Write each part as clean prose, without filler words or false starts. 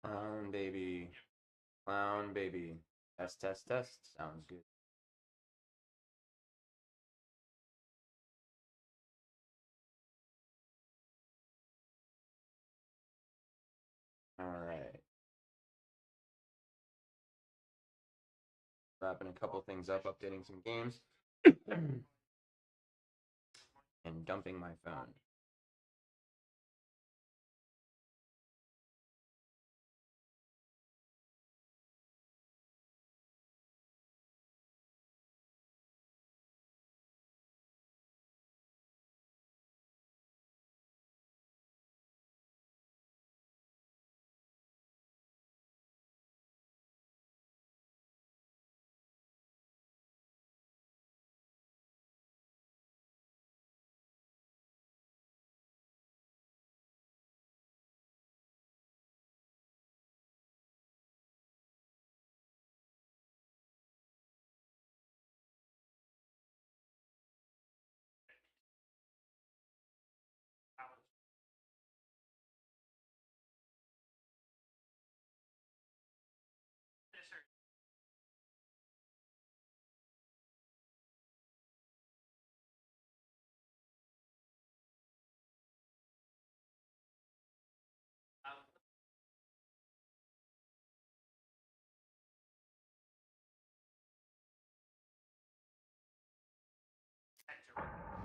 Clown baby. Clown baby. Test, test, test. Sounds good. All right. Wrapping a couple things up, updating some games, and dumping my phone.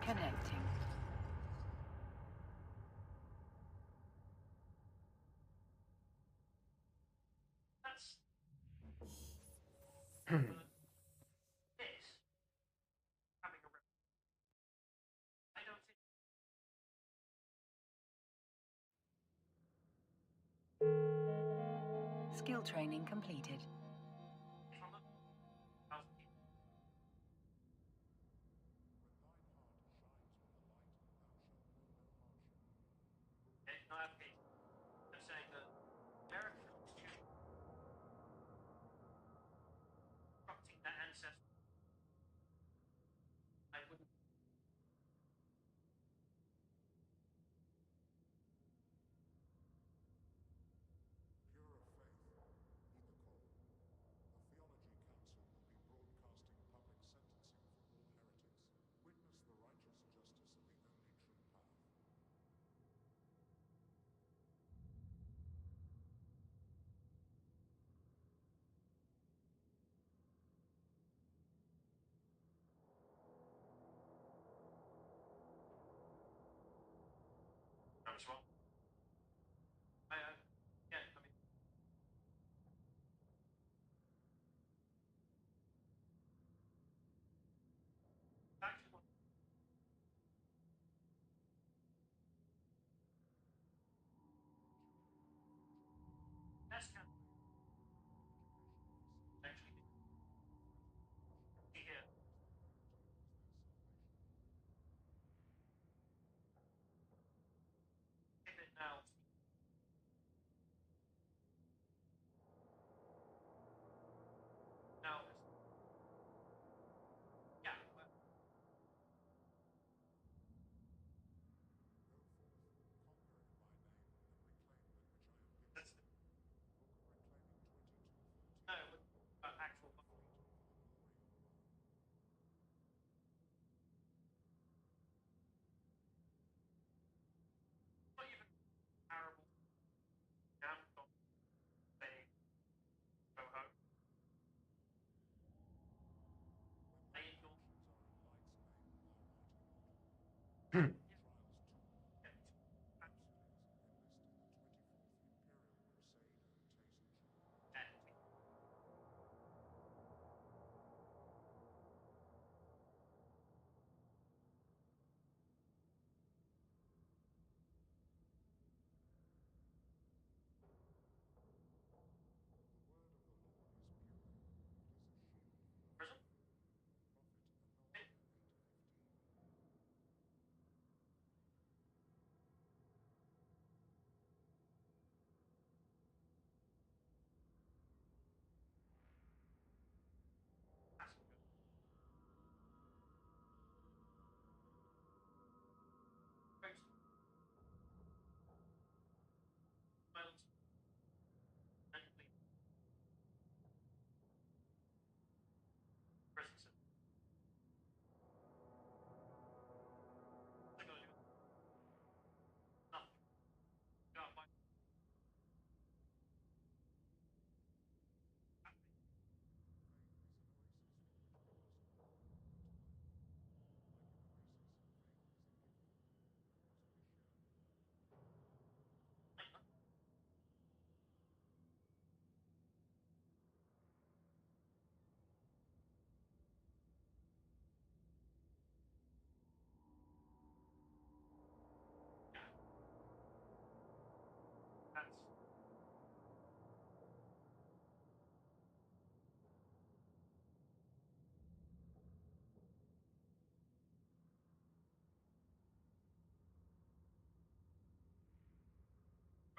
Connecting. Skill training completed.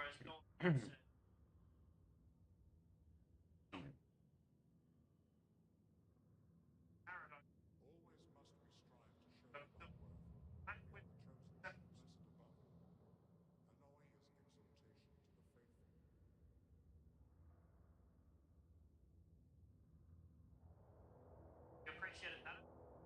Always must we strive to show above worth. We are the chosen, blessed above. Annoy is exaltation to the faithful. Empress rules Holder, as Holder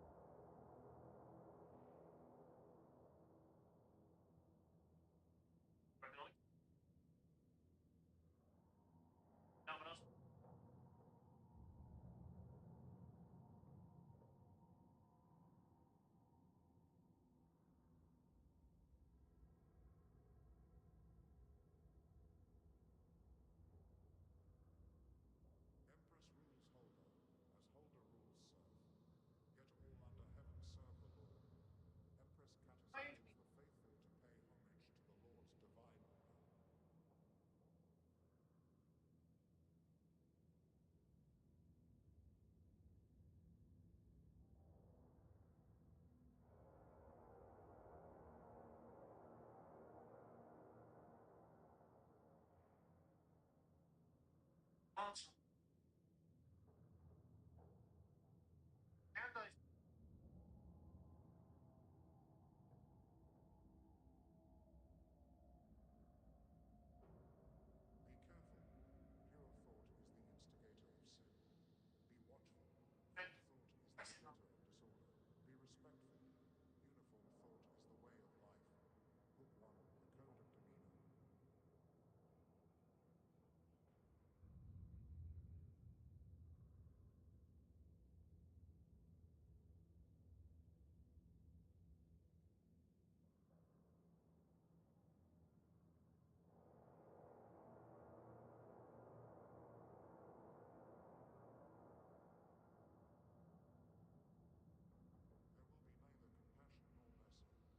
rules serf. Yet all under heaven serve the Lord. Empress catechizes the faithful to pay homage to the Lord's divine order. Be careful. Pure thought is the instigator of sin. Be watchful. Full thought is the begetter of disorder. Be respectful. Uniform thought is the way of life. Book 1, The Code of Demeanor. There will be neither compassion nor mercy, nor peace, nor solace for those who bear witness to these signs and still do not believe. Book of Reclaiming 2510. Harvested on far planets, our rapid freezing process seals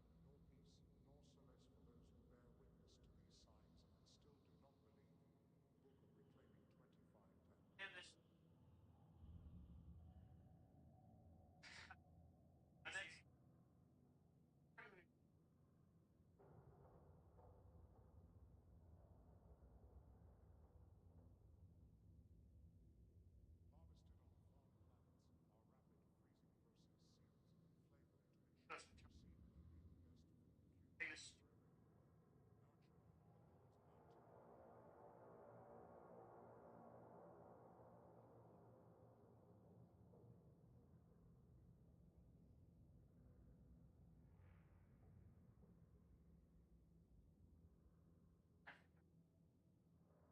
in flavor to ensure each seed will be the best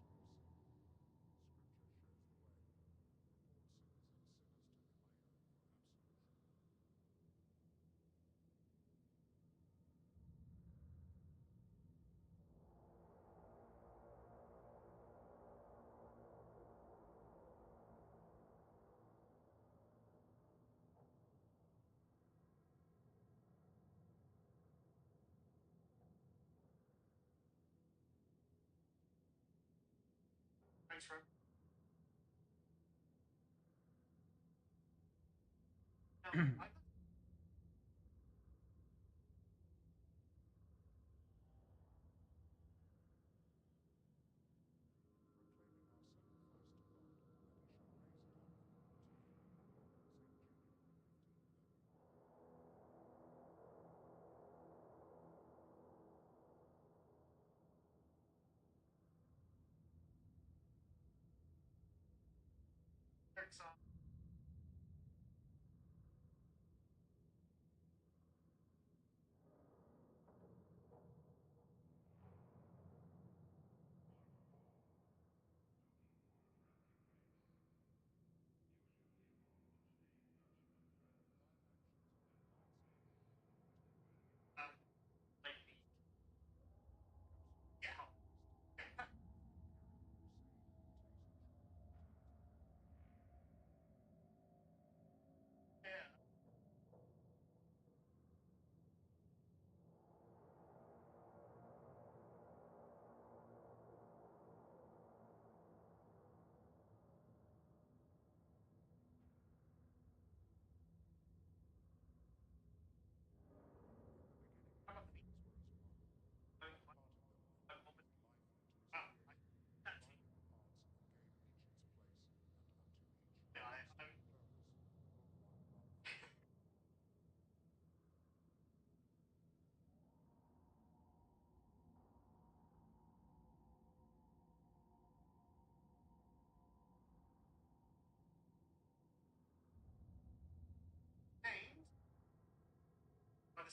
food accumulated for everyone. Nurture the Lord's bounty. Surround yourself with the faithful. Thought is the instigator of sin. Scripture shows the way. Report sins and sinners to the higher for absolution. Proclaiming our sacrifice to God, that he should raise it up in our temple. St. Julian, 1530. Thine actions are in thine sight. Take heed to thy way. Proverbs 2:1. Absolute truth is wisdom. Empirical crusade, taste true mortality.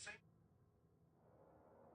Judge the unworthy, redeem the pure, two generations do dwell. Join a fleet for the glory of Amara.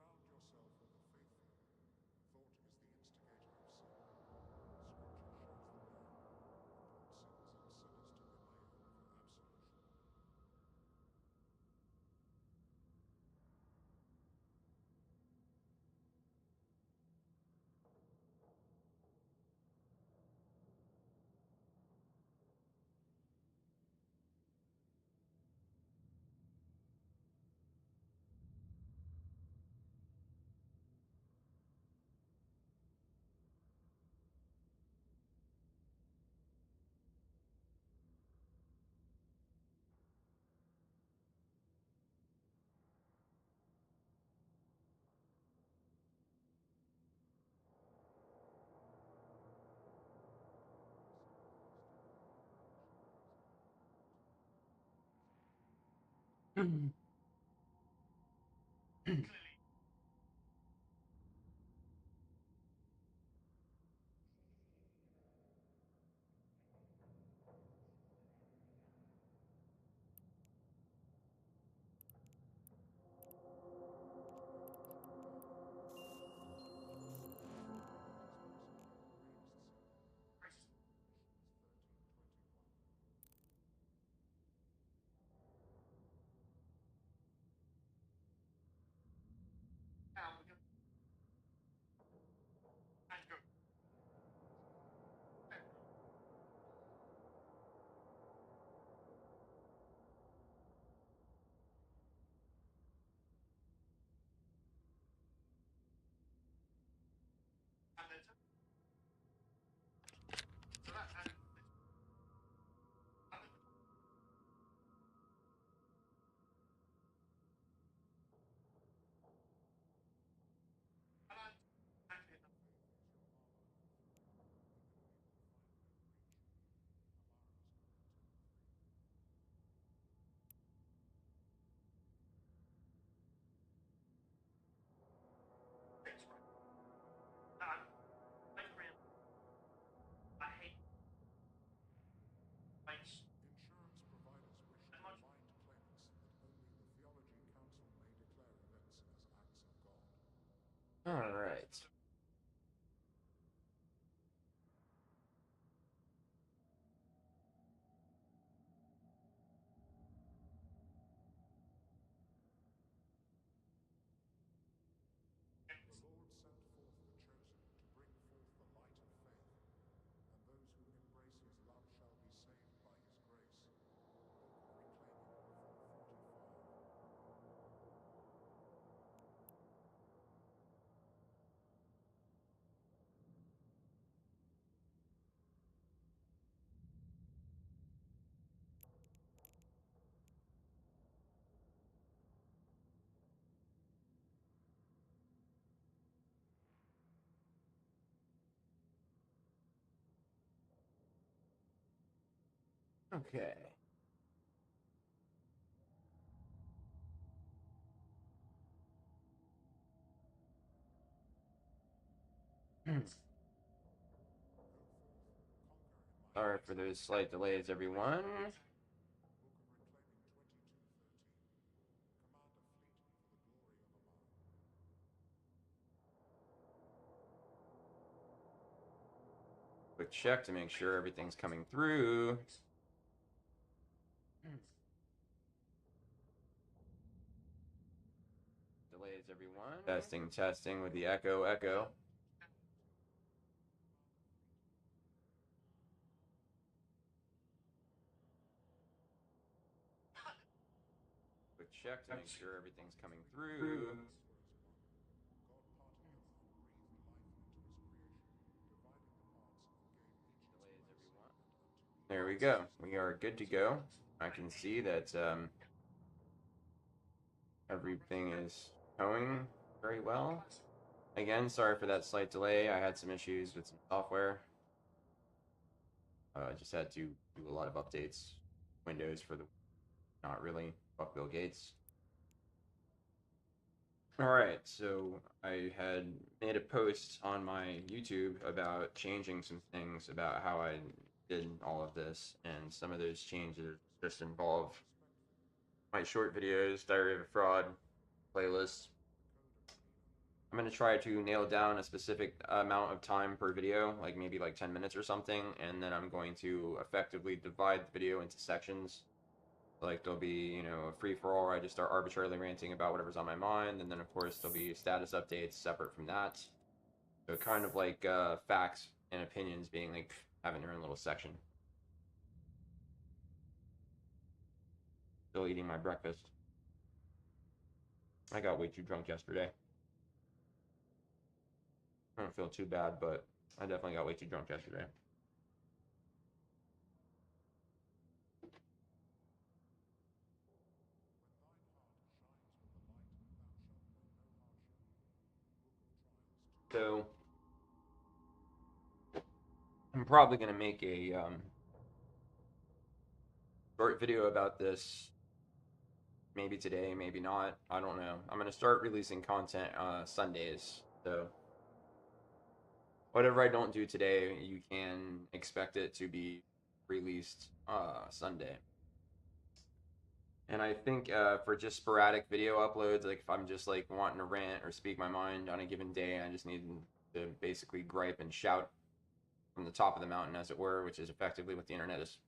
Surround yourself with the faithful. Thought is the instigator of sin. Scripture shows the way. Point sinners and sinners to Elijah for absolution. Insurance providers wish to remind claimants that only the Theology Council may declare events as acts of God. All right. The Lord sent forth the chosen to bring forth the light of faith. Okay. Sorry for those slight delays, everyone. Quick check to make sure everything's coming through. Delays, everyone. Testing, testing with the echo, echo. Quick check to make sure everything's coming through. There we go. We are good to go. I can see that everything is going very well. Again, sorry for that slight delay. I had some issues with some software. I just had to do a lot of updates. Windows for the not really. Fuck Bill Gates. Alright, so I had made a post on my YouTube about changing some things about how I did all of this, and some of those changes just involve my short videos, Diary of a Fraud, playlist. I'm going to try to nail down a specific amount of time per video, like maybe like 10 minutes or something, and then I'm going to effectively divide the video into sections. Like there'll be, a free-for-all where I just start arbitrarily ranting about whatever's on my mind, and then of course there'll be status updates separate from that. So kind of like facts and opinions being like having their own little section. Still eating my breakfast. I got way too drunk yesterday. I don't feel too bad, but I definitely got way too drunk yesterday. So I'm probably gonna make a short video about this. Maybe today, maybe not. I don't know. I'm gonna start releasing content Sundays. So whatever I don't do today, you can expect it to be released Sunday. And I think for just sporadic video uploads, like if I'm just like wanting to rant or speak my mind on a given day, I just need to basically gripe and shout from the top of the mountain, as it were, which is effectively what the internet is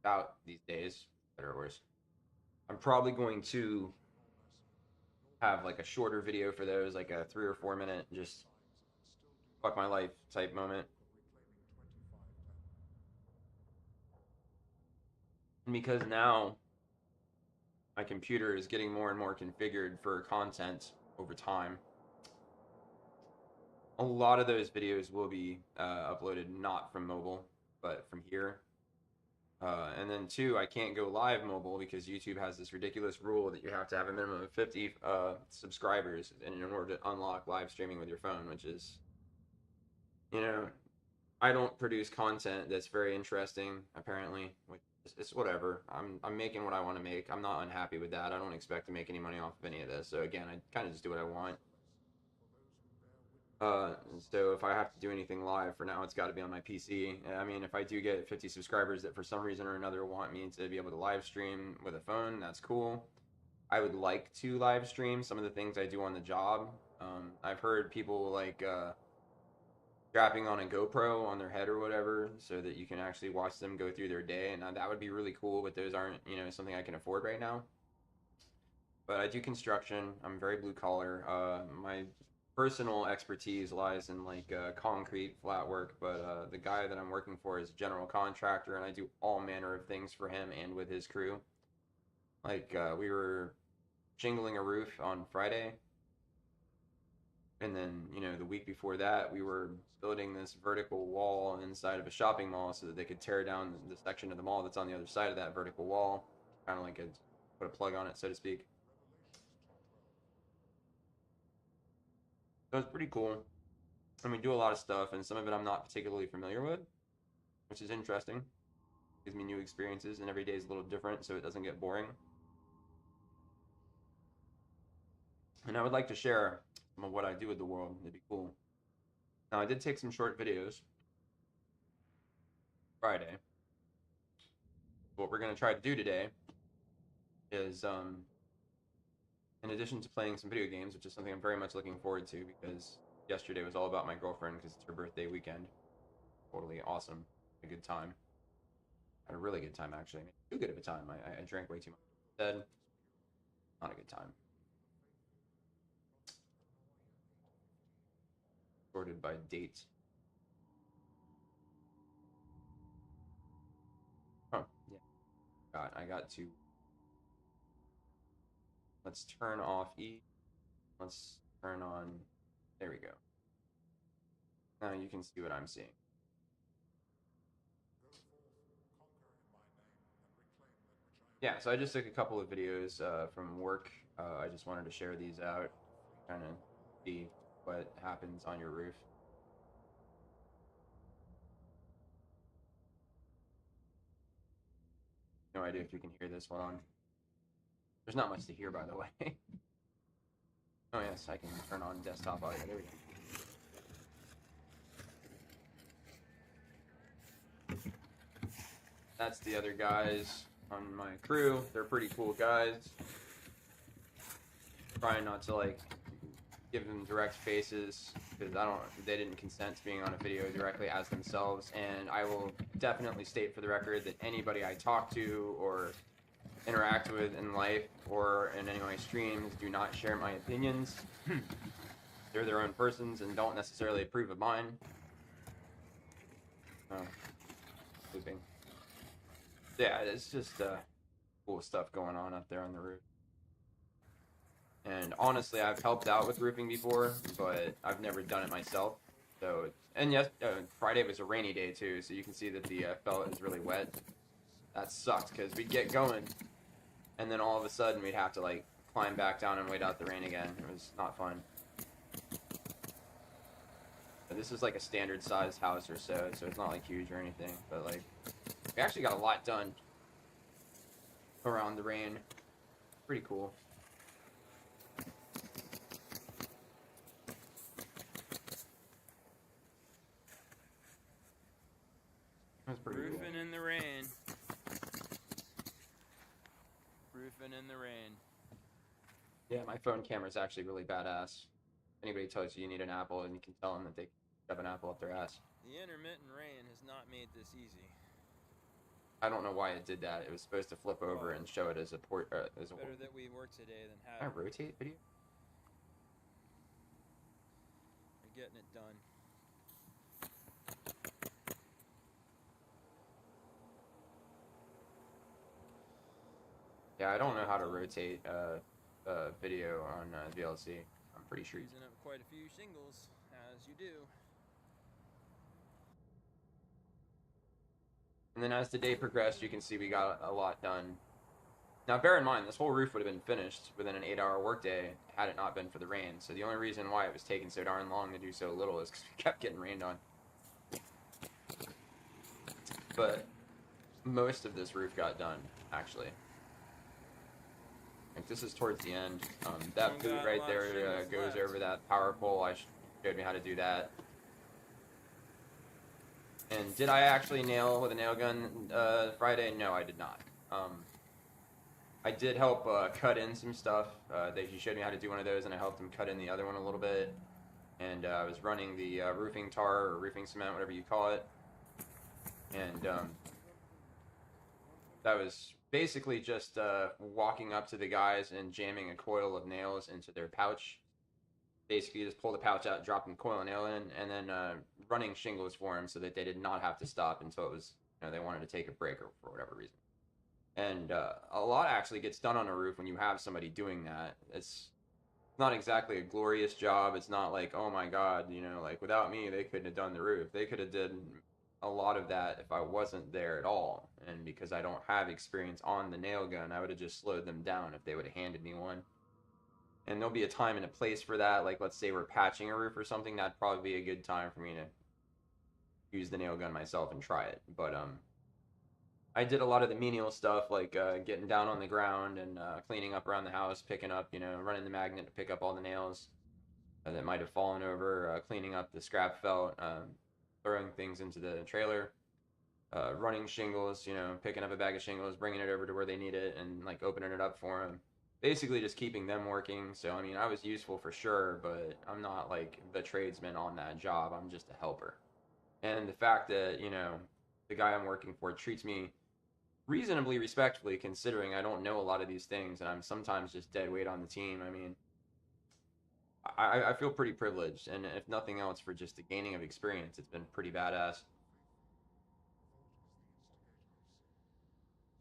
about these days, better or worse. I'm probably going to have like a shorter video for those, like a 3 or 4 minute, just fuck my life type moment. And because now my computer is getting more and more configured for content over time, a lot of those videos will be uploaded not from mobile, but from here. And then two, I can't go live mobile because YouTube has this ridiculous rule that you have to have a minimum of 50 subscribers in order to unlock live streaming with your phone, which is, I don't produce content that's very interesting, apparently. It's whatever. I'm making what I want to make. I'm not unhappy with that. I don't expect to make any money off of any of this. So again, I kind of just do what I want. So if I have to do anything live for now, it's got to be on my PC. I mean, if I do get 50 subscribers that for some reason or another want me to be able to live stream with a phone, that's cool. I would like to live stream some of the things I do on the job. I've heard people like strapping on a GoPro on their head or whatever so that you can actually watch them go through their day, and that would be really cool, but those aren't, something I can afford right now. But I do construction. I'm very blue collar. My personal expertise lies in like concrete flat work, but the guy that I'm working for is a general contractor, and I do all manner of things for him and with his crew. Like we were shingling a roof on Friday, and then the week before that we were building this vertical wall inside of a shopping mall so that they could tear down the section of the mall that's on the other side of that vertical wall, kind of like put a plug on it, so to speak. So it's pretty cool. And we do a lot of stuff, and some of it I'm not particularly familiar with, which is interesting. gives me new experiences, and every day is a little different, so it doesn't get boring. And I would like to share some of what I do with the world. It'd be cool. Now, I did take some short videos Friday. What we're going to try to do today is, in addition to playing some video games, which is something I'm very much looking forward to because yesterday was all about my girlfriend because it's her birthday weekend. Totally awesome. A good time. Had a really good time, actually. I mean, too good of a time. I drank way too much. Instead, not a good time. Sorted by date. Huh, yeah. I got to. Let's turn off E. Let's turn on. There we go. Now you can see what I'm seeing. Yeah, so I just took a couple of videos from work. I just wanted to share these out, kind of see what happens on your roof. No idea if you can hear this one on. There's not much to hear, by the way. Oh yes, I can turn on desktop audio. There we go. That's the other guys on my crew. They're pretty cool guys. Trying not to like give them direct faces because they didn't consent to being on a video directly as themselves. And I will definitely state for the record that anybody I talk to or interact with in life or in any of my streams do not share my opinions. They're their own persons and don't necessarily approve of mine. Oh, sleeping. Yeah, it's just cool stuff going on up there on the roof. And honestly, I've helped out with roofing before, but I've never done it myself. So, and yes, Friday was a rainy day too, so you can see that the felt is really wet. That sucked because we'd get going, and then all of a sudden we'd have to like climb back down and wait out the rain again. It was not fun. But this is like a standard sized house or so it's not like huge or anything. But like, we actually got a lot done around the rain. Pretty cool. That's pretty Roofing cool. in the rain. Roofing in the rain. Yeah, my phone camera is actually really badass. If anybody tells you need an apple, and you can tell them that they shove an apple up their ass. The intermittent rain has not made this easy. I don't know why it did that. It was supposed to flip over and show it as a port. As a. Better that we work today than Can have. I rotate video? We're getting it done. Yeah, I don't know how to rotate video on VLC. I'm pretty sure. Using up quite a few shingles, as you do. And then as the day progressed, you can see we got a lot done. Now, bear in mind, this whole roof would have been finished within an 8-hour workday had it not been for the rain. So the only reason why it was taking so darn long to do so little is because we kept getting rained on. But most of this roof got done, actually. Like, this is towards the end. That boot right there goes over that power pole. Showed me how to do that. And did I actually nail with a nail gun Friday? No, I did not. I did help cut in some stuff. He showed me how to do one of those, and I helped him cut in the other one a little bit. And I was running the roofing tar or roofing cement, whatever you call it. And that was basically just walking up to the guys and jamming a coil of nails into their pouch. Basically, just pull the pouch out, drop the coil nail in, and then running shingles for them so that they did not have to stop until it was, they wanted to take a break or for whatever reason. And a lot actually gets done on a roof when you have somebody doing that. It's not exactly a glorious job. It's not like, oh my God, like without me, they couldn't have done the roof. They could have did a lot of that if I wasn't there at all. And because I don't have experience on the nail gun, I would have just slowed them down if they would have handed me one. And there'll be a time and a place for that. Like, let's say we're patching a roof or something. That'd probably be a good time for me to use the nail gun myself and try it. But I did a lot of the menial stuff, like getting down on the ground and cleaning up around the house, picking up, running the magnet to pick up all the nails that might have fallen over, cleaning up the scrap felt, throwing things into the trailer, running shingles, picking up a bag of shingles, bringing it over to where they need it, and like opening it up for them. Basically, just keeping them working. So, I mean, I was useful for sure, but I'm not like the tradesman on that job. I'm just a helper. And the fact that, the guy I'm working for treats me reasonably respectfully, considering I don't know a lot of these things and I'm sometimes just dead weight on the team. I mean, I feel pretty privileged, and if nothing else, for just the gaining of experience, it's been pretty badass.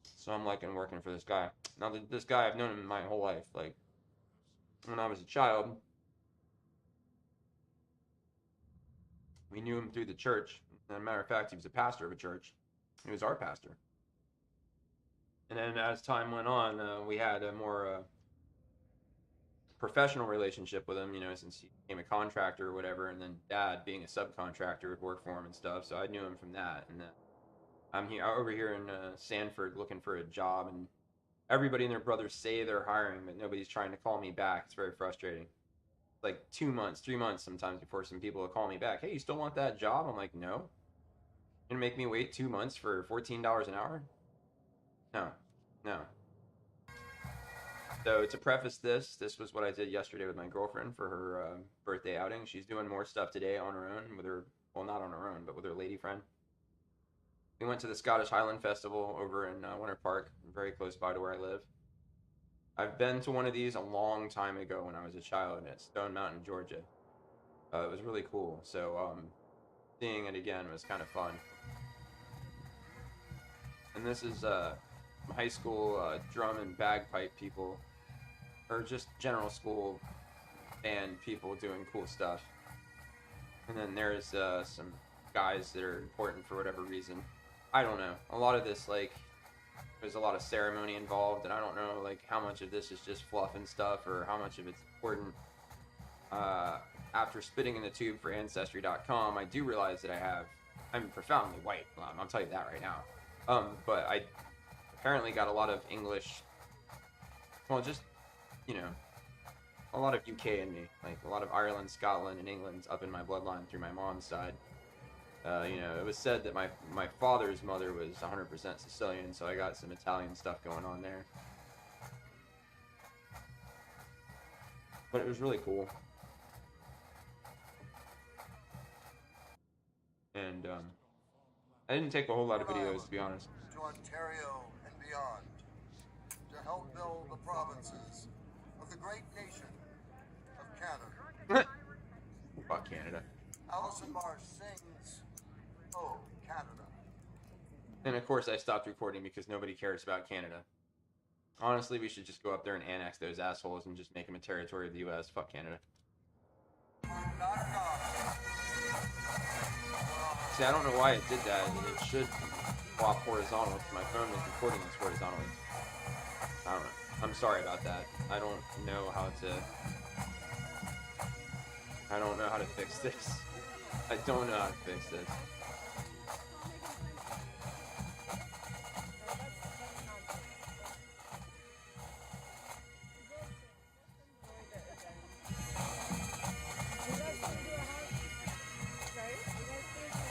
So I'm liking working for this guy. Now, this guy, I've known him my whole life. Like, when I was a child, we knew him through the church. As a matter of fact, he was a pastor of a church. He was our pastor. And then as time went on, we had a more professional relationship with him, since he became a contractor or whatever, and then dad being a subcontractor would work for him and stuff. So I knew him from that. And then I'm here over here in Sanford looking for a job, and everybody and their brothers say they're hiring, but nobody's trying to call me back. It's very frustrating. Like 2 months, 3 months sometimes before some people will call me back. Hey, you still want that job? I'm like, no. You're gonna make me wait 2 months for $14 an hour? No, no. So to preface this was what I did yesterday with my girlfriend for her birthday outing. She's doing more stuff today on her own with her, well, not on her own, but with her lady friend. We went to the Scottish Highland Festival over in Winter Park, very close by to where I live. I've been to one of these a long time ago when I was a child at Stone Mountain, Georgia. It was really cool. So seeing it again was kind of fun. And this is high school drum and bagpipe people, or just general school band people doing cool stuff. And then there's some guys that are important for whatever reason. I don't know. A lot of this, like, there's a lot of ceremony involved, and I don't know, like, how much of this is just fluff and stuff, or how much of it's important. After spitting in the tube for Ancestry.com, I do realize that I'm profoundly white. I'll tell you that right now. But I apparently got a lot of English, well, just, a lot of UK in me, like a lot of Ireland, Scotland, and England's up in my bloodline through my mom's side. It was said that my father's mother was 100% Sicilian, so I got some Italian stuff going on there. But it was really cool. And I didn't take a whole lot of videos, to be honest. To Ontario and beyond, to help build the provinces of the great nation of Canada. Fuck Canada. Alison Marsh sings, "Oh, Canada." And of course, I stopped recording because nobody cares about Canada. Honestly, we should just go up there and annex those assholes and just make them a territory of the U.S. Fuck Canada. See, I don't know why it did that. It should flop horizontal because my phone was recording this horizontally. I don't know. I'm sorry about that. I don't know how to fix this. I don't know how to fix this.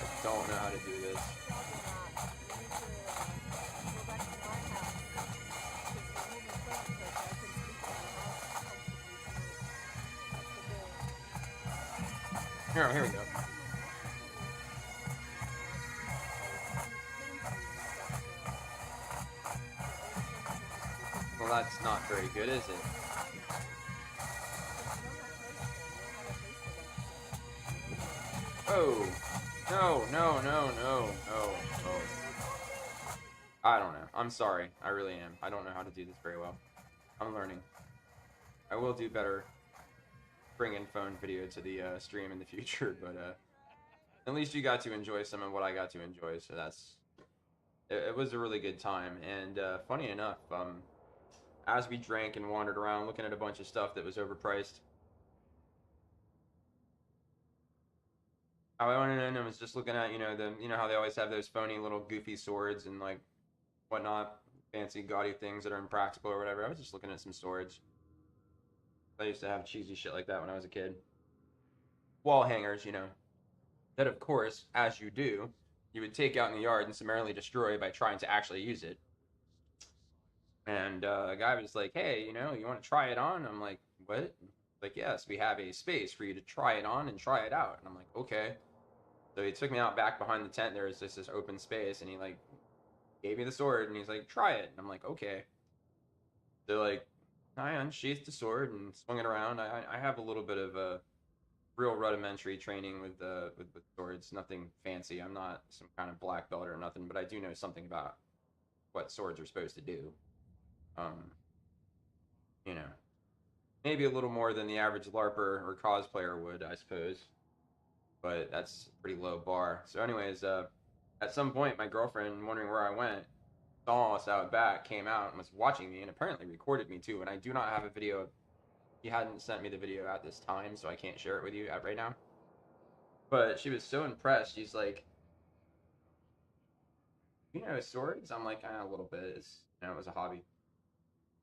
I don't know how to do this. Here we go. Well, that's not very good, is it? Oh. No. I don't know. I'm sorry. I really am. I don't know how to do this very well. I'm learning. I will do better bringing phone video to the stream in the future, but at least you got to enjoy some of what I got to enjoy, so it was a really good time. And funny enough, as we drank and wandered around looking at a bunch of stuff that was overpriced, I went in and was just looking at, how they always have those phony little goofy swords and like whatnot, fancy gaudy things that are impractical or whatever. I was just looking at some swords. I used to have cheesy shit like that when I was a kid. Wall hangers, that of course, as you do, you would take out in the yard and summarily destroy by trying to actually use it. And a guy was like, "Hey, you want to try it on?" I'm like, "What?" Like, "Yes, we have a space for you to try it on and try it out." And I'm like, "Okay." So he took me out back behind the tent. There was just this open space, and he like gave me the sword, and he's like, "Try it." And I'm like, "Okay." So like, I unsheathed the sword and swung it around. I have a little bit of a real rudimentary training with swords. Nothing fancy. I'm not some kind of black belt or nothing, but I do know something about what swords are supposed to do. Um, you know, maybe a little more than the average LARPer or cosplayer would, I suppose. But that's a pretty low bar. So, anyways, at some point, my girlfriend, wondering where I went, saw us out back, came out, and was watching me, and apparently recorded me too. And I do not have a video. He hadn't sent me the video at this time, so I can't share it with you right now. But she was so impressed. She's like, swords? I'm like, a little bit. It was a hobby.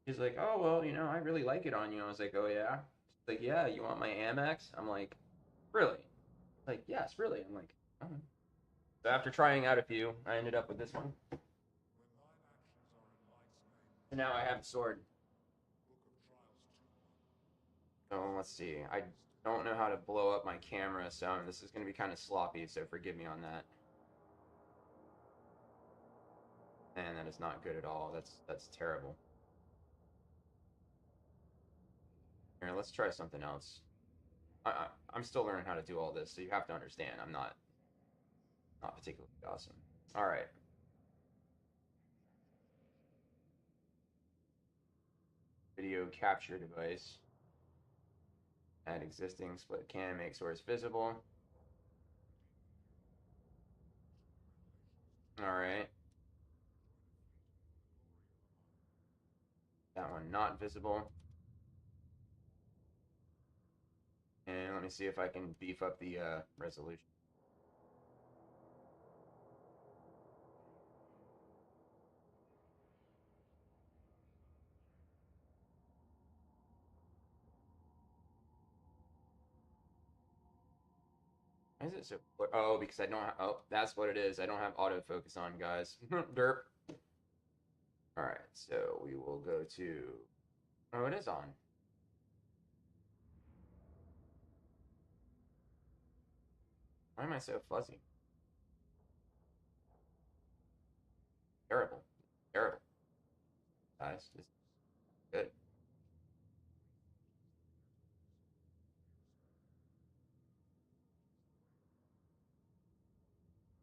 She's like, oh, well, I really like it on you. I was like, oh, yeah? She's like, yeah, you want my Amex? I'm like, really? Like, yes, really. I'm like, oh. So after trying out a few, I ended up with this one. When thine actions are in light's name, And now I have a sword. book of trials So let's see. I don't know how to blow up my camera, so this is going to be kind of sloppy, so forgive me on that. And that is not good at all. That's terrible. Here, let's try something else. I'm still learning how to do all this, so you have to understand I'm not particularly awesome. All right. Video capture device. Add existing split cam, make source visible. All right. That one not visible. And let me see if I can beef up the resolution. Why is it so? Oh, because I don't have. Oh, that's what it is. I don't have autofocus on, guys. Derp. All right, so we will go to. Oh, it is on. Why am I so fuzzy? Terrible. Terrible. Guys, this is good.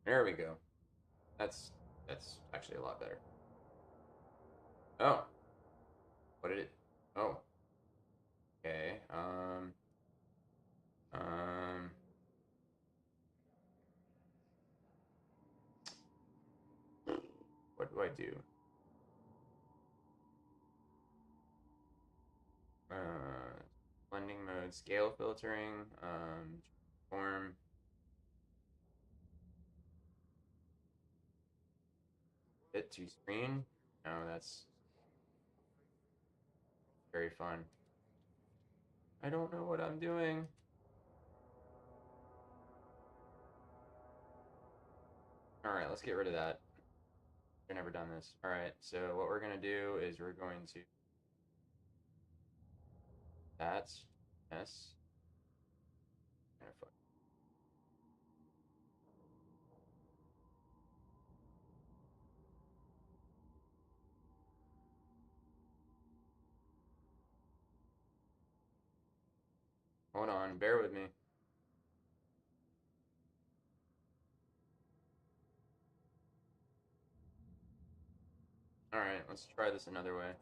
There we go. That's actually a lot better. Oh, what did it? Oh, okay. Um. What do I do? Blending mode, scale filtering, transform. Bit to screen. No, that's very fun. I don't know what I'm doing. All right, let's get rid of that. I've never done this. All right, so what we're gonna do is we're going to that's yes. Hold on, bear with me. All right, let's try this another way.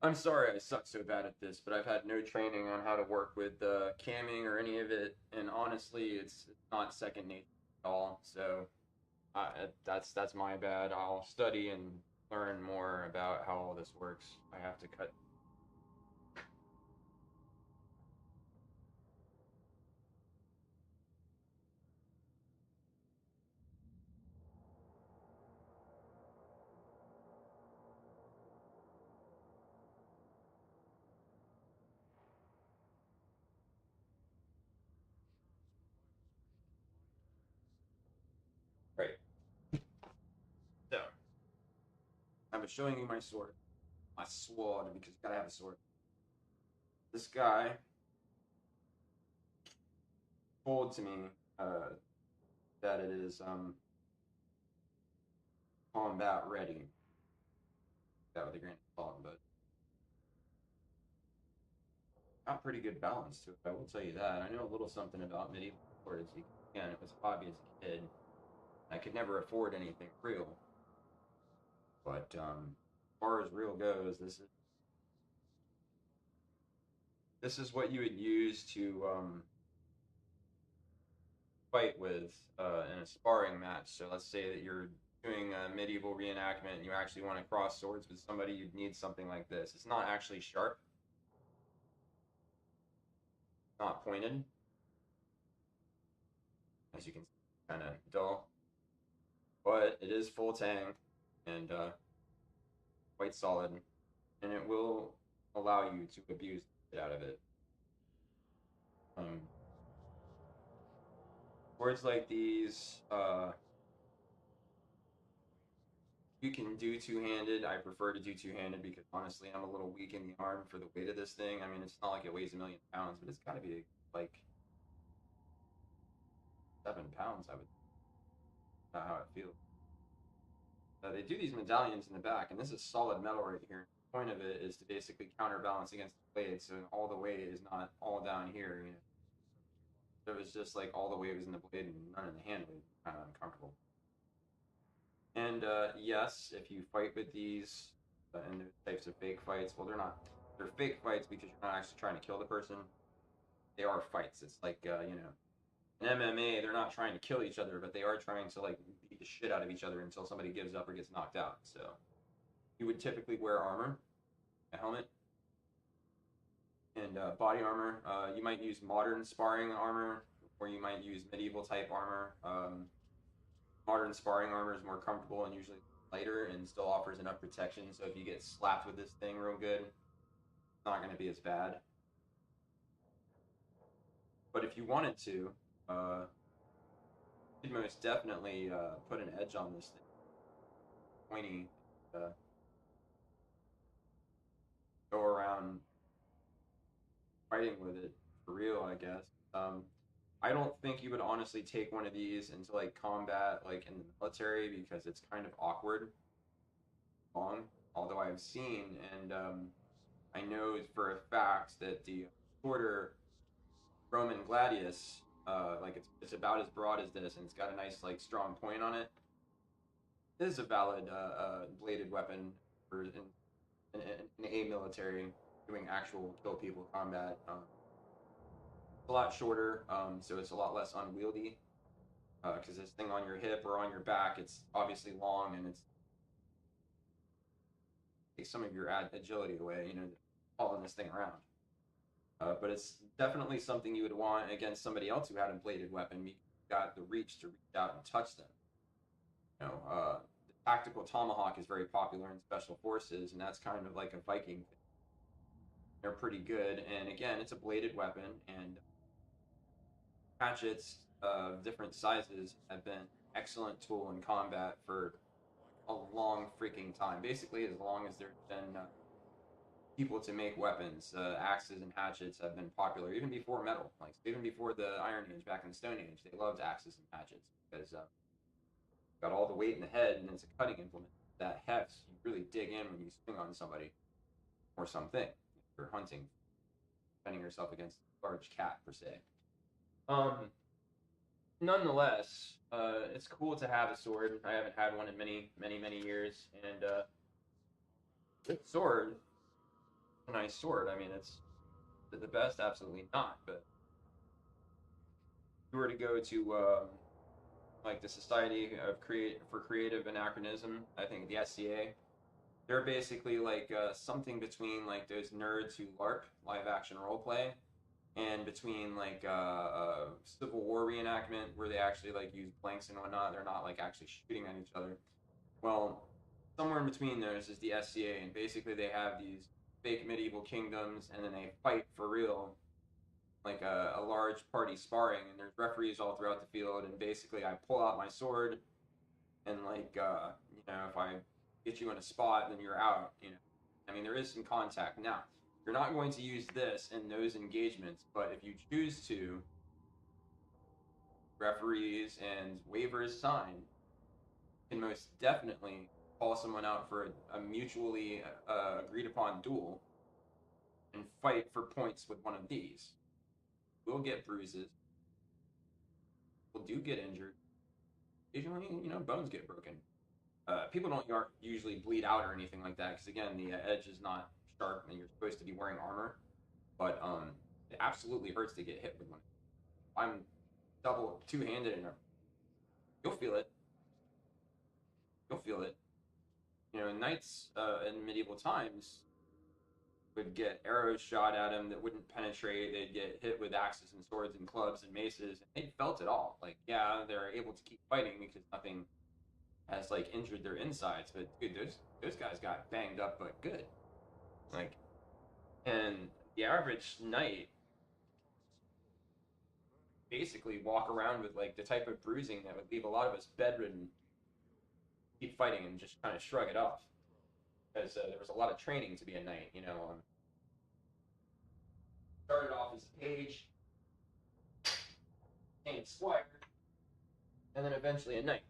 I'm sorry I suck so bad at this, but I've had no training on how to work with camming or any of it, and honestly, it's not second nature at all. So that's my bad. I'll study and learn more about how all this works, I have to cut. Right. So, I was showing you my sword, my sword, because you gotta have a sword. This guy told to me uh, that it is combat ready. That with a grain of salt, but got pretty good balance to it. I will tell you that. I know a little something about medieval swords. Again, it was a hobby as a kid. I could never afford anything real, but as far as real goes, this is what you would use to fight with in a sparring match. So let's say that you're doing a medieval reenactment and you actually want to cross swords with somebody, you'd need something like this. It's not actually sharp, not pointed, as you can see, kind of dull, but it is full tang and quite solid, and it will allow you to abuse it out of it. Um, Words like these, you can do two-handed. I prefer to do two-handed because honestly, I'm a little weak in the arm for the weight of this thing. I mean, it's not like it weighs a million pounds, but it's got to be like 7 pounds. I would not how it feels. They do these medallions in the back, and this is solid metal right here. The point of it is to basically counterbalance against the blade, so all the weight is not all down here. You know, so it's just like all the weight was in the blade and none in the hand. It was kind of uncomfortable. And yes, if you fight with these and those types of fake fights, well, they're fake fights because you're not actually trying to kill the person. They are fights. It's like, in MMA, they're not trying to kill each other, but they are trying to, like, beat the shit out of each other until somebody gives up or gets knocked out. So you would typically wear armor, a helmet, and body armor. You might use modern sparring armor, or you might use medieval type armor. Modern sparring armor is more comfortable and usually lighter and still offers enough protection. So if you get slapped with this thing real good, it's not going to be as bad. But if you wanted to, you'd most definitely put an edge on this thing, pointy, uh, go around fighting with it for real, I guess. I don't think you would honestly take one of these into like combat, like in the military, because it's kind of awkward, long. Although I've seen and I know for a fact that the shorter Roman gladius, like it's about as broad as this, and it's got a nice like strong point on it. It is a valid bladed weapon for in a military doing actual kill people combat. It's a lot shorter, so it's a lot less unwieldy. Because this thing on your hip or on your back, it's obviously long and it's takes some of your agility away. You know, hauling this thing around. But it's definitely something you would want against somebody else who had a bladed weapon. You got the reach to reach out and touch them. You know, the tactical tomahawk is very popular in special forces, and that's kind of like a Viking thing. They're pretty good, and again, it's a bladed weapon, and hatchets of different sizes have been excellent tool in combat for a long freaking time. Basically, as long as there's been people to make weapons, axes and hatchets have been popular even before metal. Like even before the Iron Age, back in the Stone Age, they loved axes and hatchets because got all the weight in the head, and it's a cutting implement. That hefts, you really dig in when you swing on somebody or something. If you're hunting, defending yourself against a large cat per se. Nonetheless, it's cool to have a sword. I haven't had one in many, many, many years, and this sword, a nice sword. I mean, it's the best, absolutely not. But if you were to go to like the Society of Creative Anachronism, I think the SCA, They're basically like something between like those nerds who LARP, live action role play, and between like Civil War reenactment where they actually like use blanks and whatnot. They're not like actually shooting at each other. Well, somewhere in between those is the SCA, and basically they have these fake medieval kingdoms, and then they fight for real, like a large party sparring, and there's referees all throughout the field, and basically I pull out my sword, and like if I get you in a spot, then you're out. I mean there is some contact. Now you're not going to use this in those engagements, but if you choose to, referees and waivers signed can most definitely call someone out for a mutually agreed upon duel and fight for points with one of these. We'll get bruises. We'll do get injured. Occasionally, bones get broken. People don't usually bleed out or anything like that because again, the edge is not sharp and you're supposed to be wearing armor. But it absolutely hurts to get hit with one. I'm double two-handed and you'll feel it. You'll feel it. Knights in medieval times would get arrows shot at them that wouldn't penetrate. They'd get hit with axes and swords and clubs and maces. And they felt it all. Like, yeah, they're able to keep fighting because nothing has like injured their insides. But dude, those guys got banged up, but good. Like, and the average knight basically walk around with like the type of bruising that would leave a lot of us bedridden. Keep fighting and just kind of shrug it off. Because there was a lot of training to be a knight. Started off as a page, became a squire, and then eventually a knight.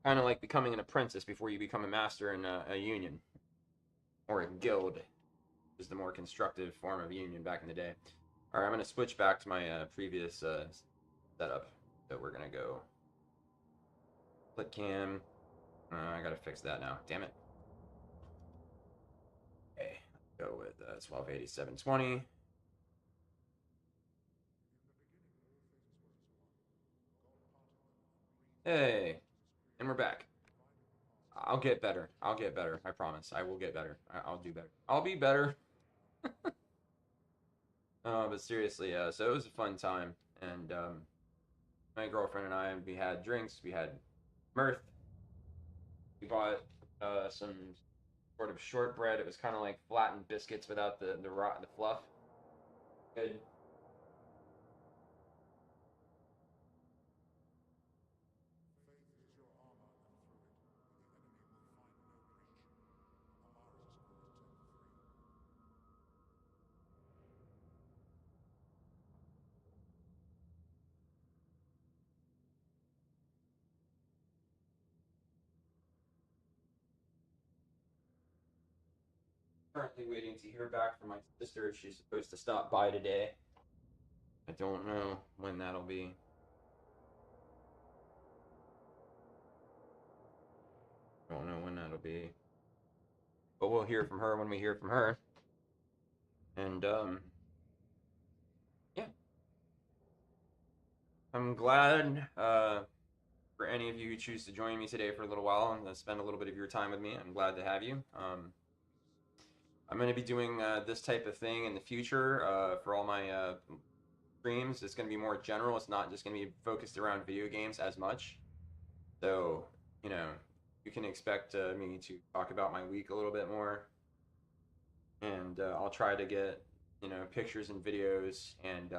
Kind of like becoming an apprentice before you become a master in a union or a guild, is the more constructive form of union back in the day. All right, I'm going to switch back to my previous setup. So we're going to go split cam. I got to fix that now. Damn it. Okay, let's go with 1280-720. Hey, and we're back. I'll get better. I'll get better. I promise. I will get better. I'll do better. I'll be better. But seriously, so it was a fun time. And my girlfriend and I, we had drinks, we had mirth. We bought some sort of shortbread. It was kind of like flattened biscuits without the fluff. Good. Faith is your armor, and through it, the enemy will find no breach. Amaris Term 3. Currently waiting to hear back from my sister. She's supposed to stop by today. I don't know when that'll be. Don't know when that'll be. But we'll hear from her when we hear from her. And yeah. I'm glad for any of you who choose to join me today for a little while and spend a little bit of your time with me. I'm glad to have you. I'm going to be doing this type of thing in the future for all my streams. It's going to be more general. It's not just going to be focused around video games as much. So, you can expect me to talk about my week a little bit more. And I'll try to get, pictures and videos and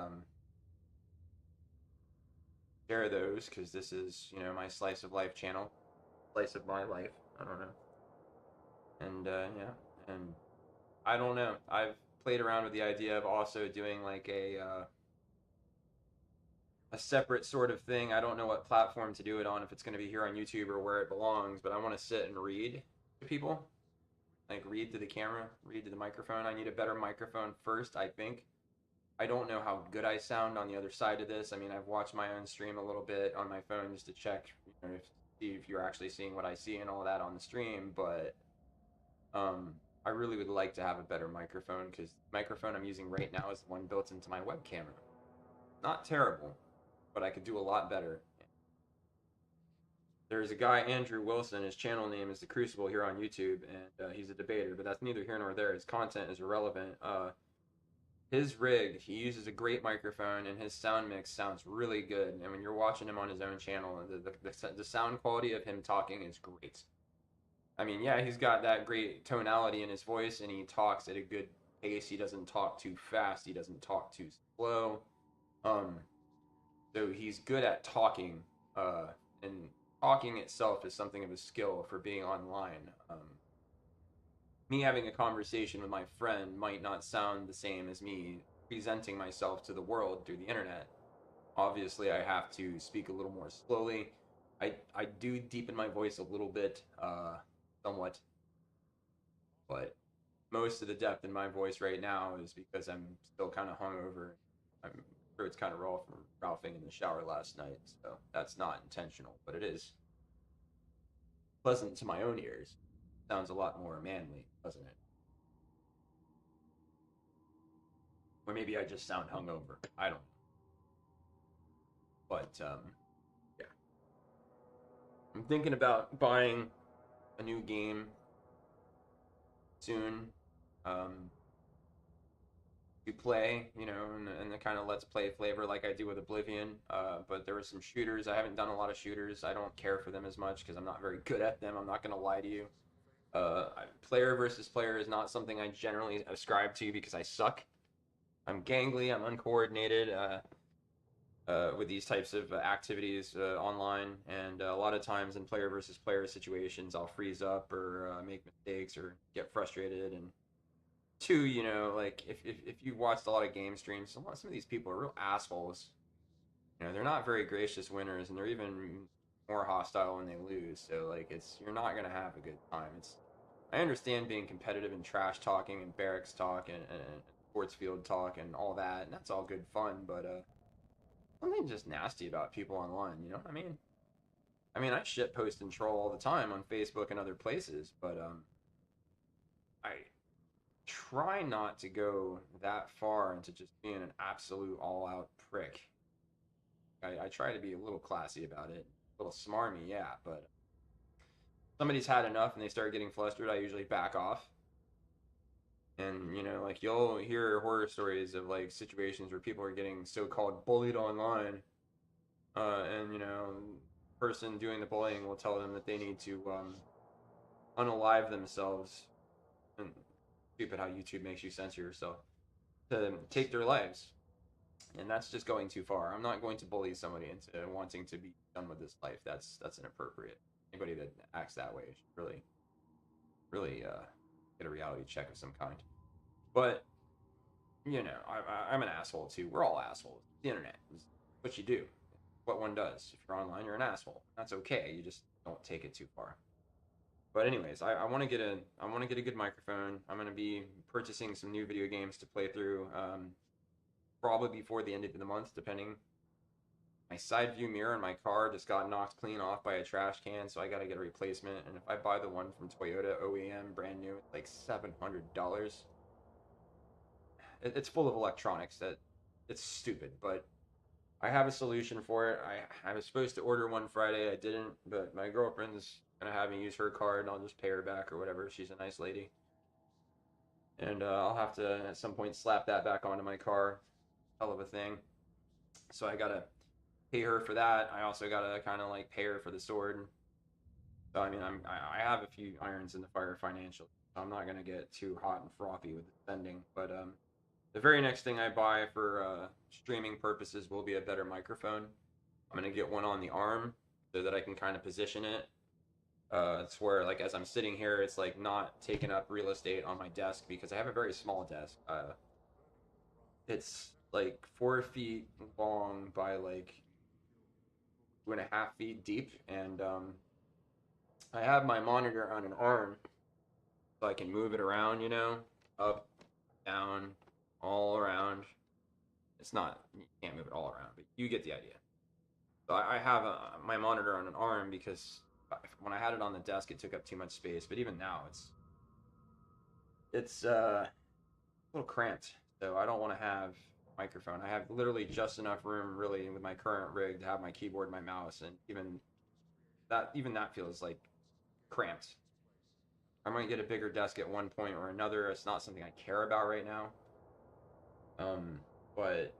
share those because this is, my slice of life channel. Slice of my life. I don't know. And yeah. And I don't know. I've played around with the idea of also doing like a separate sort of thing. I don't know what platform to do it on, if it's going to be here on YouTube or where it belongs, but I want to sit and read to people. Like read to the camera, read to the microphone. I need a better microphone first, I think. I don't know how good I sound on the other side of this. I mean, I've watched my own stream a little bit on my phone just to check, see if you're actually seeing what I see and all that on the stream, but I really would like to have a better microphone because the microphone I'm using right now is the one built into my web camera. Not terrible, but I could do a lot better. there's a guy, Andrew Wilson. His channel name is The Crucible here on YouTube, and he's a debater, but that's neither here nor there. His content is irrelevant. His rig, he uses a great microphone, and his sound mix sounds really good. And when you're watching him on his own channel, the sound quality of him talking is great. I mean, yeah, he's got that great tonality in his voice, and he talks at a good pace. He doesn't talk too fast. He doesn't talk too slow. Um, so he's good at talking, and talking itself is something of a skill for being online. Me having a conversation with my friend might not sound the same as me presenting myself to the world through the internet. Obviously, I have to speak a little more slowly. I do deepen my voice a little bit, somewhat, but most of the depth in my voice right now is because I'm still kind of hungover. My throat's kind of raw from ralphing in the shower last night, so that's not intentional, but it is pleasant to my own ears. Sounds a lot more manly, doesn't it? Or maybe I just sound hungover. I don't know. But yeah, I'm thinking about buying a new game soon. Um, to play, in the kind of let's play flavor like I do with Oblivion. But there were some shooters. I haven't done a lot of shooters. I don't care for them as much because I'm not very good at them. I'm not gonna lie to you. Player versus player is not something I generally ascribe to because I suck. I'm gangly. I'm uncoordinated. With these types of activities online, and a lot of times in player versus player situations, I'll freeze up or make mistakes or get frustrated. And two, like if you watched a lot of game streams, some of these people are real assholes. They're not very gracious winners, and they're even more hostile when they lose. So like, you're not gonna have a good time. I understand being competitive and trash talking and barracks talk and sports field talk and all that, and that's all good fun, but something just nasty about people online. You know what I mean? I shit post and troll all the time on Facebook and other places, but I try not to go that far into just being an absolute all-out prick. I try to be a little classy about it, a little smarmy, yeah. But somebody's had enough and they start getting flustered, I usually back off. And like you'll hear horror stories of like situations where people are getting so-called bullied online, and person doing the bullying will tell them that they need to unalive themselves. And stupid how YouTube makes you censor yourself to take their lives, and that's just going too far. I'm not going to bully somebody into wanting to be done with this life. That's inappropriate. Anybody that acts that way should really get a reality check of some kind. But I'm an asshole too. We're all assholes. The internet is what you do, what one does. If you're online, you're an asshole. That's okay. You just don't take it too far. But anyways, I want to get a good microphone. I'm gonna be purchasing some new video games to play through, probably before the end of the month, depending. My side view mirror in my car just got knocked clean off by a trash can, so I gotta get a replacement. And if I buy the one from Toyota OEM brand new, it's like $700. It's full of electronics that it's stupid, but I have a solution for it. I was supposed to order one Friday. I didn't, but my girlfriend's gonna have me use her card, and I'll just pay her back or whatever. She's a nice lady, and I'll have to at some point slap that back onto my car. Hell of a thing. So I gotta pay her for that. I also gotta kind of like pay her for the sword. So I have a few irons in the fire financially. So I'm not gonna get too hot and frothy with the spending, but the very next thing I buy for streaming purposes will be a better microphone. I'm gonna get one on the arm so that I can kind of position it. It's where like as I'm sitting here, it's like not taking up real estate on my desk because I have a very small desk. It's like 4 feet long by like 2.5 feet deep, and I have my monitor on an arm so I can move it around, up, down, all around. It's not, you can't move it all around, but you get the idea. So I have my monitor on an arm because when I had it on the desk, it took up too much space. But even now, it's a little cramped. So I don't want to have a microphone. I have literally just enough room, really, with my current rig to have my keyboard, my mouse, and even that even that feels like cramped. I might get a bigger desk at one point or another. It's not something I care about right now. But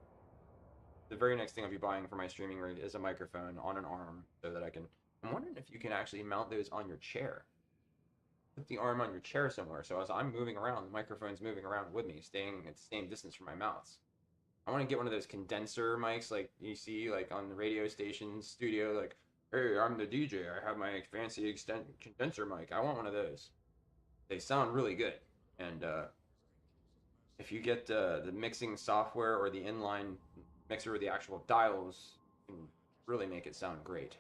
the very next thing I'll be buying for my streaming rig is a microphone on an arm so that I can. I'm wondering if you can actually mount those on your chair. Put the arm on your chair somewhere, so as I'm moving around, the microphone's moving around with me, staying at the same distance from my mouth. I want to get one of those condenser mics like you see like on the radio station studio, like, hey, I'm the DJ. I have my fancy condenser mic. I want one of those. They sound really good, and if you get the mixing software or the inline mixer with the actual dials, you can really make it sound great.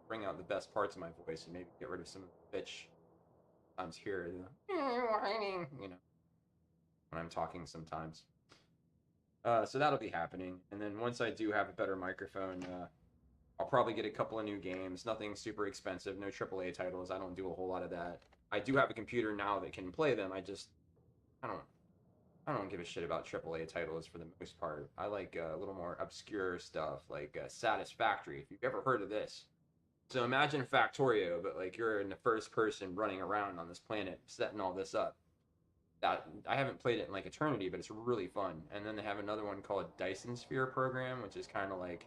Bring out the best parts of my voice and maybe get rid of some of the bitch sometimes here, whining, when I'm talking sometimes. So that'll be happening, and then once I do have a better microphone, I'll probably get a couple of new games. Nothing super expensive, no AAA titles. I don't do a whole lot of that. I do have a computer now that can play them. I don't I don't give a shit about AAA titles for the most part. I like a little more obscure stuff like Satisfactory, if you've ever heard of this. So imagine Factorio, but like you're in the first person running around on this planet setting all this up. That I haven't played it in like eternity, but it's really fun. And then they have another one called Dyson Sphere Program, which is kind of like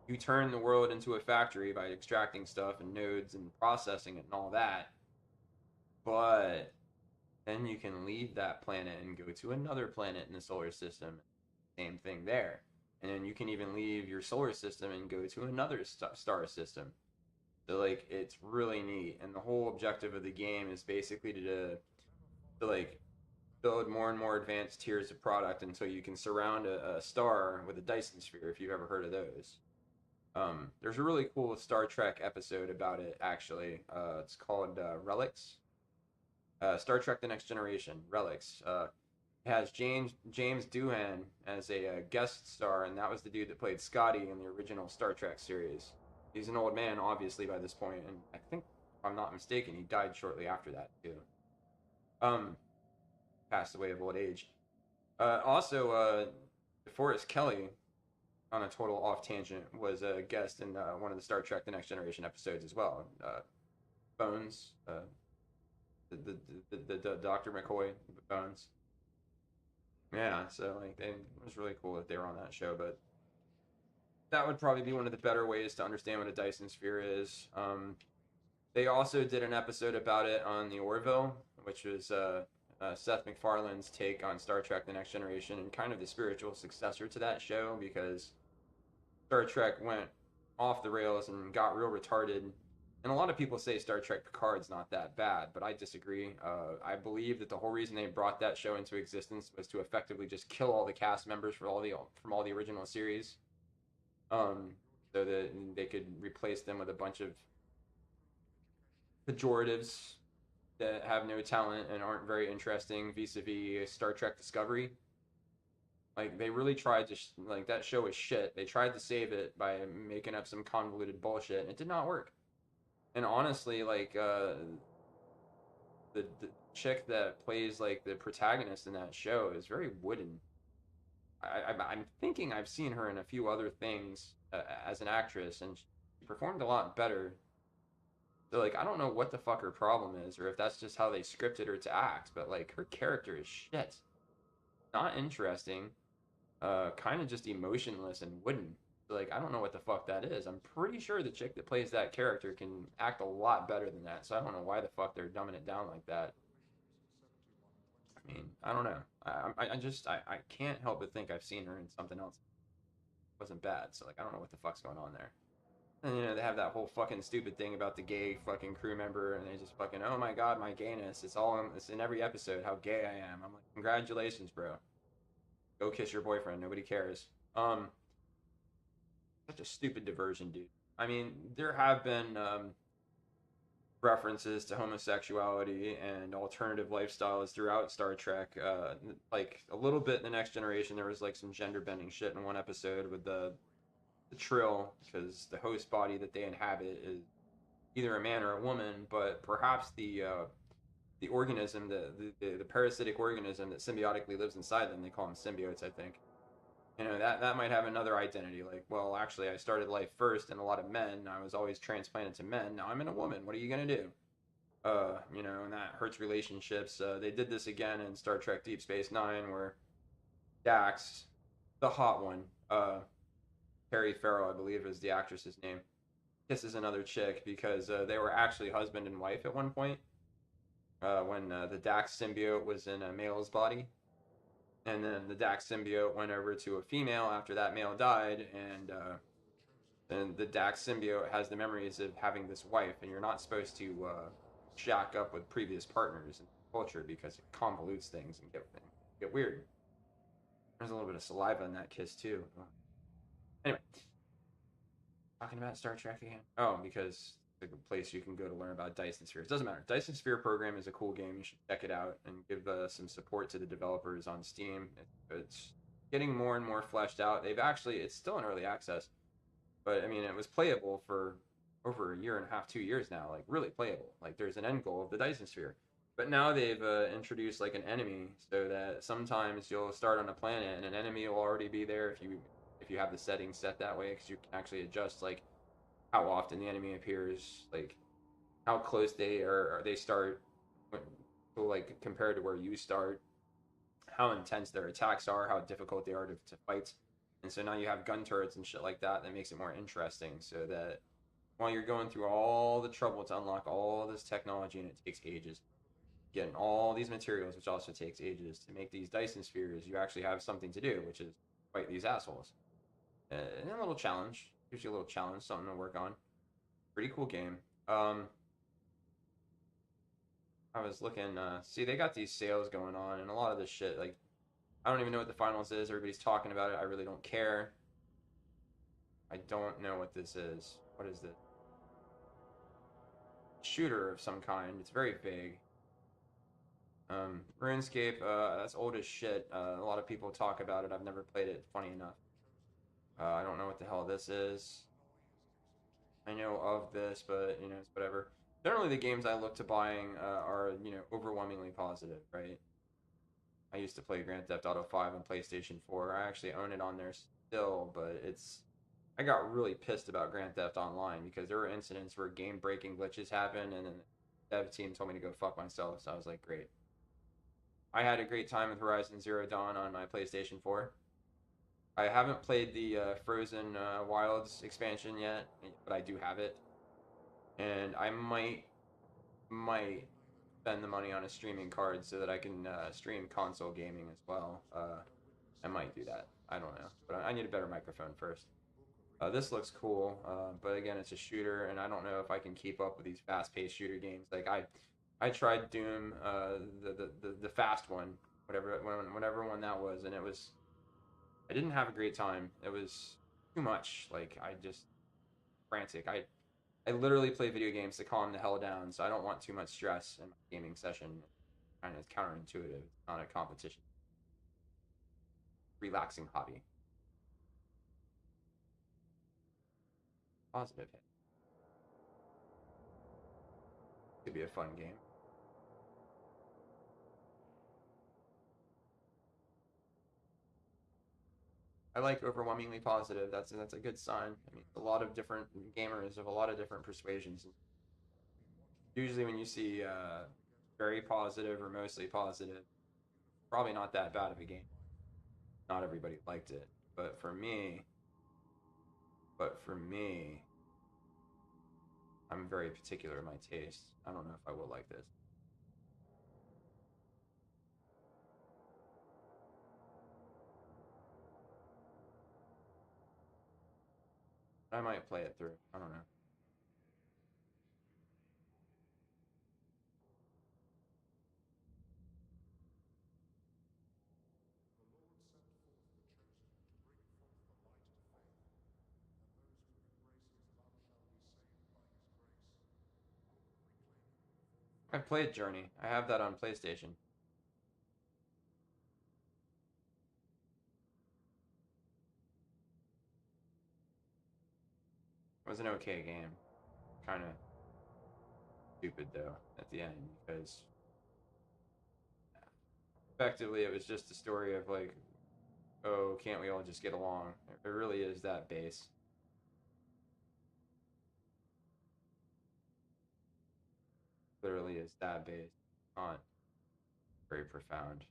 you turn the world into a factory by extracting stuff and nodes and processing it and all that. But then you can leave that planet and go to another planet in the solar system. Same thing there. And then you can even leave your solar system and go to another star system. So like it's really neat. And the whole objective of the game is basically to like build more and more advanced tiers of product until you can surround a star with a Dyson sphere, if you've ever heard of those. There's a really cool Star Trek episode about it, actually. It's called Relics. Star Trek: The Next Generation, Relics. It has James Doohan as a guest star, and that was the dude that played Scotty in the original Star Trek series. He's an old man, obviously, by this point, and I think, if I'm not mistaken, he died shortly after that too. Um, Passed away of old age. Also, DeForest Kelly, on a total off tangent, was a guest in one of the Star Trek: The Next Generation episodes as well. Bones, the Dr. McCoy Bones. Yeah, so like it was really cool that they were on that show, but that would probably be one of the better ways to understand what a Dyson sphere is. They also did an episode about it on the Orville, which was Seth MacFarlane's take on Star Trek: The Next Generation and kind of the spiritual successor to that show, because Star Trek went off the rails and got real retarded. And a lot of people say Star Trek Picard's not that bad, but I disagree. I believe that the whole reason they brought that show into existence was to effectively just kill all the cast members from all the original series, so that they could replace them with a bunch of pejoratives that have no talent and aren't very interesting vis-a-vis Star Trek Discovery. Like they really tried to like that show was shit. They tried to save it by making up some convoluted bullshit, and it did not work. And honestly, like the chick that plays like the protagonist in that show is very wooden. I'm thinking I've seen her in a few other things as an actress, and she performed a lot better. So like I don't know what the fuck her problem is, or if that's just how they scripted her to act. But like her character is shit, not interesting, kind of just emotionless and wooden. Like I don't know what the fuck that is. I'm pretty sure the chick that plays that character can act a lot better than that. So I don't know why the fuck they're dumbing it down like that. I mean, I don't know. I can't help but think I've seen her in something else. It wasn't bad. So like I don't know what the fuck's going on there. And they have that whole fucking stupid thing about the gay fucking crew member, and they just fucking, oh my god, my gayness. It's in every episode how gay I am. I'm like, congratulations, bro. Go kiss your boyfriend. Nobody cares. Such a stupid diversion, dude. I mean, there have been references to homosexuality and alternative lifestyles throughout Star Trek. Like a little bit in the Next Generation, there was like some gender bending shit in one episode with the Trill, because the host body that they inhabit is either a man or a woman, but perhaps the organism, the parasitic organism that symbiotically lives inside them, they call them symbiotes, I think. You know, that might have another identity. Like, well, actually, I started life first in a lot of men. I was always transplanted to men. Now I'm in a woman. What are you gonna do? You know, and that hurts relationships. They did this again in Star Trek Deep Space Nine, where Dax, the hot one, Perry Farrell, I believe is the actress's name, kisses another chick because they were actually husband and wife at one point when the Dax symbiote was in a male's body. And then the Dax symbiote went over to a female after that male died, and the Dax symbiote has the memories of having this wife, and you're not supposed to shack up with previous partners in culture because it convolutes things and get weird. There's a little bit of saliva in that kiss too. Anyway, talking about Star Trek again. Oh, because it's a place you can go to learn about Dyson Sphere. It doesn't matter. Dyson Sphere program is a cool game. You should check it out and give some support to the developers on Steam. It's getting more and more fleshed out. It's still in early access, but I mean, it was playable for over a year and a half, 2 years now. Like really playable. Like there's an end goal of the Dyson Sphere. But now they've introduced like an enemy, so that sometimes you'll start on a planet and an enemy will already be there if you have the settings set that way, because you can actually adjust like how often the enemy appears, like how close they are, or they start, like compared to where you start, how intense their attacks are, how difficult they are to fight. And so now you have gun turrets and shit like that makes it more interesting, so that while you're going through all the trouble to unlock all this technology, and it takes ages, getting all these materials, which also takes ages to make these Dyson spheres, you actually have something to do, which is fight these assholes. And a little challenge, gives you a little challenge, something to work on. Pretty cool game. I was looking, see, they got these sales going on, and a lot of this shit, like, I don't even know what the finals is. Everybody's talking about it. I really don't care. I don't know what this is. What is this? Shooter of some kind. It's very vague. RuneScape, that's old as shit. A lot of people talk about it. I've never played it, funny enough. I don't know what the hell this is. I know of this, but, you know, it's whatever. Generally, the games I look to buying are, you know, overwhelmingly positive, right? I used to play Grand Theft Auto 5 on PlayStation 4. I actually own it on there still, but I got really pissed about Grand Theft Online because there were incidents where game-breaking glitches happened, and then the dev team told me to go fuck myself, so I was like, great. I had a great time with Horizon Zero Dawn on my PlayStation 4. I haven't played the Frozen Wilds expansion yet, but I do have it, and I might spend the money on a streaming card so that I can stream console gaming as well. I might do that. I don't know, but I need a better microphone first. This looks cool, but again, it's a shooter, and I don't know if I can keep up with these fast-paced shooter games. Like I tried Doom, the fast one, whatever one that was, and I didn't have a great time. It was too much. Like I just frantic. I literally play video games to calm the hell down, so I don't want too much stress in my gaming session. Kind of counterintuitive. It's not a competition. Relaxing hobby. Positive hit. Could be a fun game. I like overwhelmingly positive. That's a good sign. I mean, a lot of different gamers of a lot of different persuasions. Usually, when you see very positive or mostly positive, probably not that bad of a game. Not everybody liked it, but for me, I'm very particular in my taste. I don't know if I will like this. I might play it through. I don't know. I've played Journey. I have that on PlayStation. It was an okay game. Kind of stupid though at the end because effectively it was just a story of like oh, can't we all just get along? It really is that base. Literally is that base. Not very profound.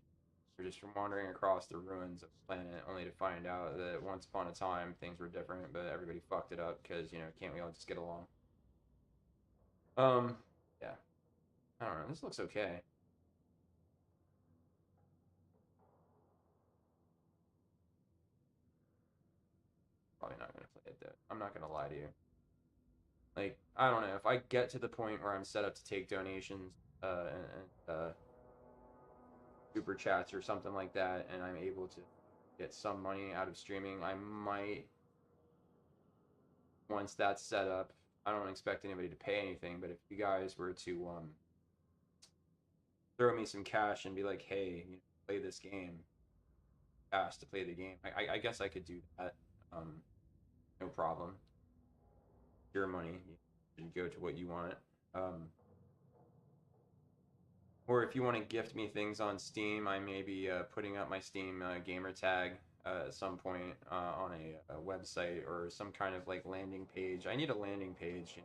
We're just wandering across the ruins of the planet only to find out that once upon a time things were different, but everybody fucked it up because, can't we all just get along? Um, yeah. I don't know. This looks okay. Probably not gonna play it though. I'm not gonna lie to you. Like, I don't know. If I get to the point where I'm set up to take donations, and super chats or something like that, and I'm able to get some money out of streaming, I might, once that's set up, I don't expect anybody to pay anything, but if you guys were to throw me some cash and be like, hey, play this game, cash to play the game, I guess I could do that. Um, no problem. Your money, you go to what you want. Um, or if you want to gift me things on Steam, I may be putting up my Steam gamer tag at some point on a website or some kind of like landing page. I need a landing page.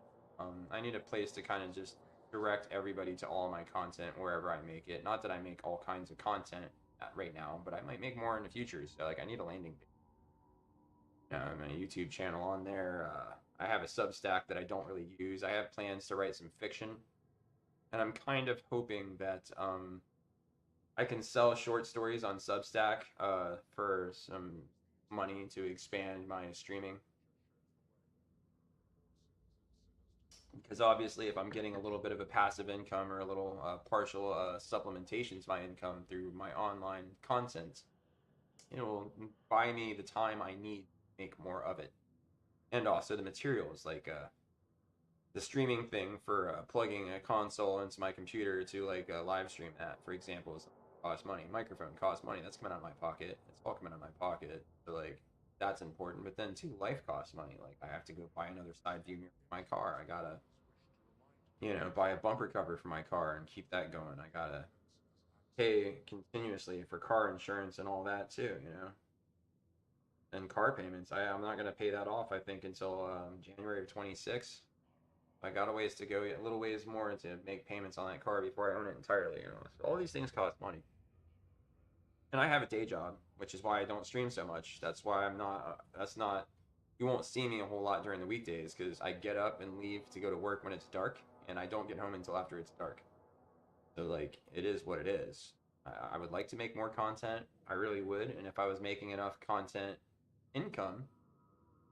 I need a place to kind of just direct everybody to all my content wherever I make it. Not that I make all kinds of content right now, but I might make more in the future. So like I need a landing page. My YouTube channel on there. I have a Substack that I don't really use. I have plans to write some fiction, and I'm kind of hoping that I can sell short stories on Substack for some money to expand my streaming. Because obviously, if I'm getting a little bit of a passive income or a little partial supplementation to my income through my online content, it will buy me the time I need to make more of it. And also the materials, like the streaming thing for plugging a console into my computer to like live stream that, for example, is cost money. Microphone costs money. That's coming out of my pocket. It's all coming out of my pocket. So like that's important. But then too, life costs money. Like I have to go buy another side view mirror for my car. I gotta, buy a bumper cover for my car and keep that going. I gotta pay continuously for car insurance and all that too. And car payments. I'm not gonna pay that off. I think until January of 26. I got a ways to go, a little ways more to make payments on that car before I own it entirely. So all these things cost money. And I have a day job, which is why I don't stream so much. That's why I'm not, that's not, you won't see me a whole lot during the weekdays because I get up and leave to go to work when it's dark, and I don't get home until after it's dark. So, like, it is what it is. I would like to make more content. I really would. And if I was making enough content income,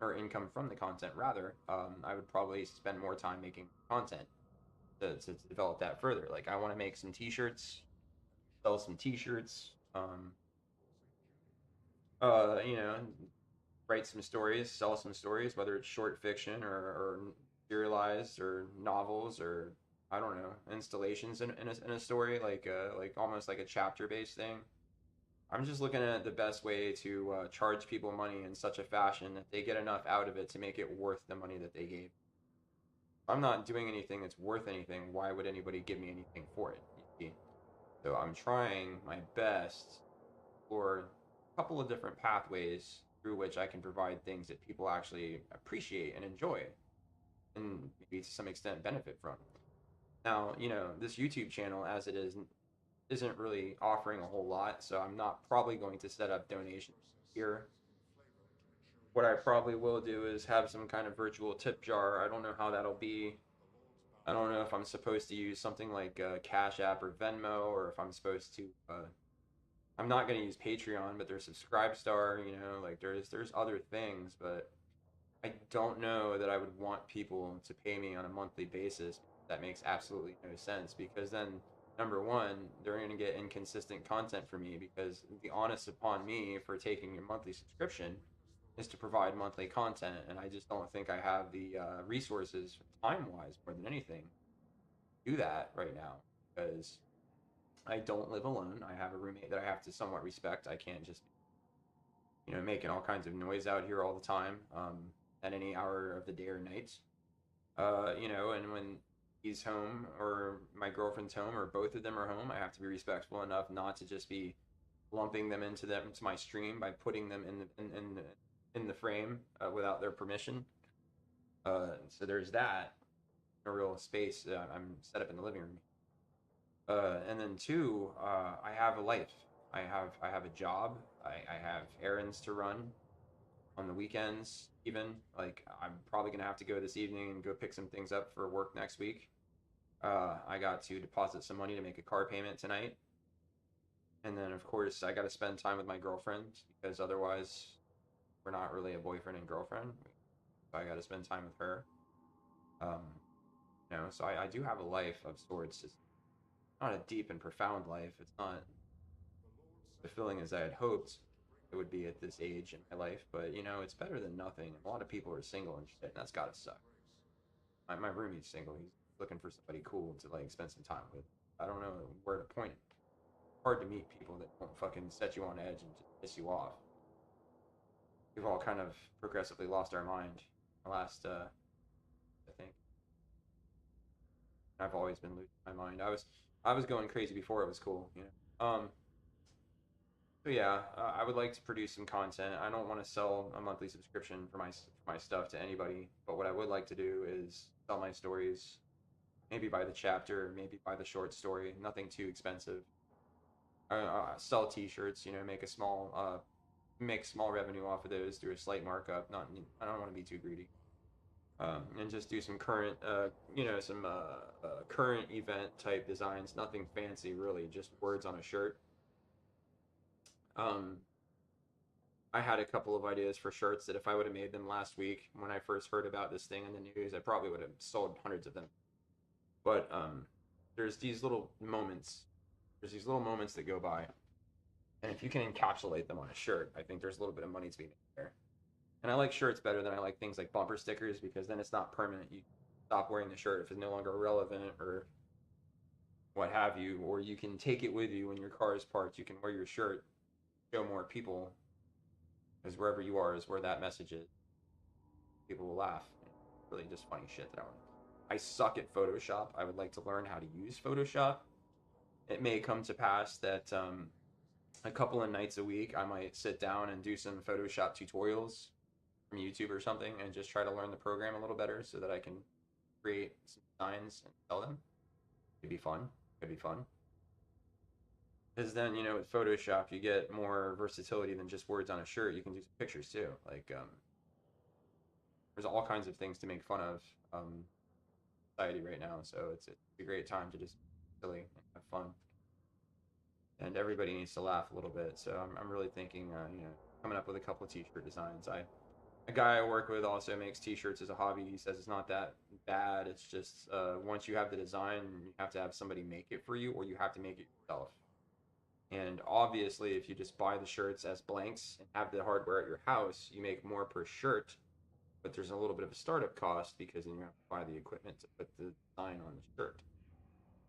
or income from the content rather, I would probably spend more time making content to develop that further. Like I want to make some T-shirts, sell some T-shirts, you know, write some stories, sell some stories, whether it's short fiction or serialized or novels or I don't know installations in a story like almost like a chapter based thing. I'm just looking at the best way to charge people money in such a fashion that they get enough out of it to make it worth the money that they gave. If I'm not doing anything that's worth anything, why would anybody give me anything for it? You see? So I'm trying my best for a couple of different pathways through which I can provide things that people actually appreciate and enjoy and maybe to some extent benefit from. Now, this YouTube channel as it is isn't really offering a whole lot, so I'm not probably going to set up donations here. What I probably will do is have some kind of virtual tip jar. I don't know how that'll be. I don't know if I'm supposed to use something like Cash App or Venmo, or if I'm supposed to. I'm not going to use Patreon, but there's Subscribestar. Like there's other things, but I don't know that I would want people to pay me on a monthly basis. That makes absolutely no sense because then number one, they're going to get inconsistent content for me because the onus upon me for taking your monthly subscription is to provide monthly content, and I just don't think I have the resources time wise more than anything to do that right now because I don't live alone. I have a roommate that I have to somewhat respect. I can't just making all kinds of noise out here all the time at any hour of the day or night. And when he's home or my girlfriend's home or both of them are home, I have to be respectful enough not to just be lumping them into my stream by putting them in the frame without their permission. So there's that, a real space I'm set up in the living room. And then two, I have a life. I have a job. I have errands to run on the weekends. Even like I'm probably gonna have to go this evening and go pick some things up for work next week. I got to deposit some money to make a car payment tonight, and then of course I got to spend time with my girlfriend because otherwise we're not really a boyfriend and girlfriend. So I got to spend time with her. Um, so I do have a life of sorts. It's not a deep and profound life. It's not fulfilling as I had hoped it would be at this age in my life, but it's better than nothing. A lot of people are single and shit, and that's gotta suck. My roomie's single. He's looking for somebody cool to like spend some time with. I don't know where to point it. Hard to meet people that won't fucking set you on edge and just piss you off. We've all kind of progressively lost our mind the last, I think. I've always been losing my mind. I was going crazy before it was cool. So yeah, I would like to produce some content. I don't want to sell a monthly subscription for my stuff to anybody, but what I would like to do is sell my stories, maybe by the chapter, maybe by the short story. Nothing too expensive. Sell T-shirts. Make small revenue off of those through a slight markup. Not, I don't want to be too greedy. And just do some current, current event type designs. Nothing fancy, really. Just words on a shirt. Um, I had a couple of ideas for shirts that if I would have made them last week when I first heard about this thing in the news, I probably would have sold hundreds of them. But there's these little moments. There's these little moments that go by, and if you can encapsulate them on a shirt, I think there's a little bit of money to be made there. And I like shirts better than I like things like bumper stickers because then it's not permanent. You stop wearing the shirt if it's no longer relevant or what have you, or you can take it with you when your car is parked. You can wear your shirt, show more people, because wherever you are is where that message is. People will laugh. Really just funny shit that I suck at Photoshop. I would like to learn how to use Photoshop. It may come to pass that a couple of nights a week I might sit down and do some Photoshop tutorials from YouTube or something and just try to learn the program a little better so that I can create some designs and sell them. It'd be fun. It'd be fun. Because then, with Photoshop, you get more versatility than just words on a shirt. You can do some pictures too. Like, there's all kinds of things to make fun of society right now. So it's a great time to just be silly and have fun. And everybody needs to laugh a little bit. So I'm really thinking, coming up with a couple of t-shirt designs. A guy I work with also makes t-shirts as a hobby. He says it's not that bad. It's just once you have the design, you have to have somebody make it for you, or you have to make it yourself. And obviously, if you just buy the shirts as blanks and have the hardware at your house, you make more per shirt, but there's a little bit of a startup cost because then you have to buy the equipment to put the design on the shirt.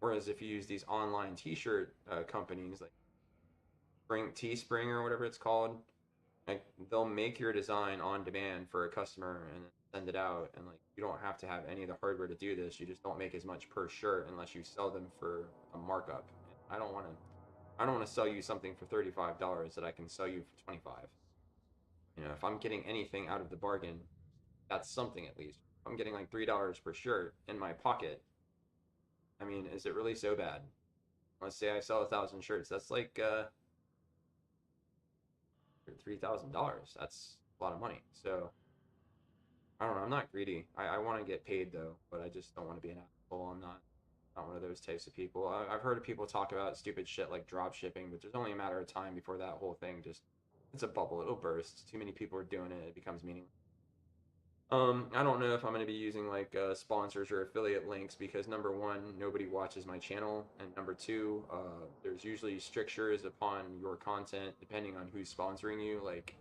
Whereas if you use these online t-shirt companies like Teespring or whatever it's called, like they'll make your design on demand for a customer and send it out, and like you don't have to have any of the hardware to do this. You just don't make as much per shirt unless you sell them for a markup. I don't want to sell you something for $35 that I can sell you for 25. If I'm getting anything out of the bargain, that's something at least. If I'm getting like $3 per shirt in my pocket, I mean, is it really so bad? Let's say I sell 1,000 shirts. That's like $3,000. That's a lot of money. So I don't know. I'm not greedy. I want to get paid though, but I just don't want to be an asshole. I'm not one of those types of people. I've heard of people talk about stupid shit like drop shipping, but there's only a matter of time before that whole thing it's a bubble. It'll burst. Too many people are doing it. It becomes meaningless. I don't know if I'm going to be using like sponsors or affiliate links because number one, nobody watches my channel, and number two, there's usually strictures upon your content depending on who's sponsoring you. Like,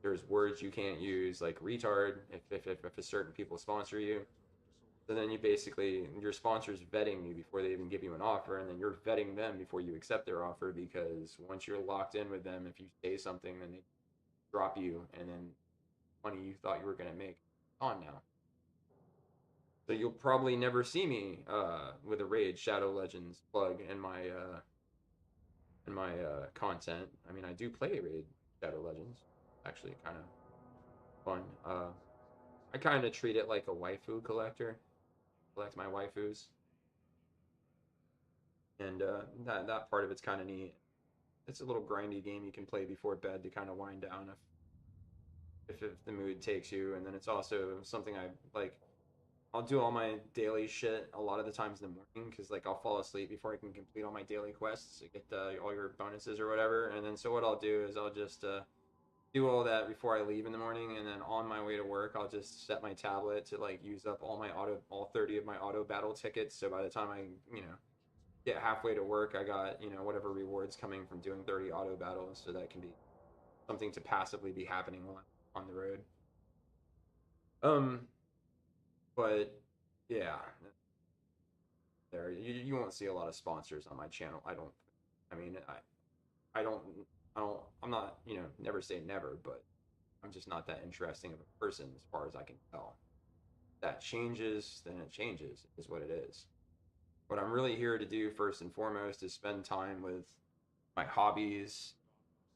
there's words you can't use, like retard, if a certain people sponsor you. So then your sponsor's vetting you before they even give you an offer, and then you're vetting them before you accept their offer because once you're locked in with them, if you say something, then they drop you, and then money you thought you were going to make on now. So you'll probably never see me with a Raid Shadow Legends plug in my in my content. I mean, I do play Raid Shadow Legends. Actually, kind of fun. I kind of treat it like a waifu collector. Collect my waifus, and that part of it's kind of neat. It's a little grindy game you can play before bed to kind of wind down if the mood takes you. And then it's also something I like. I'll do all my daily shit a lot of the times in the morning because like I'll fall asleep before I can complete all my daily quests to get all your bonuses or whatever. And then so what I'll do is I'll just do all that before I leave in the morning, and then on my way to work, I'll just set my tablet to like use up all 30 of my auto battle tickets. So by the time I get halfway to work, I got whatever rewards coming from doing 30 auto battles, so that can be something to passively be happening while I'm on the road. Um, but yeah, you won't see a lot of sponsors on my channel. I don't. I mean, I don't. I'm not. Never say never, but I'm just not that interesting of a person as far as I can tell. That changes, then it changes, is what it is. What I'm really here to do first and foremost is spend time with my hobbies,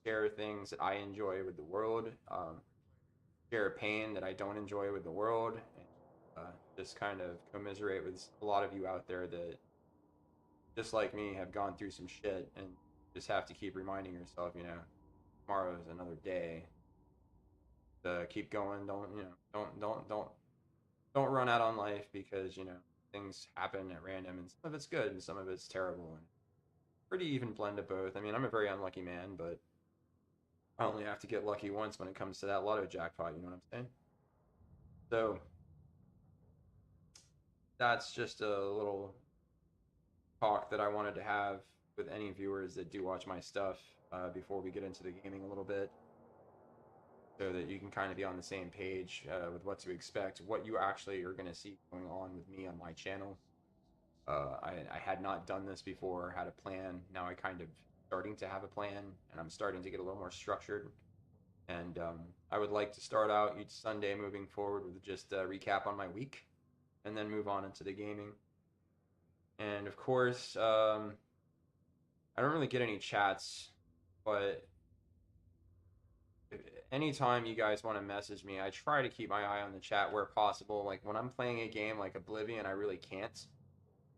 share things that I enjoy with the world, share pain that I don't enjoy with the world, and just kind of commiserate with a lot of you out there that, just like me, have gone through some shit and just have to keep reminding yourself, tomorrow's another day. To keep going. Don't run out on life because things happen at random, and some of it's good and some of it's terrible, and pretty even blend of both. I mean, I'm a very unlucky man, but I only have to get lucky once when it comes to that lotto jackpot. You know what I'm saying? So that's just a little talk that I wanted to have with any viewers that do watch my stuff before we get into the gaming a little bit, so that you can kind of be on the same page with what to expect, what you actually are going to see going on with me on my channel. I had not done this before, had a plan. Now I kind of starting to have a plan, and I'm starting to get a little more structured. And I would like to start out each Sunday moving forward with just a recap on my week, and then move on into the gaming. And of course, I don't really get any chats, but anytime you guys want to message me, I try to keep my eye on the chat where possible. Like when I'm playing a game like Oblivion, I really can't.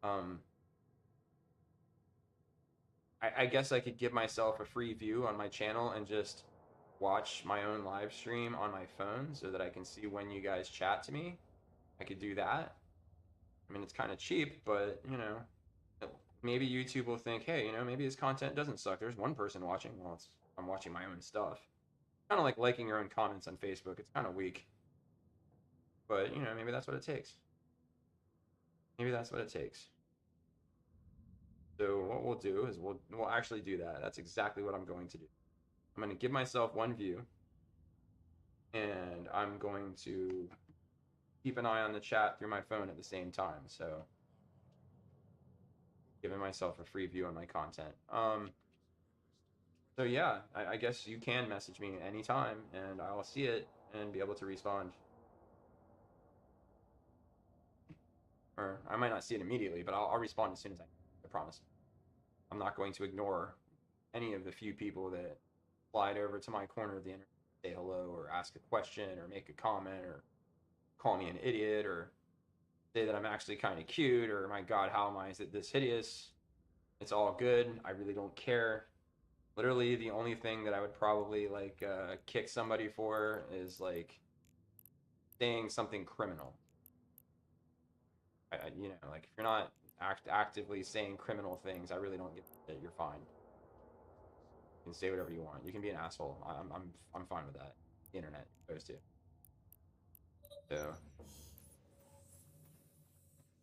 Um, I guess I could give myself a free view on my channel and just watch my own live stream on my phone so that I can see when you guys chat to me. I could do that. I mean, it's kind of cheap, but maybe YouTube will think, hey, maybe his content doesn't suck. There's one person watching. Well, I'm watching my own stuff. Kind of like liking your own comments on Facebook. It's kind of weak, but maybe that's what it takes. Maybe that's what it takes. So what we'll do is we'll actually do that. That's exactly what I'm going to do. I'm going to give myself one view, and I'm going to keep an eye on the chat through my phone at the same time. So giving myself a free view on my content. So yeah, I guess you can message me anytime, and I'll see it and be able to respond. Or I might not see it immediately, but I'll respond as soon as I promise. I'm not going to ignore any of the few people that slide over to my corner of the internet, say hello, or ask a question, or make a comment, or call me an idiot, or say that I'm actually kind of cute, or my God, how am I this hideous? It's all good. I really don't care. Literally, the only thing that I would probably like kick somebody for is like saying something criminal. Like if you're not actively saying criminal things, I really don't give a shit. You're fine. You can say whatever you want. You can be an asshole. I'm fine with that. The internet goes to. So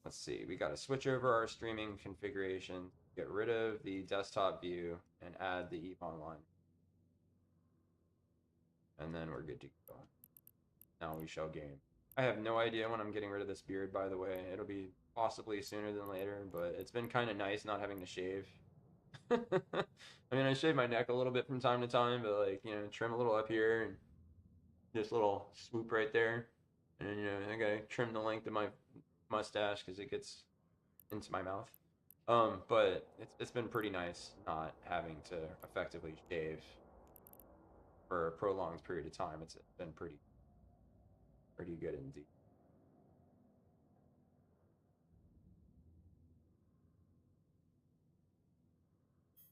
let's see. We got to switch over our streaming configuration, get rid of the desktop view, and add the Eve Online. And then we're good to go. Now we shall game. I have no idea when I'm getting rid of this beard, by the way. It'll be possibly sooner than later, but it's been kind of nice not having to shave. I mean, I shave my neck a little bit from time to time, but like, trim a little up here and just a little swoop right there. And then, I gotta trim the length of my mustache because it gets into my mouth. But it's been pretty nice not having to effectively shave for a prolonged period of time. It's been pretty good indeed.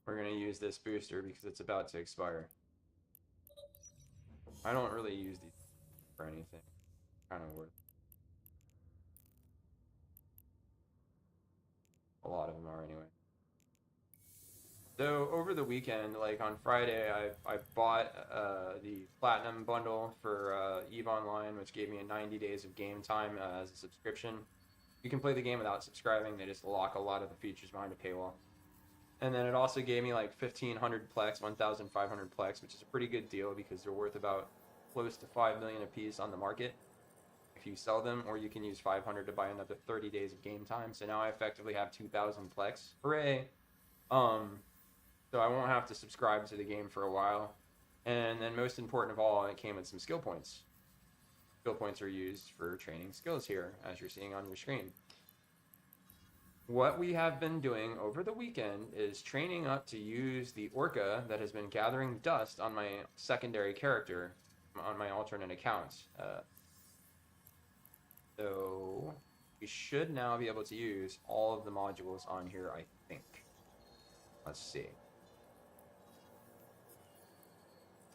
We're gonna use this booster because it's about to expire. I don't really use these for anything. Kind of worth. A lot of them are anyway. So over the weekend, like on Friday, I bought the Platinum bundle for Eve Online, which gave me a 90 days of game time as a subscription. You can play the game without subscribing. They just lock a lot of the features behind a paywall. And then it also gave me like 1,500 plex, 1,500 plex, which is a pretty good deal because they're worth about close to 5 million a piece on the market if you sell them, or you can use 500 to buy another 30 days of game time. So now I effectively have 2,000 plex. Hooray! Um, so I won't have to subscribe to the game for a while. And then most important of all, it came with some skill points. Skill points are used for training skills here, as you're seeing on your screen. What we have been doing over the weekend is training up to use the orca that has been gathering dust on my secondary character on my alternate account. So we should now be able to use all of the modules on here, I think. Let's see.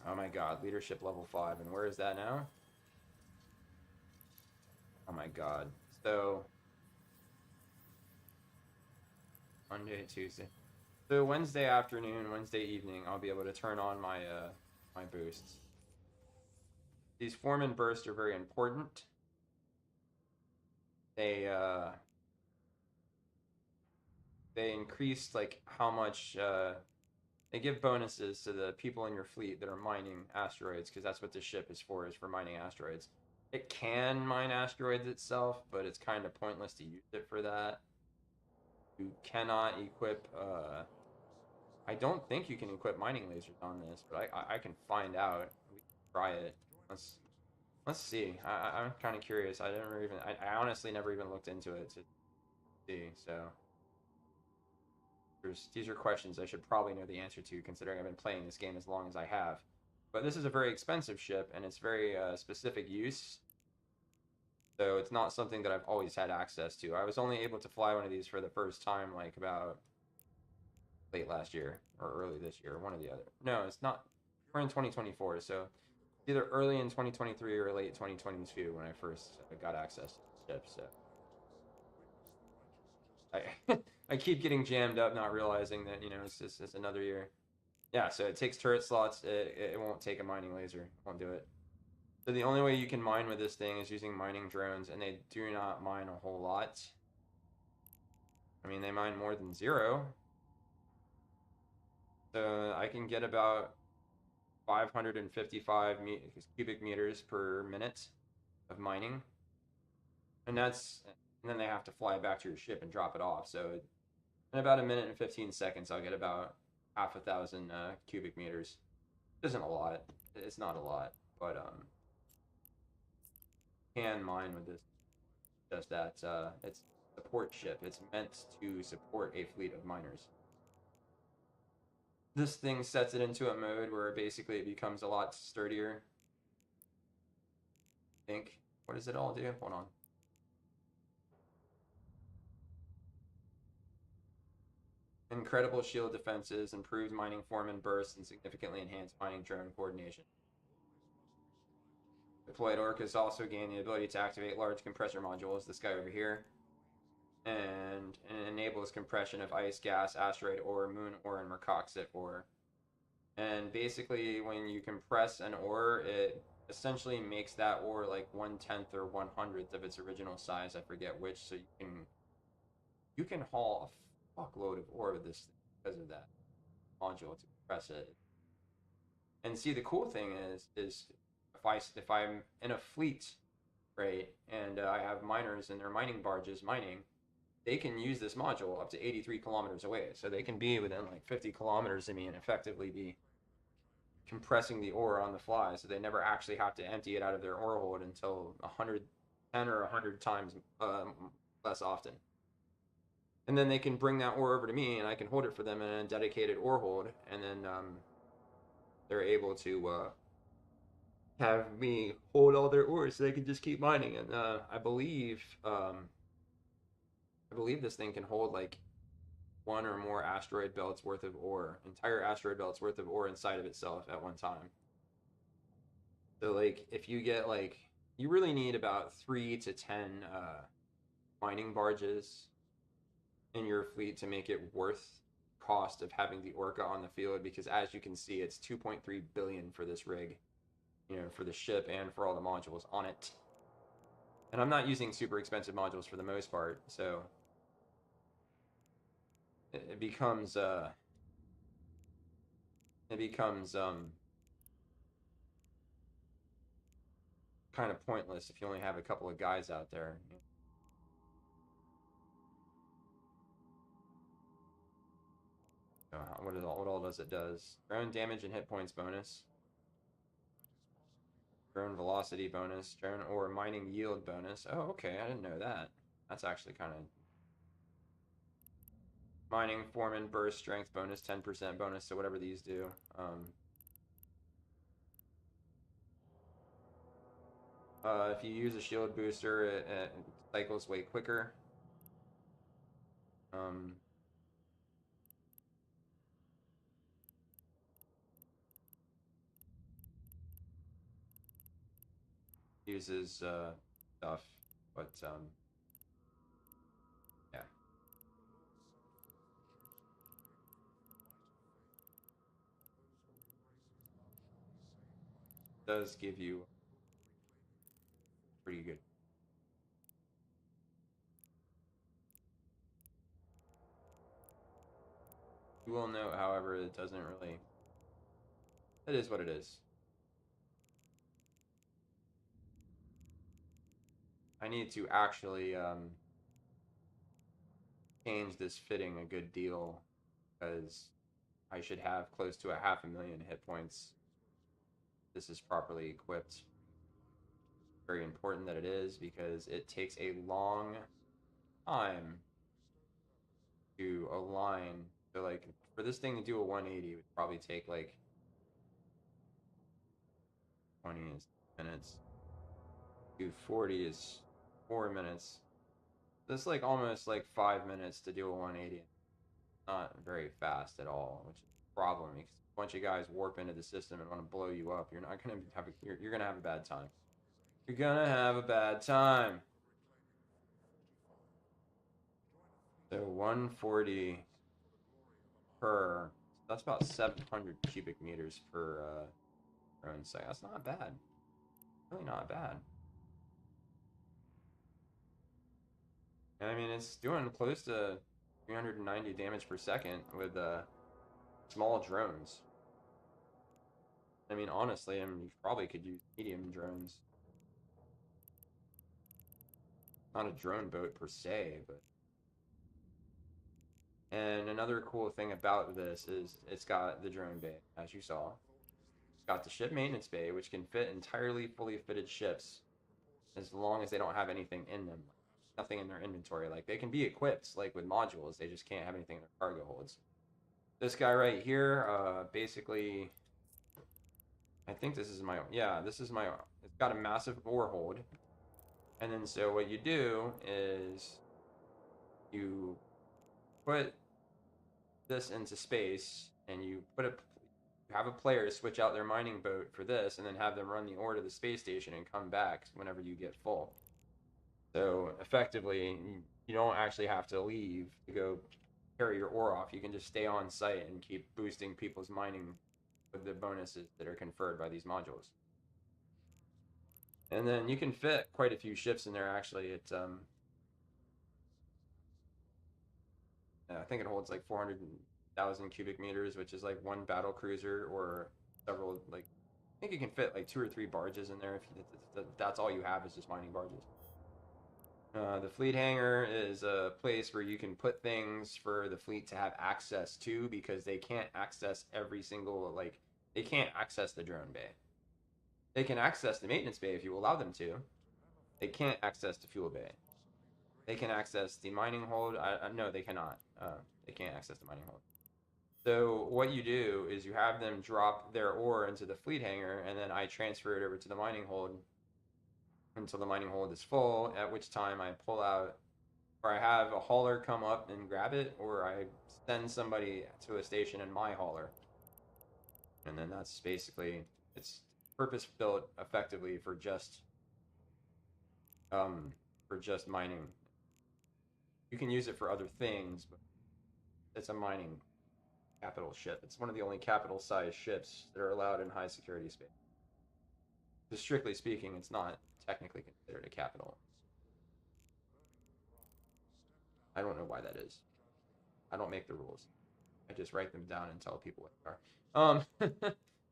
Oh my god, leadership level 5. And where is that now? Oh my god. So Monday, Tuesday. So Wednesday afternoon, Wednesday evening, I'll be able to turn on my my boosts. These foreman bursts are very important. They increase like how much they give bonuses to the people in your fleet that are mining asteroids because that's what this ship is for mining asteroids. It can mine asteroids itself, but it's kind of pointless to use it for that. You cannot equip I don't think you can equip mining lasers on this, but I can find out. We can try it. Let's see. I'm kind of curious. I honestly never even looked into it to see. So these are questions I should probably know the answer to, considering I've been playing this game as long as I have. But this is a very expensive ship, and it's very specific use. So it's not something that I've always had access to. I was only able to fly one of these for the first time, like about late last year or early this year, one or the other. No, it's not. We're in 2024, so either early in 2023 or late 2022 when I first got access to the ship. So I I keep getting jammed up, not realizing that it's another year. Yeah, so it takes turret slots. It won't take a mining laser. It won't do it. So the only way you can mine with this thing is using mining drones, and they do not mine a whole lot. I mean, they mine more than 0. So I can get about 555 cubic meters per minute of mining, and then they have to fly back to your ship and drop it off. So in about a minute and 15 seconds, I'll get about half a thousand cubic meters. It isn't a lot. It's not a lot, but can mine with this. Just that it's a support ship. It's meant to support a fleet of miners. This thing sets it into a mode where basically it becomes a lot sturdier. I think. What does it all do? Hold on. Incredible shield defenses, improved mining form and bursts, and significantly enhanced mining drone coordination. Deployed orcas also gain the ability to activate large compressor modules, this guy over here, and it enables compression of ice, gas, asteroid ore, moon ore, and mercoxite ore. And basically, when you compress an ore, it essentially makes that ore like 1/10 or 1/100th of its original size. I forget which. So you can haul a fuckload of ore with this thing because of that module to compress it. And see, the cool thing is if I'm in a fleet, right, and I have miners and their mining barges mining, they can use this module up to 83 kilometers away. So they can be within like 50 kilometers of me and effectively be compressing the ore on the fly. So they never actually have to empty it out of their ore hold until 110 or 100 times less often. and then they can bring that ore over to me, and I can hold it for them in a dedicated ore hold, and then they're able to have me hold all their ores so they can just keep mining. And I believe this thing can hold like one or more asteroid belts worth of ore, entire asteroid belts worth of ore inside of itself at one time. So like if you get like you really need about 3 to 10 mining barges in your fleet to make it worth cost of having the Orca on the field, because as you can see, it's 2.3 billion for this rig, for the ship and for all the modules on it. And I'm not using super expensive modules for the most part, so it becomes kind of pointless if you only have a couple of guys out there. What all does it does? Drone damage and hit points bonus. Drone velocity bonus. Drone or mining yield bonus. Oh, okay. I didn't know that. That's actually kind of mining foreman burst strength bonus, 10% bonus to whatever these do. If you use a shield booster, it cycles way quicker. Uses stuff, but yeah, does give you pretty good. You will note, however, it doesn't really. It is what it is. I need to actually change this fitting a good deal, because I should have close to 500,000 hit points. This is properly equipped. Very important that it is, because it takes a long time to align. So like for this thing to do a 180, it would probably take like 20 minutes. 240 is 4 minutes. That's like almost like 5 minutes to do a 180. Not very fast at all, which is a problem, because a bunch of guys warp into the system and want to blow you up. You're not gonna have you're gonna have a bad time. You're gonna have a bad time. So 140 per. That's about 700 cubic meters per drone site. That's not bad. Really not bad. And I mean, it's doing close to 390 damage per second with small drones. I mean, honestly, you probably could use medium drones. Not a drone boat per se, but. And another cool thing about this is it's got the drone bay, as you saw. It's got the ship maintenance bay, which can fit entirely fully fitted ships as long as they don't have anything in them. Nothing in their inventory. Like, they can be equipped, like with modules, they just can't have anything in their cargo holds. This guy right here, basically, I think this is my, yeah, this is my, it's got a massive ore hold. And then so what you do is you put this into space, and you have a player switch out their mining boat for this, and then have them run the ore to the space station and come back whenever you get full. So effectively, you don't actually have to leave to go carry your ore off. You can just stay on site and keep boosting people's mining with the bonuses that are conferred by these modules. And then you can fit quite a few ships in there. Actually, it's I think it holds like 400,000 cubic meters, which is like one battle cruiser or several. Like, I think you can fit like 2 or 3 barges in there if that's all you have is just mining barges. The fleet hangar is a place where you can put things for the fleet to have access to, because they can't access every single, like, they can't access the drone bay. They can access the maintenance bay if you allow them to. They can't access the fuel bay. They can access the mining hold. No, they cannot. They can't access the mining hold. So what you do is you have them drop their ore into the fleet hangar, and then I transfer it over to the mining hold until the mining hold is full, at which time I pull out, or I have a hauler come up and grab it, or I send somebody to a station in my hauler. And then that's basically, it's purpose built effectively for just mining. You can use it for other things, but it's a mining capital ship. It's one of the only capital sized ships that are allowed in high security space. Because strictly speaking, it's not technically considered a capital. I don't know why that is. I don't make the rules. I just write them down and tell people what they are.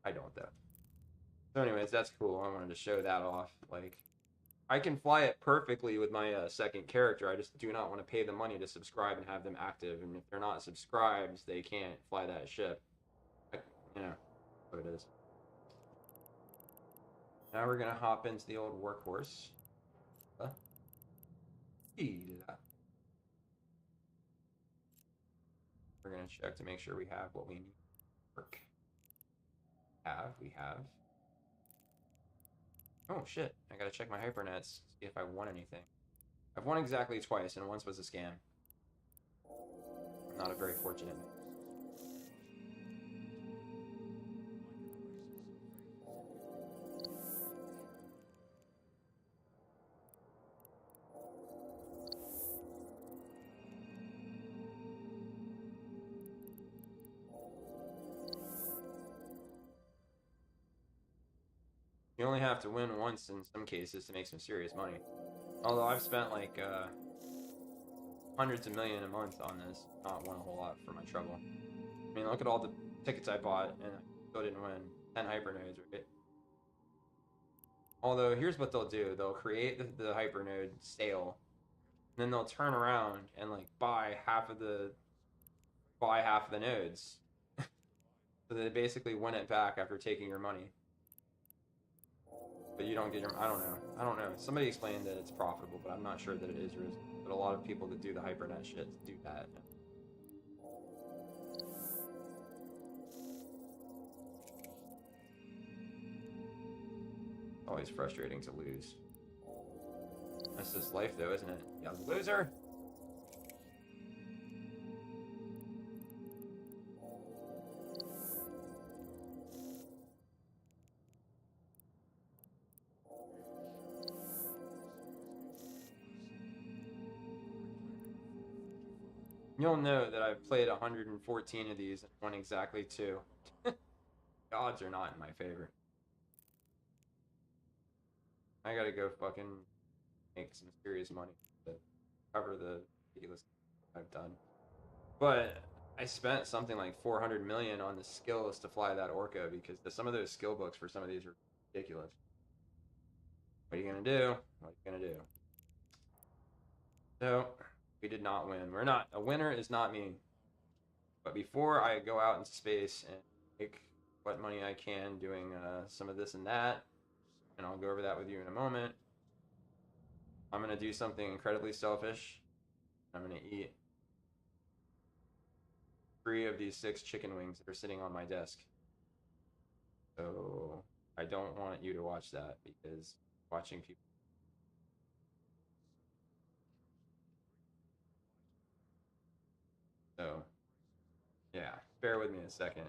I don't though. So, anyways, that's cool. I wanted to show that off. Like, I can fly it perfectly with my second character. I just do not want to pay the money to subscribe and have them active. And if they're not subscribed, they can't fly that ship. You know what it is. Now we're gonna hop into the old workhorse. We're gonna check to make sure we have what we need to work. We have. Oh shit! I gotta check my hypernets, see if I won anything. I've won exactly twice, and once was a scam. I'm not a very fortunate man. You only have to win once in some cases to make some serious money. Although I've spent like hundreds of millions a month on this, not won a whole lot for my trouble. I mean, look at all the tickets I bought, and I still didn't win 10 hypernodes, right? Although here's what they'll do: they'll create the hypernode sale, and then they'll turn around and like buy half of the nodes, so they basically win it back after taking your money. But you don't get your. I don't know. Somebody explained that it's profitable, but I'm not sure that it is. But a lot of people that do the hypernet shit do that. Always frustrating to lose. That's just life, though, isn't it? Yeah, loser. You'll know that I've played 114 of these and won exactly 2. The odds are not in my favor. I gotta go fucking make some serious money to cover the ridiculous I've done. But I spent something like 400 million on the skills to fly that Orca because some of those skill books for some of these are ridiculous. What are you gonna do? What are you gonna do? So we did not win. We're not a winner is not me. But before I go out into space and make what money I can doing some of this and that, and I'll go over that with you in a moment, I'm gonna do something incredibly selfish. I'm gonna eat 3 of these 6 chicken wings that are sitting on my desk. So I don't want you to watch that because watching people. So yeah, bear with me a second.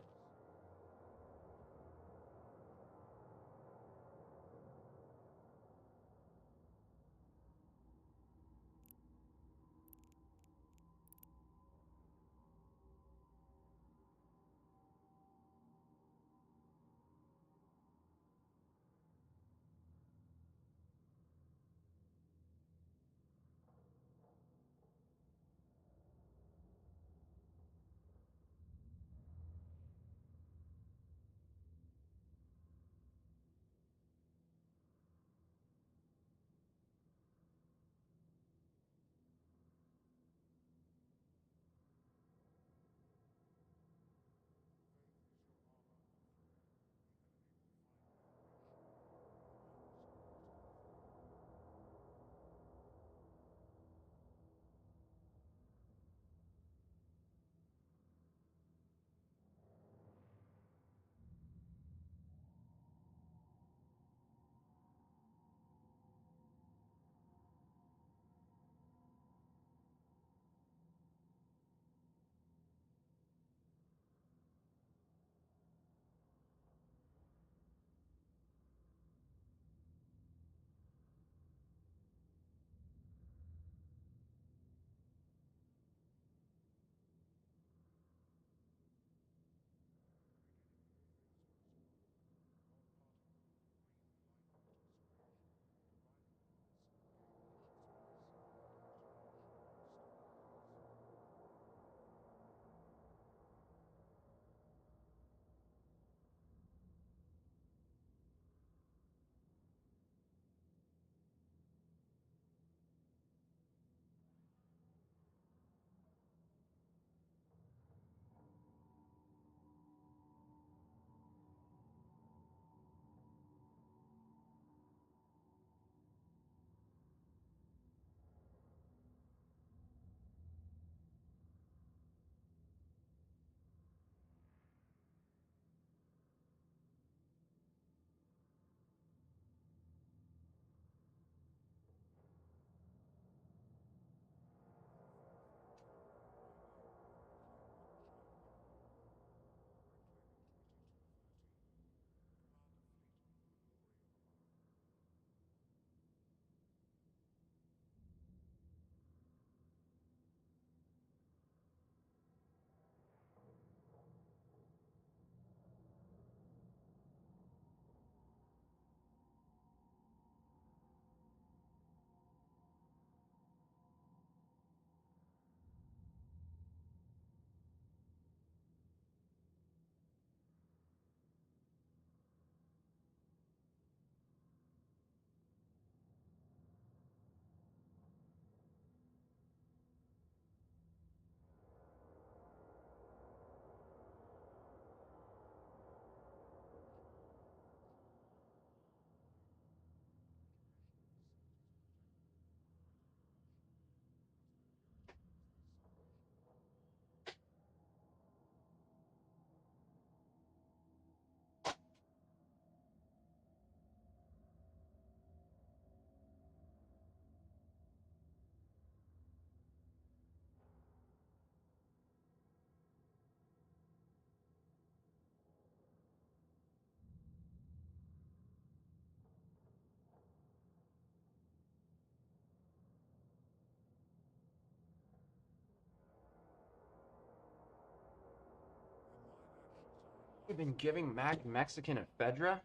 have been giving Mexican ephedra?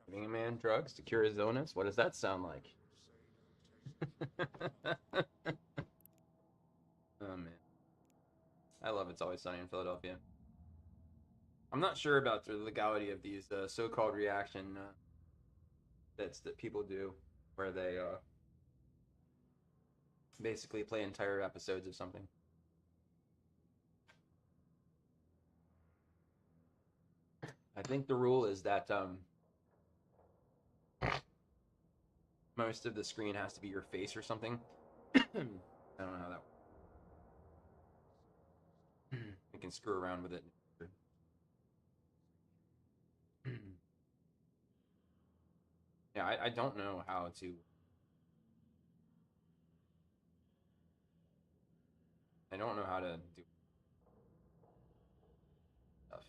Giving a man drugs to cure his illness? What does that sound like? Oh man, I love It's Always Sunny in Philadelphia. I'm not sure about the legality of these so-called reaction bits that people do, where they basically play entire episodes of something. I think the rule is that most of the screen has to be your face or something. I don't know how that works. You can screw around with it. Yeah, I don't know how to. I don't know how to do stuff.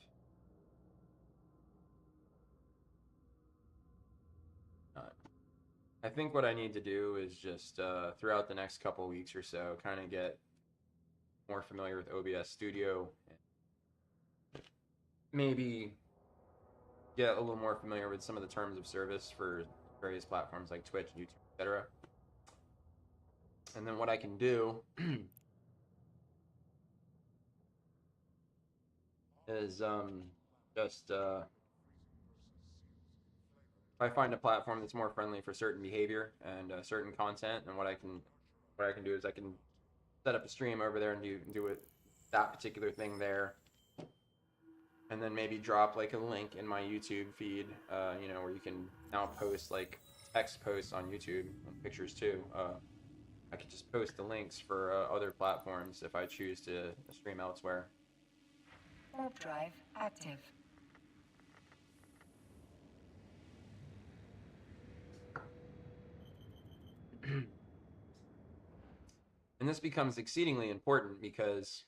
I think what I need to do is just throughout the next couple weeks or so, kind of get more familiar with OBS Studio, and maybe get a little more familiar with some of the terms of service for various platforms like Twitch, YouTube, etc. And then what I can do is just if I find a platform that's more friendly for certain behavior and certain content, and what I can do is I can set up a stream over there and do it that particular thing there, and then maybe drop like a link in my YouTube feed, where you can now post like text posts on YouTube and pictures too. I could just post the links for other platforms if I choose to stream elsewhere. Warp drive active. And this becomes exceedingly important because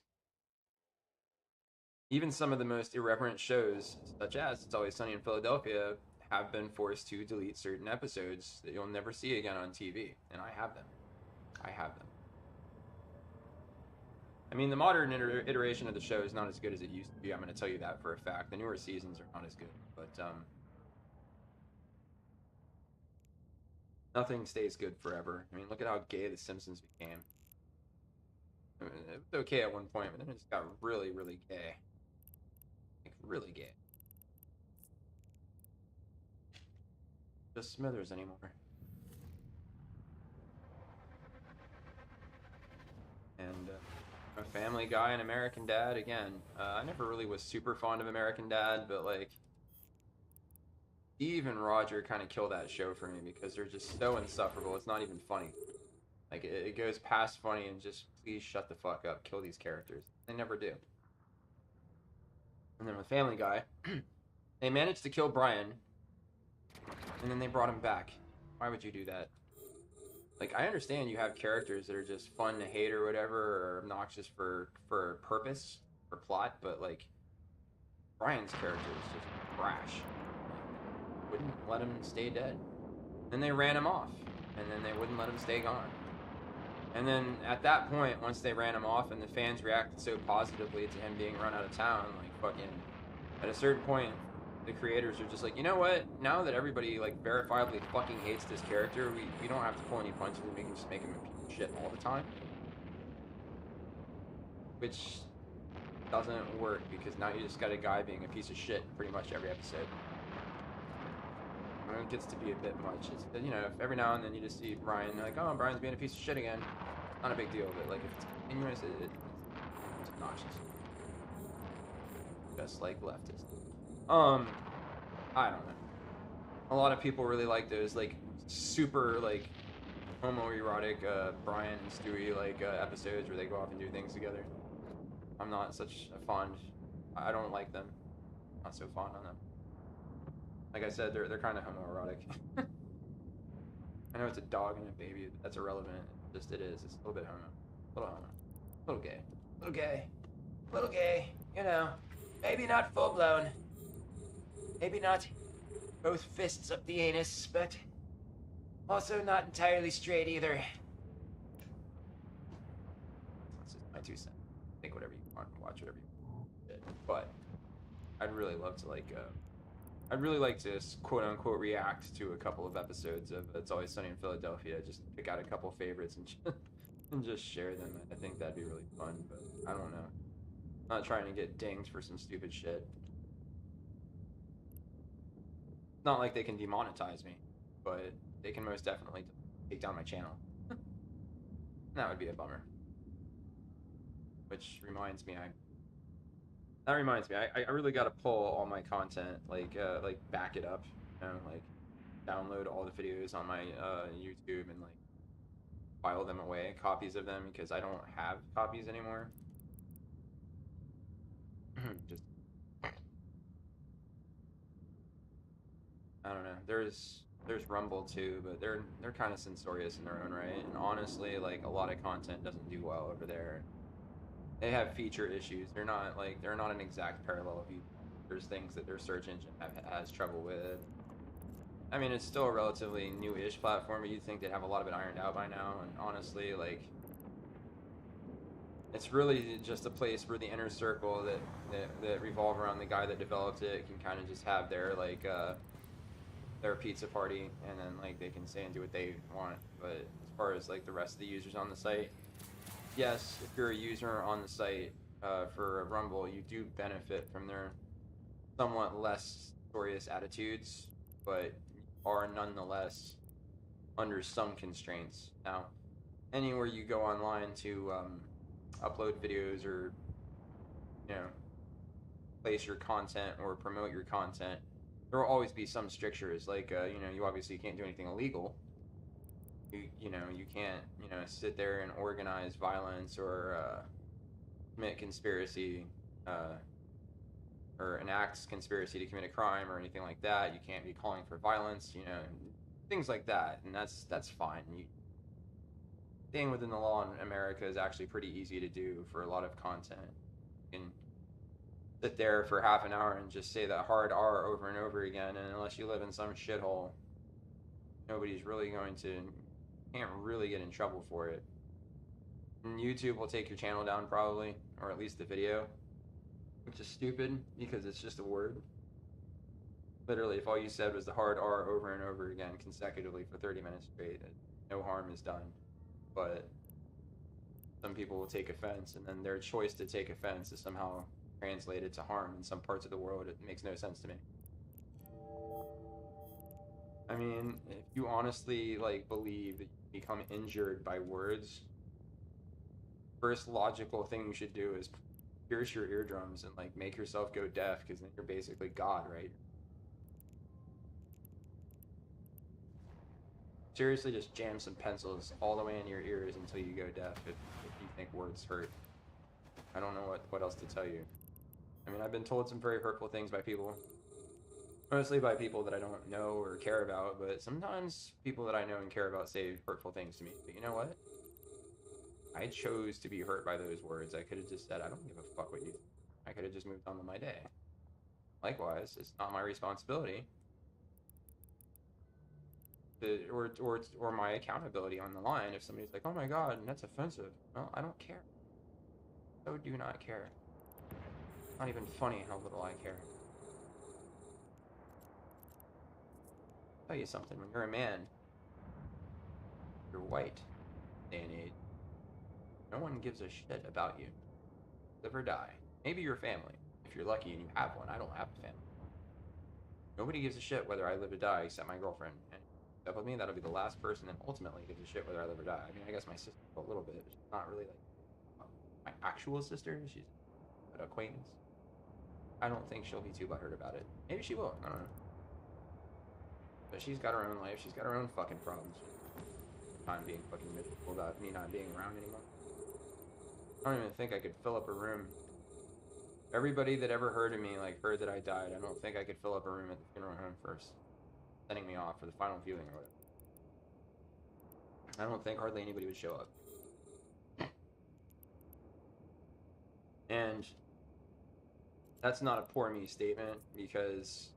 even some of the most irreverent shows, such as It's Always Sunny in Philadelphia, have been forced to delete certain episodes that you'll never see again on TV. And I have them. I mean, the modern iteration of the show is not as good as it used to be. I'm going to tell you that for a fact. The newer seasons are not as good. But nothing stays good forever. I mean, look at how gay The Simpsons became. I mean, it was okay at one point, but then it just got really, really gay. Like, really gay. Just Smithers anymore. And a Family Guy and American Dad, again. I never really was super fond of American Dad, but like Steve and Roger kind of kill that show for me because they're just so insufferable. It's not even funny. Like it goes past funny and just please shut the fuck up. Kill these characters. They never do. And then with Family Guy, they managed to kill Brian, and then they brought him back. Why would you do that? Like, I understand you have characters that are just fun to hate or whatever, or obnoxious for purpose, for plot, but like Brian's character is just brash. Wouldn't let him stay dead. Then they ran him off, and then they wouldn't let him stay gone. And then at that point, once they ran him off and the fans reacted so positively to him being run out of town, like fucking, at a certain point, the creators are just like, you know what? Now that everybody like verifiably fucking hates this character, we don't have to pull any punches. We can just make him a piece of shit all the time. Which doesn't work because now you just got a guy being a piece of shit pretty much every episode. It gets to be a bit much. It's, if every now and then you just see Brian, like, oh, Brian's being a piece of shit again. Not a big deal, but like if it's continuous, it's obnoxious. Just like leftist. I don't know. A lot of people really like those like super like homoerotic Brian and Stewie like episodes where they go off and do things together. I'm not such a fond. I don't like them. Not so fond on them. Like I said, they're kind of homoerotic. I know it's a dog and a baby, but that's irrelevant. It is. It's a little bit homo. A little homo. A little gay. A little gay. A little gay. Maybe not full blown. Maybe not both fists up the anus, but also not entirely straight either. That's just my 2 cents. Think whatever you want and watch whatever you want. but I'd really love to I'd really like to quote unquote react to a couple of episodes of It's Always Sunny in Philadelphia. Just pick out a couple favorites and and just share them. I think that'd be really fun, but I don't know. I'm not trying to get dinged for some stupid shit. Not like they can demonetize me, but they can most definitely take down my channel. That would be a bummer. Which reminds me, I really got to pull all my content, like back it up, you know, like download all the videos on my YouTube and like file them away, copies of them, because I don't have copies anymore. Just I don't know. There's Rumble too, but they're kind of censorious in their own right. And honestly, like a lot of content doesn't do well over there. They have feature issues. They're not an exact parallel of YouTube. There's things that their search engine has trouble with. I mean, it's still a relatively new-ish platform, but you'd think they'd have a lot of it ironed out by now. And honestly, like, it's really just a place where the inner circle that revolve around the guy that developed it can kind of just have their their pizza party, and then like they can say and do what they want. But as far as like the rest of the users on the site, yes, if you're a user on the site for Rumble, you do benefit from their somewhat less censorious attitudes, but are nonetheless under some constraints. Now, anywhere you go online to upload videos or, you know, place your content or promote your content, there will always be some strictures. Like, you know, you obviously can't do anything illegal. You know, you can't, you know, sit there and organize violence or commit conspiracy or enact conspiracy to commit a crime or anything like that. You can't be calling for violence, you know, things like that, and that's fine. Staying within the law in America is actually pretty easy to do for a lot of content. You can sit there for half an hour and just say that hard R over and over again, and unless you live in some shithole, nobody's really can't really get in trouble for it. And YouTube will take your channel down probably, or at least the video, which is stupid because it's just a word. Literally, if all you said was the hard R over and over again consecutively for 30 minutes straight, no harm is done. But some people will take offense, and then their choice to take offense is somehow translated to harm in some parts of the world. It makes no sense to me. I mean, if you honestly like believe that you become injured by words, first logical thing you should do is pierce your eardrums and like make yourself go deaf, because then you're basically God, right? Seriously, just jam some pencils all the way in your ears until you go deaf if you think words hurt. I don't know what else to tell you. I mean, I've been told some very hurtful things by people. Mostly by people that I don't know or care about, but sometimes people that I know and care about say hurtful things to me. But you know what? I chose to be hurt by those words. I could have just said, I don't give a fuck what you think. I could have just moved on with my day. Likewise, it's not my responsibility or my accountability on the line if somebody's like, oh my god, that's offensive. Well, I don't care. So do not care. It's not even funny how little I care. I'll tell you something, when you're a man, you're white, day and age, no one gives a shit about you. Live or die. Maybe your family, if you're lucky and you have one. I don't have a family. Nobody gives a shit whether I live or die except my girlfriend. And if with me, that'll be the last person that ultimately gives a shit whether I live or die. I mean, I guess my sister a little bit, but she's not really like my actual sister. She's an acquaintance. I don't think she'll be too butthurt about it. Maybe she will. I don't know. But she's got her own life. She's got her own fucking problems. I'm being fucking miserable about me not being around anymore. I don't even think I could fill up a room. Everybody that ever heard of me, like, heard that I died. I don't think I could fill up a room at the funeral home first, sending me off for the final viewing or whatever. I don't think hardly anybody would show up. And that's not a poor me statement, because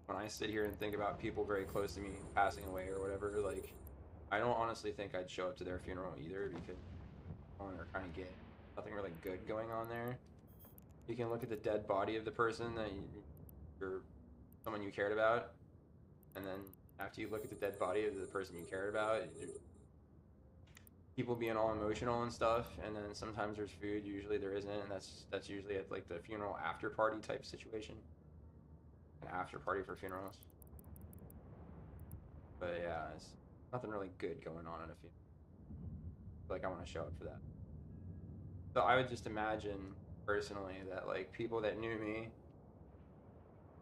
when I sit here and think about people very close to me passing away or whatever, like, I don't honestly think I'd show up to their funeral either, because they're kind of gay. Nothing really good going on there. You can look at the dead body of the person that you're someone you cared about, and then after you look at the dead body of the person you cared about, people being all emotional and stuff, and then sometimes there's food, usually there isn't, and that's usually at like the funeral after party type situation. An after party for funerals. But yeah, it's nothing really good going on at a funeral. Like I want to show up for that. So I would just imagine personally that like people that knew me,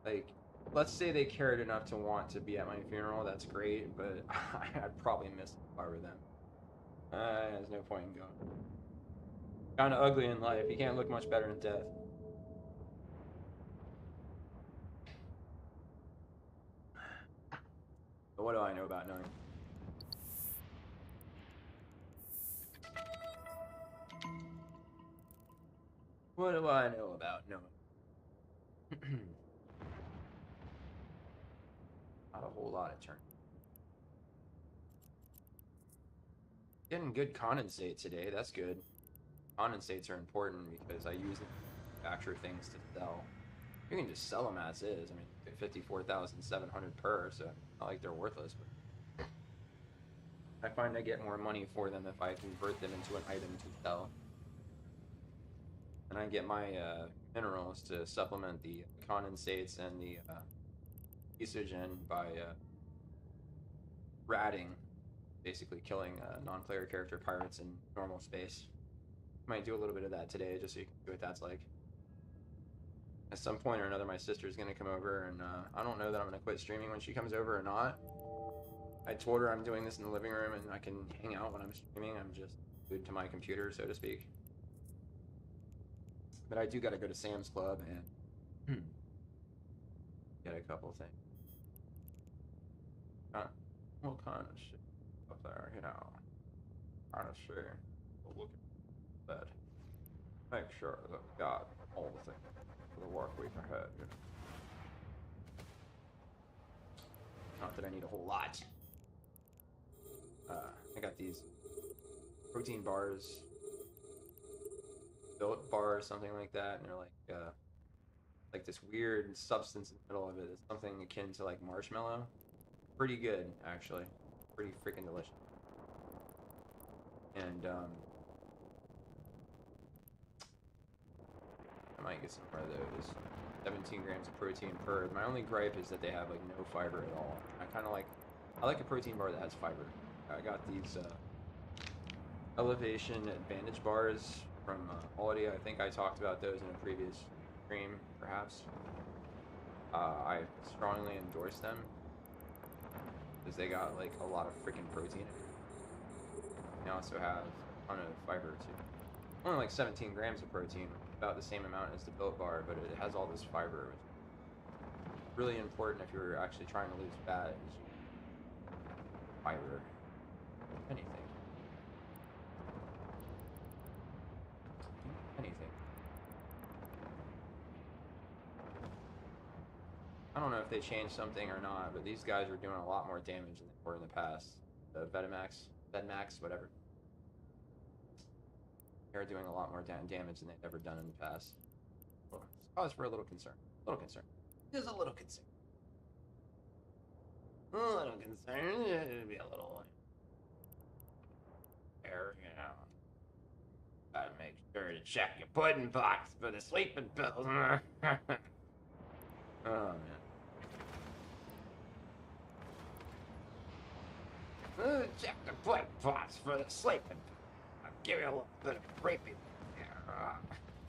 like let's say they cared enough to want to be at my funeral, that's great, but I'd probably miss it if I were them. There's no point in going. Kind of ugly in life. You can't look much better in death. But what do I know about knowing? What do I know about knowing? Not a whole lot of turn. Getting good condensate today. That's good. Condensates are important because I use them to manufacture things to sell. You can just sell them as is. I mean, 54,700 per, so not like they're worthless. But I find I get more money for them if I convert them into an item to sell. And I get my minerals to supplement the condensates and the oxygen by ratting, basically killing non-player character pirates in normal space. Might do a little bit of that today just so you can see what that's like. At some point or another, my sister's going to come over, and I don't know that I'm going to quit streaming when she comes over or not. I told her I'm doing this in the living room and I can hang out when I'm streaming. I'm just glued to my computer, so to speak. But I do got to go to Sam's Club and get a couple things. What kind of shit up there, you know? Kind of shit. Look at that. Make sure that we got all the things for the work week ahead. You know? Not that I need a whole lot. I got these protein bars, Built Bar or something like that, and they're like this weird substance in the middle of it. It's something akin to like marshmallow. Pretty good, actually. Pretty freaking delicious. And I might get some more of those. 17 grams of protein per. My only gripe is that they have like no fiber at all. I like a protein bar that has fiber. I got these Elevation Advantage bars from Aldi. I think I talked about those in a previous stream, perhaps. I strongly endorse them because they got like a lot of freaking protein. They also have a ton of fiber too. Only like 17 grams of protein, about the same amount as the Built Bar, but it has all this fiber, which is really important if you're actually trying to lose fat. Fiber. Anything. I don't know if they changed something or not, but these guys are doing a lot more damage than they were in the past. The Vedmax, whatever. They're doing a lot more damage than they've ever done in the past. Well, it's cause for a little concern. Just a little concern. A little concern. It'd be a little there, you know. Gotta make sure to check your pudding box for the sleeping pills. Oh man. Check the pudding box for the sleeping pills. I'll give you a little bit of creepy.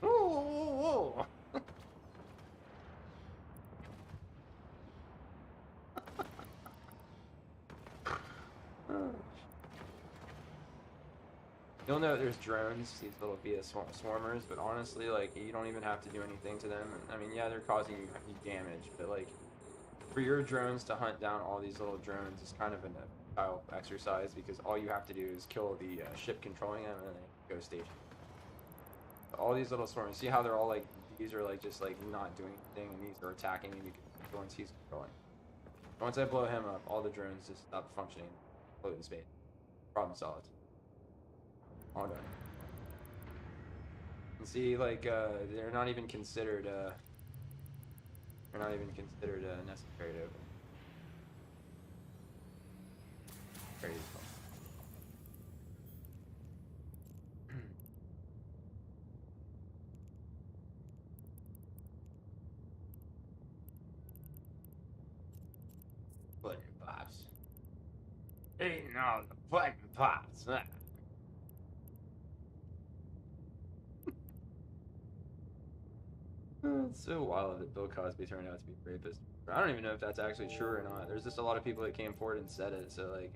Ooh. You'll know there's drones, these little VS swarmers, but honestly, like, you don't even have to do anything to them. I mean, yeah, they're causing you damage, but, like, for your drones to hunt down all these little drones is kind of a futile exercise, because all you have to do is kill the ship controlling them, and then they go station. All these little swarmers, see how they're all, like, these are, like, just, like, not doing anything, and these are attacking, and you can the ones he's controlling. Once I blow him up, all the drones just stop functioning, float in space. Problem solved. All done. And see, like, they're not even considered, necessary to open. Very useful. Button pops. Eating all the button pops. It's so wild that Bill Cosby turned out to be a rapist. I don't even know if that's actually true or not. There's just a lot of people that came forward and said it. So, like,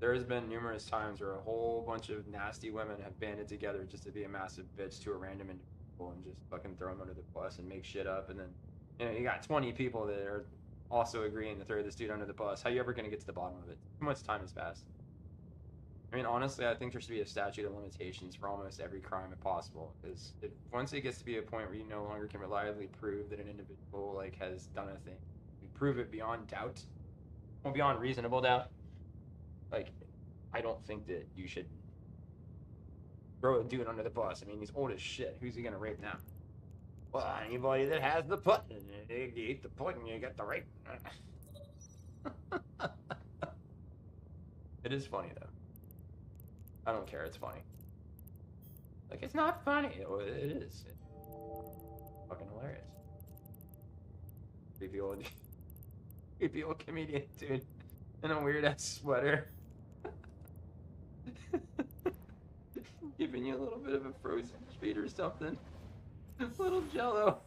there has been numerous times where a whole bunch of nasty women have banded together just to be a massive bitch to a random individual and just fucking throw them under the bus and make shit up. And then, you got 20 people that are also agreeing to throw this dude under the bus. How you ever going to get to the bottom of it? Too much time has passed. I mean, honestly, I think there should be a statute of limitations for almost every crime if possible. Because once it gets to be a point where you no longer can reliably prove that an individual like has done a thing, you prove it beyond doubt, well, beyond reasonable doubt. Like, I don't think that you should throw a dude under the bus. I mean, he's old as shit. Who's he gonna rape now? Well, anybody that has the pudding. You eat the pudding, you get the rape. It is funny though. I don't care. It's funny. Like, it's not funny. It is. It's fucking hilarious. Creepy old comedian dude in a weird ass sweater. Giving you a little bit of a frozen treat or something. A little jello.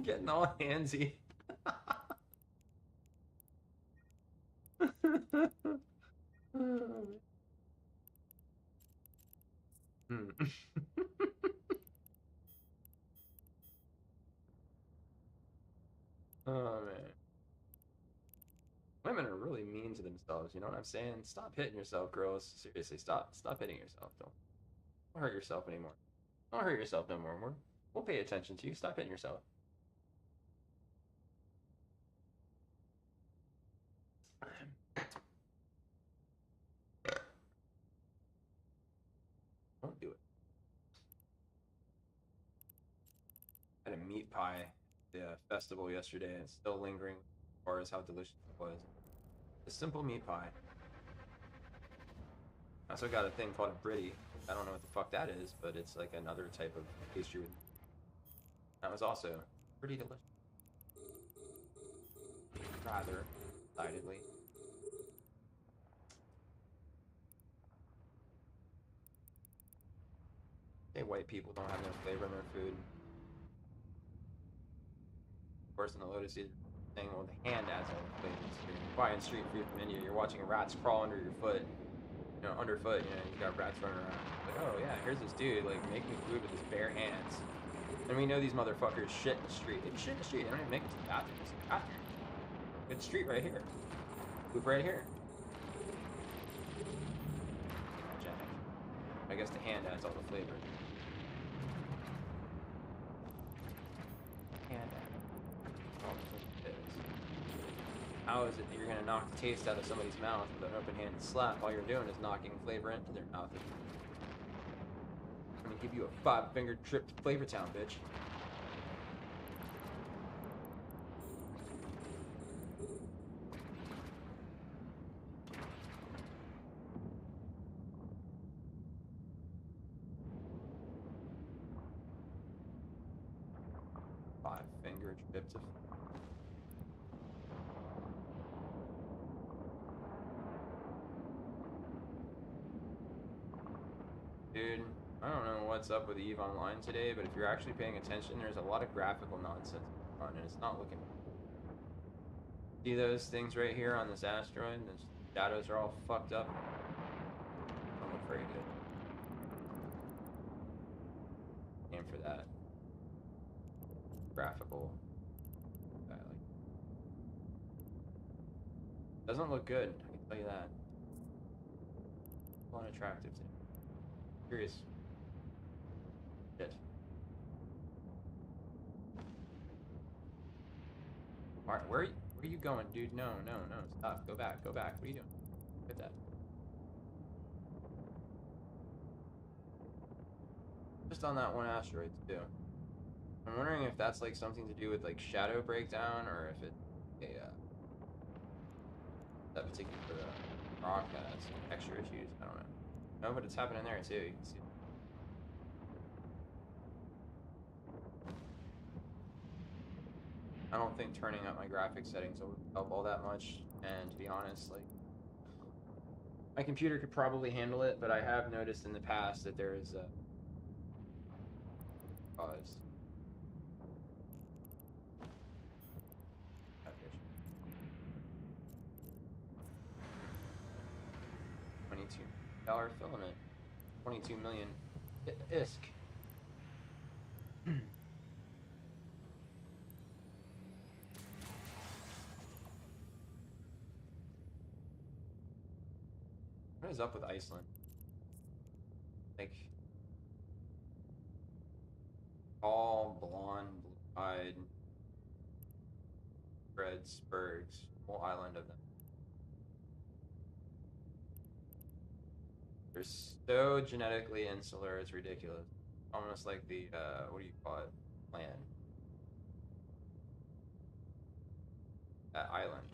Getting all handsy. Oh man. Women are really mean to themselves, you know what I'm saying? Stop hitting yourself, girls. Seriously, stop hitting yourself. Don't hurt yourself anymore. Don't hurt yourself no more. We'll pay attention to you. Stop hitting yourself. Don't do it. I had a meat pie at the festival yesterday, and it's still lingering as far as how delicious it was. A simple meat pie. I also got a thing called a Britty. I don't know what the fuck that is, but it's like another type of pastry. That was also pretty delicious. Rather decidedly. Say white people don't have no flavor in their food. Of course, in the Lotus Eater thing, well, the hand adds all the flavors. You're buying street food from India, you're watching rats crawl under your foot. Underfoot, you got rats running around. Like, oh yeah, here's this dude, like, making food with his bare hands. And we know these motherfuckers shit in the street. They shit in the street, they don't even make it to the bathroom. It's the bathroom. Good street right here. Poop right here. Jack. I guess the hand adds all the flavor. Hand adds all the flavor. How is it that you're gonna knock the taste out of somebody's mouth with an open-handed slap? All you're doing is knocking flavor into their mouth. I'm gonna give you a 5-finger trip to Flavor Town, bitch. Five-finger trip to... Dude, I don't know what's up with EVE Online today, but if you're actually paying attention, there's a lot of graphical nonsense on it. It's not looking... See those things right here on this asteroid? The shadows are all fucked up. Don't look very good. Aim for that. Graphical. Doesn't look good, I can tell you that. Unattractive to me. Curious. Shit. Alright, where are you going, dude? No, stop. Go back. What are you doing? Get that. Just on that one asteroid too. I'm wondering if that's like something to do with like shadow breakdown, or if it's a that particular rock has texture issues. I don't know. No, but it's happening there too. You can see. I don't think turning up my graphics settings will help all that much. And to be honest, like my computer could probably handle it, but I have noticed in the past that there is a cause. 22 filament, 22 million ISK. What is up with Iceland? Like, tall, blonde, blue-eyed, red spurgs, whole island of them. They're so genetically insular, it's ridiculous. Almost like the, what do you call it? Land. That island.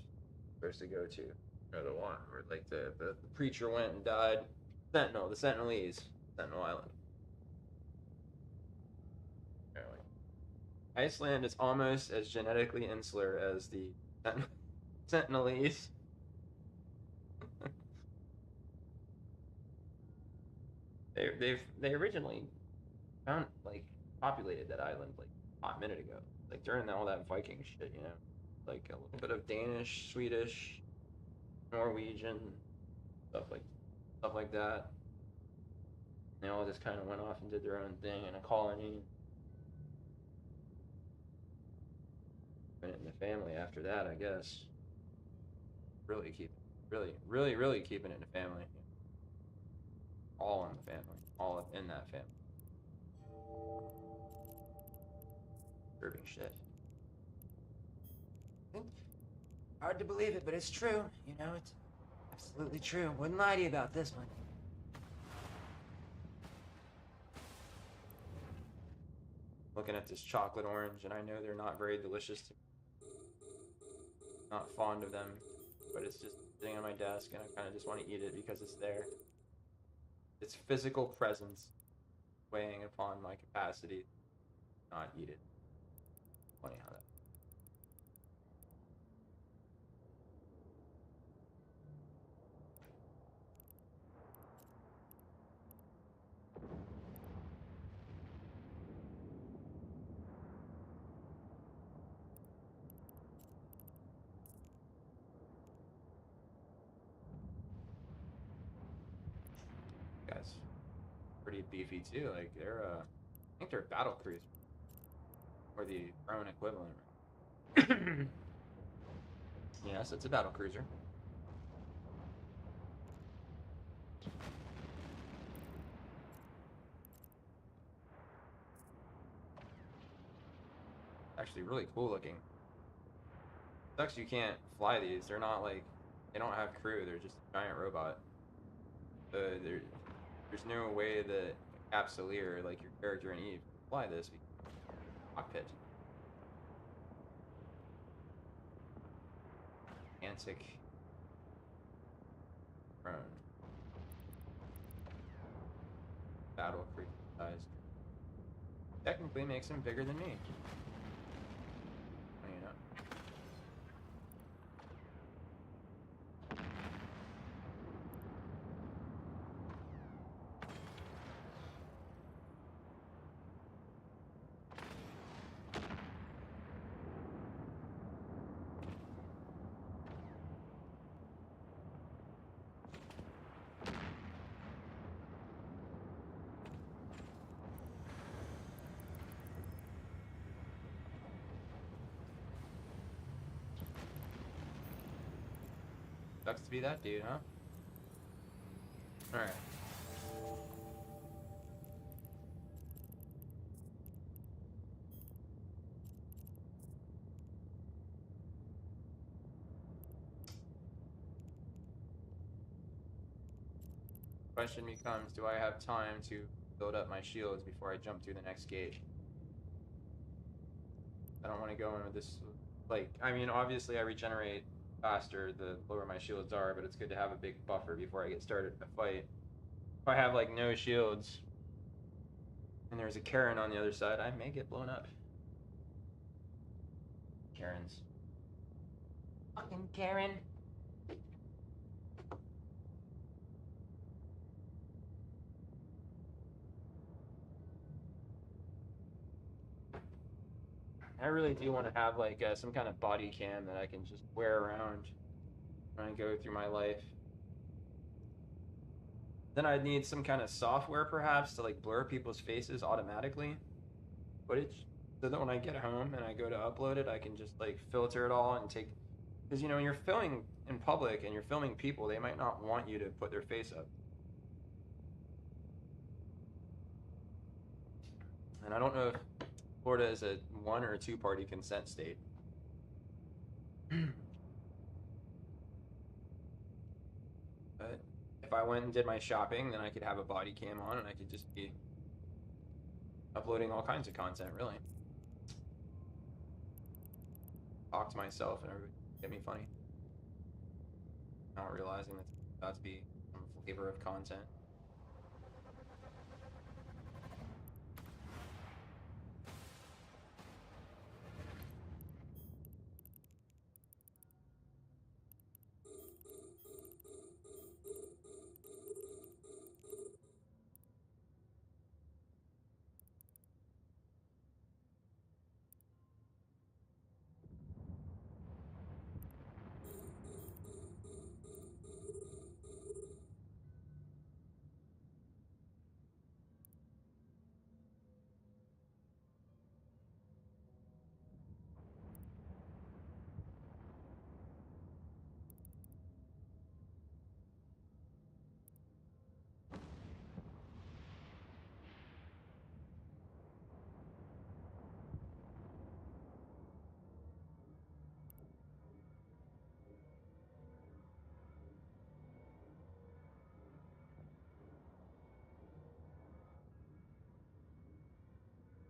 Supposed to go to. Or the one where, like, the preacher went and died. Sentinel, the Sentinelese. Sentinel Island. Apparently. Iceland is almost as genetically insular as the Sentinelese. They originally found like populated that island like a hot minute ago, like during all that Viking shit, you know, like a little bit of Danish, Swedish, Norwegian stuff like that. They all just kind of went off and did their own thing in a colony. Went in the family after that, I guess. Really keep, really keeping it in the family. All in the family, all in that family. Disturbing shit. Hard to believe it, but it's true. You know, it's absolutely true. Wouldn't lie to you about this one. Looking at this chocolate orange, and I know they're not very delicious. Not fond of them, but it's just sitting on my desk, and I kind of just want to eat it because it's there. Its physical presence weighing upon my capacity to not eat it. Funny how that. Guys, pretty beefy too. Like they're, I think they're battle cruisers, or the drone equivalent. Yes, it's a battle cruiser. Actually, really cool looking. Sucks you can't fly these. They're not like, they don't have crew. They're just a giant robot. There's no way that Capsuleer, like your character in Eve, can fly this cockpit. Gigantic drone. Battle creature size. Technically makes him bigger than me. You know. Sucks to be that dude, huh? Alright. Question becomes, do I have time to build up my shields before I jump through the next gate. I don't want to go in with this, like, I mean, obviously I regenerate faster the lower my shields are, but it's good to have a big buffer before I get started in a fight. If I have, like, no shields, and there's a Karen on the other side, I may get blown up. Karens. Fucking Karen. I really do want to have like some kind of body cam that I can just wear around when I go through my life. Then I'd need some kind of software perhaps to like blur people's faces automatically, footage, so that when I get home and I go to upload it, I can just like filter it all and take. Because you know, when you're filming in public and you're filming people, they might not want you to put their face up. And I don't know if Florida is a 1 or 2 party consent state. But if I went and did my shopping, then I could have a body cam on and I could just be uploading all kinds of content, really. Talk to myself and everybody get me funny. Not realizing that it's about to be some flavor of content.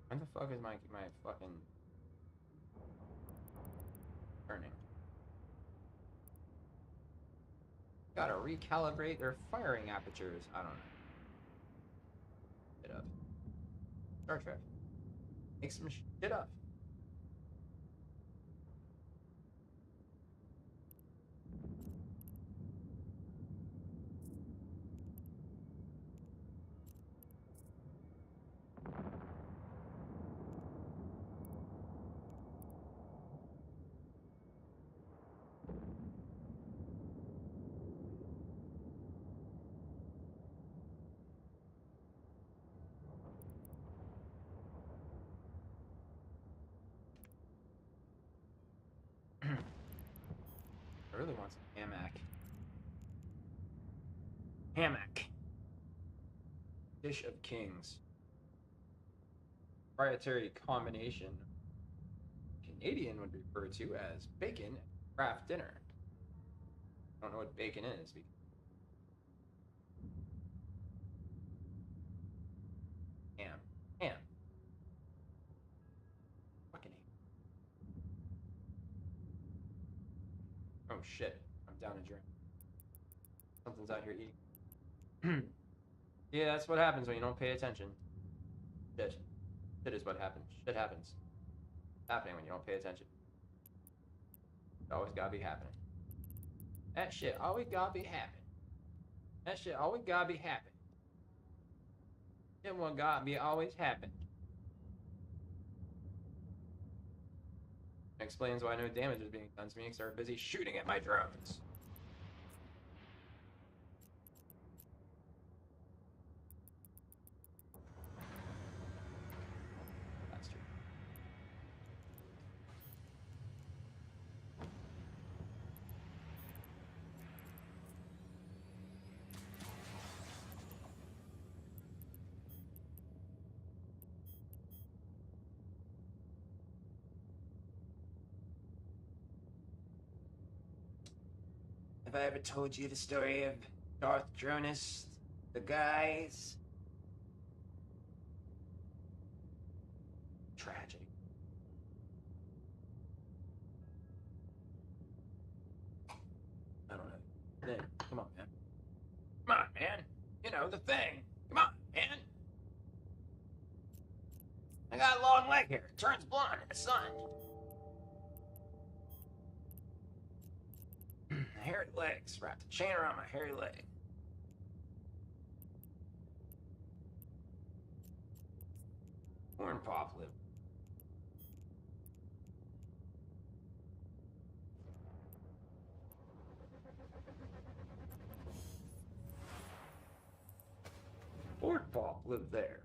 When the fuck is my fucking turning? Gotta recalibrate their firing apertures. I don't know. Shit up. Star Trek. Make some shit up. I really want some hammock. Hammock. Dish of Kings. Proprietary combination. Canadian would refer to as bacon craft dinner. I don't know what bacon is. Ham. Ham. Fucking ham. Oh shit. I'm down a drink. Something's out here eating. Yeah, that's what happens when you don't pay attention. Shit. Shit is what happens. Shit happens. It's happening when you don't pay attention. It always gotta be happening. That shit always gotta be happening. That shit always gotta be happening. That one gotta be always happening. Explains why no damage is being done to me because they're busy shooting at my drones. That's true. Have I ever told you the story of Darth Dronus, the guys? You know, the thing. Come on, man. I got a long leg here. It turns blonde in the sun. Hairy legs. Wrapped a chain around my hairy leg. Corn pop lip. Corn pop lived there.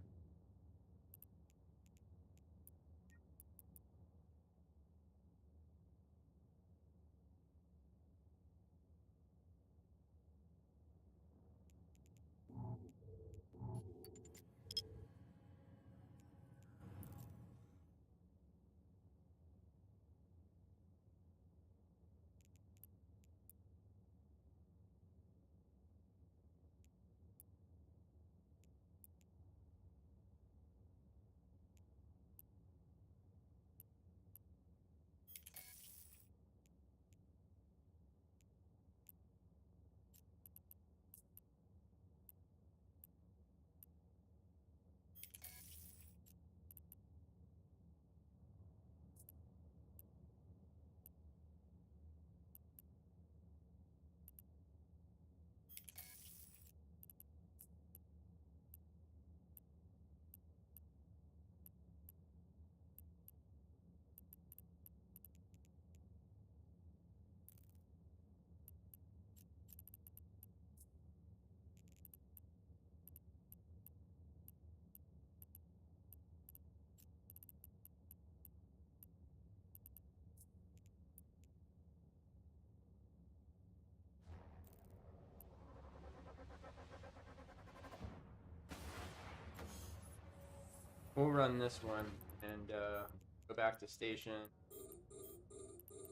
We'll run this one and go back to station,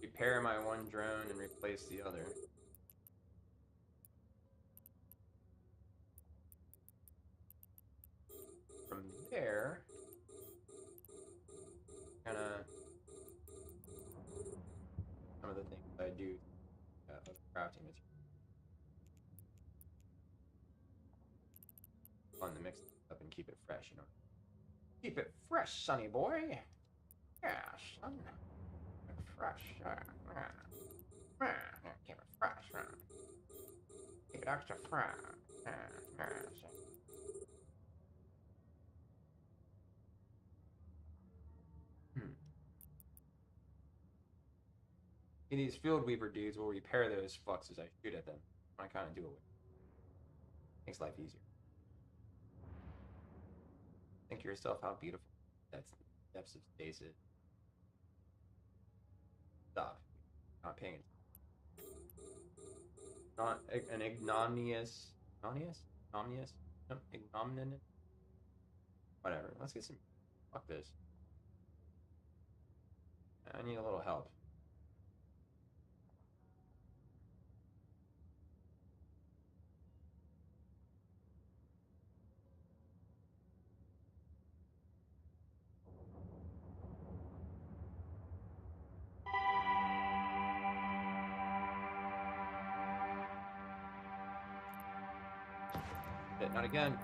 repair my one drone, and replace the other. From there, kind of some of the things I do of crafting material. Fun to mix it up and keep it fresh, you know. Keep it fresh, sonny boy. Yeah, son. Keep it fresh. Keep it fresh. Keep it extra fresh. These field weaver dudes will repair those fucks as I shoot at them. I kind of do it with. Makes life easier. Think to yourself how beautiful that's the depths of space is. Stop. Not paying attention. Not an ignominious. Ignominious? Whatever. Let's get some. Fuck this. I need a little help. Not again.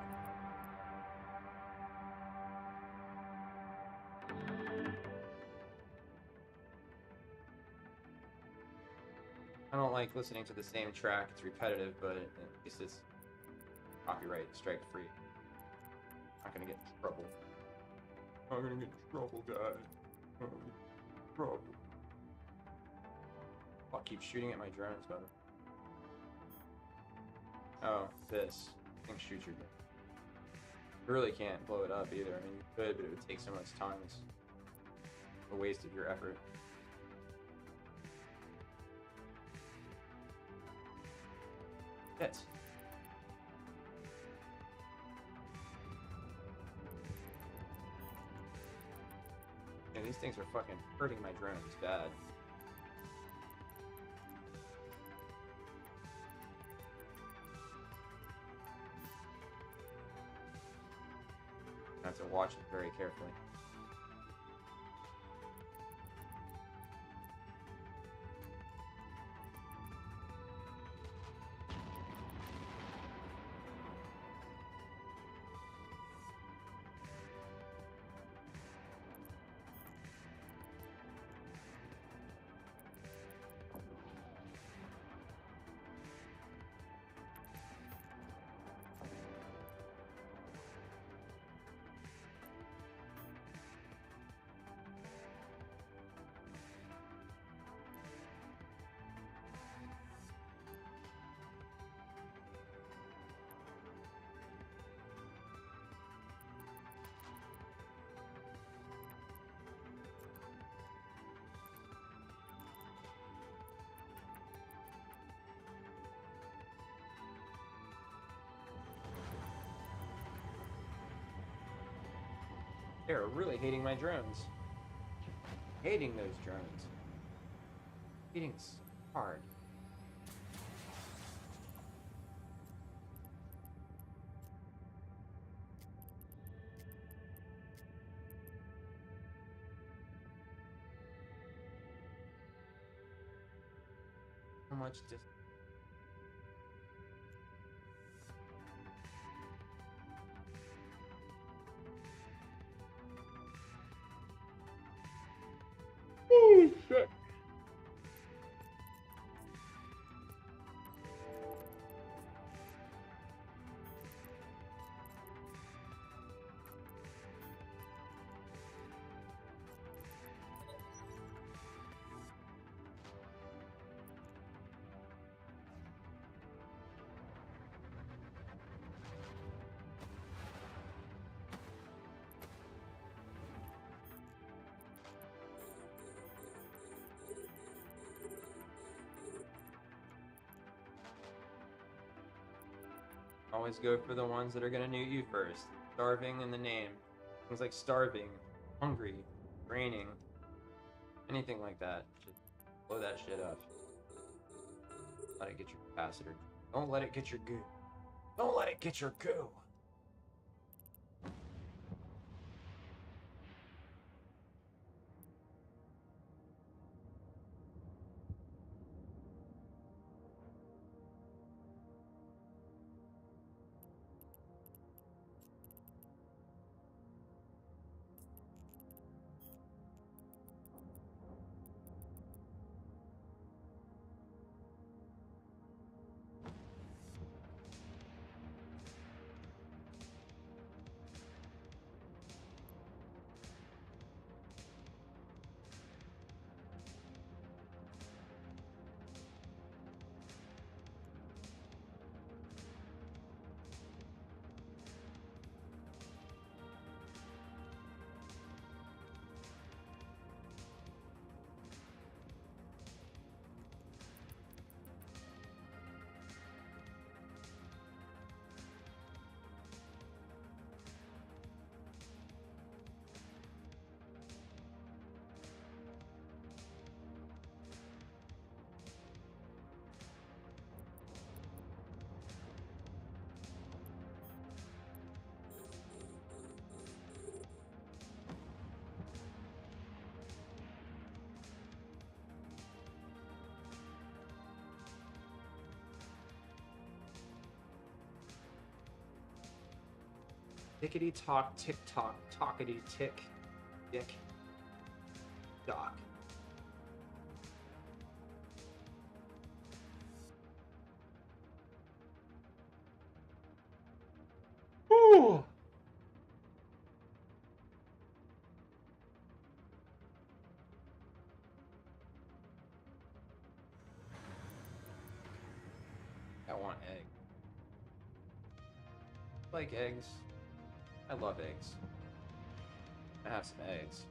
I don't like listening to the same track. It's repetitive, but at least it's copyright strike free. Not gonna get in trouble. I'm gonna get in trouble, guys. I'm gonna get in trouble. I'll keep shooting at my drones, brother. Oh, this. Shoot your gun. You really can't blow it up either. I mean, you could, but it would take so much time. It's a waste of your effort. Hits. Yeah, these things are fucking hurting my drones bad. I have to watch it very carefully. They're really hating my drones. Hating those drones. Hating so hard. How much dis- Oh shit. Always go for the ones that are gonna nuke you first. Starving in the name. Things like starving, hungry, raining, anything like that. Just blow that shit up. Let it get your capacitor. Don't let it get your goo. Don't let it get your goo. Tickety tock, tick tock, talkety tick, dick, dock. Ooh. I want egg. Like eggs. I love eggs. I have some eggs.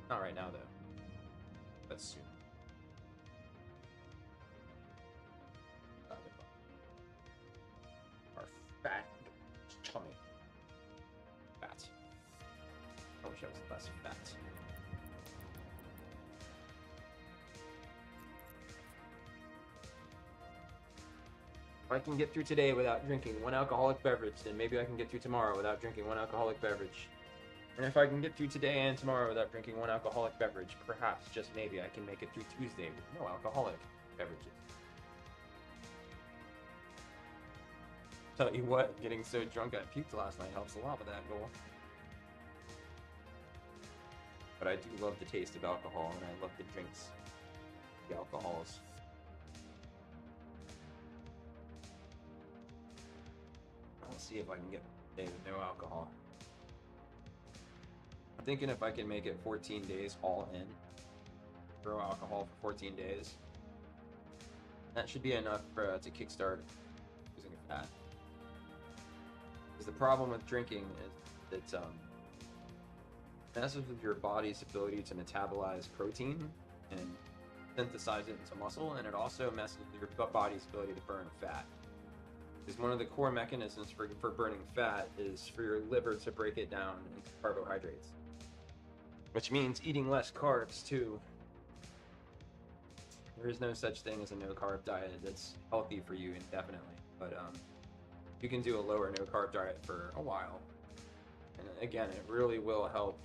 Not right now though. But soon. Our fat tummy. Fat. I wish I was less fat. If I can get through today without drinking one alcoholic beverage, then maybe I can get through tomorrow without drinking one alcoholic beverage. And if I can get through today and tomorrow without drinking one alcoholic beverage, perhaps, just maybe, I can make it through Tuesday with no alcoholic beverages. Tell you what, getting so drunk I puked last night helps a lot with that goal. But I do love the taste of alcohol, and I love the drinks, the alcohols. I'll see if I can get a day with no alcohol. I'm thinking if I can make it 14 days all in, throw alcohol for 14 days, that should be enough to kickstart losing fat. Because the problem with drinking is it messes with your body's ability to metabolize protein and synthesize it into muscle, and it also messes with your body's ability to burn fat. Because one of the core mechanisms for burning fat is for your liver to break it down into carbohydrates. which means eating less carbs too. There is no such thing as a no-carb diet that's healthy for you indefinitely, but you can do a lower no-carb diet for a while. And again, it really will help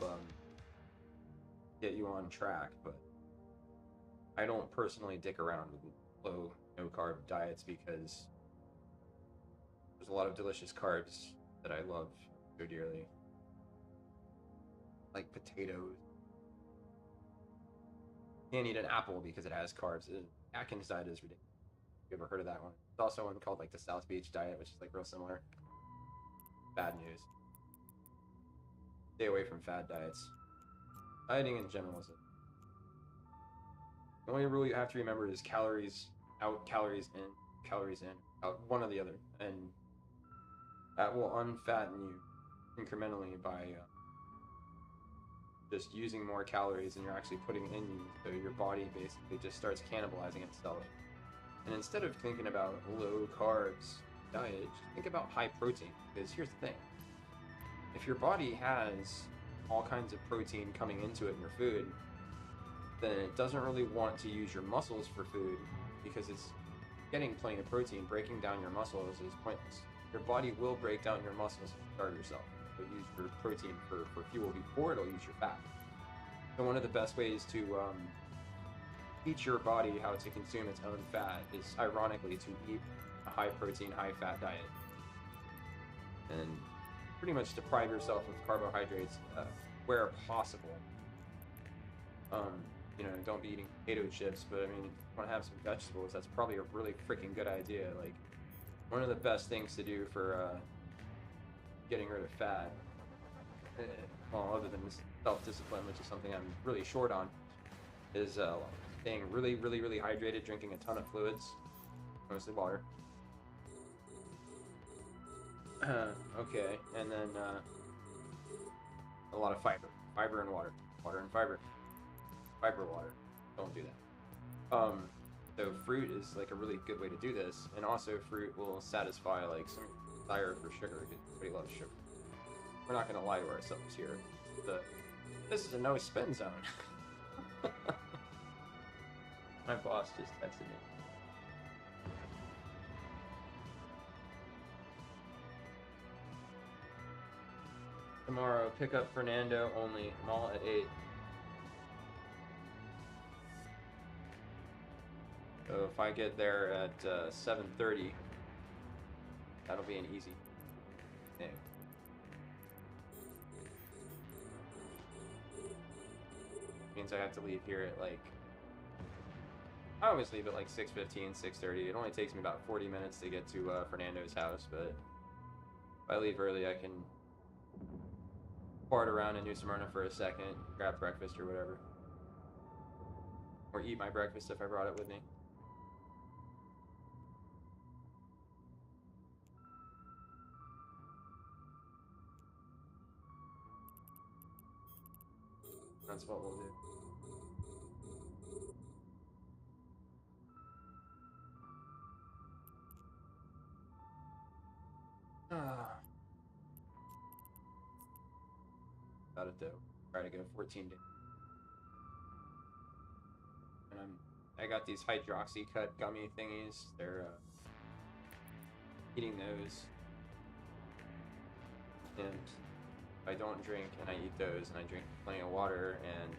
get you on track, but I don't personally dick around with low no-carb diets because there's a lot of delicious carbs that I love so dearly. Like potatoes. Can't eat an apple because it has carbs. Atkins diet is ridiculous. You ever heard of that one? There's also one called like the South Beach diet, which is like real similar. Bad news. Stay away from fad diets. Dieting in general is the only rule you have to remember is calories out, calories in, out, one or the other, and that will unfatten you incrementally by just using more calories than you're actually putting in you, so your body basically just starts cannibalizing itself. And instead of thinking about low carbs diet, just think about high protein, because here's the thing. If your body has all kinds of protein coming into it in your food, then it doesn't really want to use your muscles for food because it's getting plenty of protein. Breaking down your muscles is pointless. Your body will break down your muscles if you starve yourself. It'll use your protein for fuel before it'll use your fat. So one of the best ways to teach your body how to consume its own fat is ironically to eat a high protein, high fat diet. And pretty much deprive yourself of carbohydrates where possible. You know, don't be eating potato chips, but I mean, if you want to have some vegetables, that's probably a really freaking good idea. Like, one of the best things to do for getting rid of fat, well, other than self-discipline, which is something I'm really short on, is staying really, really, really hydrated, drinking a ton of fluids, mostly water. Okay, and then a lot of fiber. Fiber and water. Water and fiber. Fiber, water. Don't do that. So fruit is like a really good way to do this, and also fruit will satisfy like some desire for sugar. Everybody loves sugar. We're not gonna lie to ourselves here. This is a no spin zone. My boss just texted me. Tomorrow, pick up Fernando only. Mall at 8. So if I get there at 7:30, that'll be an easy thing. Means I have to leave here at like, I always leave at like 6:15, 6:30. It only takes me about 40 minutes to get to Fernando's house, but if I leave early, I can fart around in New Smyrna for a second, grab breakfast or whatever. Or eat my breakfast if I brought it with me. That's what we'll do. About it though. Try to go 14 days. And I got these hydroxy cut gummy thingies. They're eating those. And if I don't drink and I eat those and I drink plenty of water and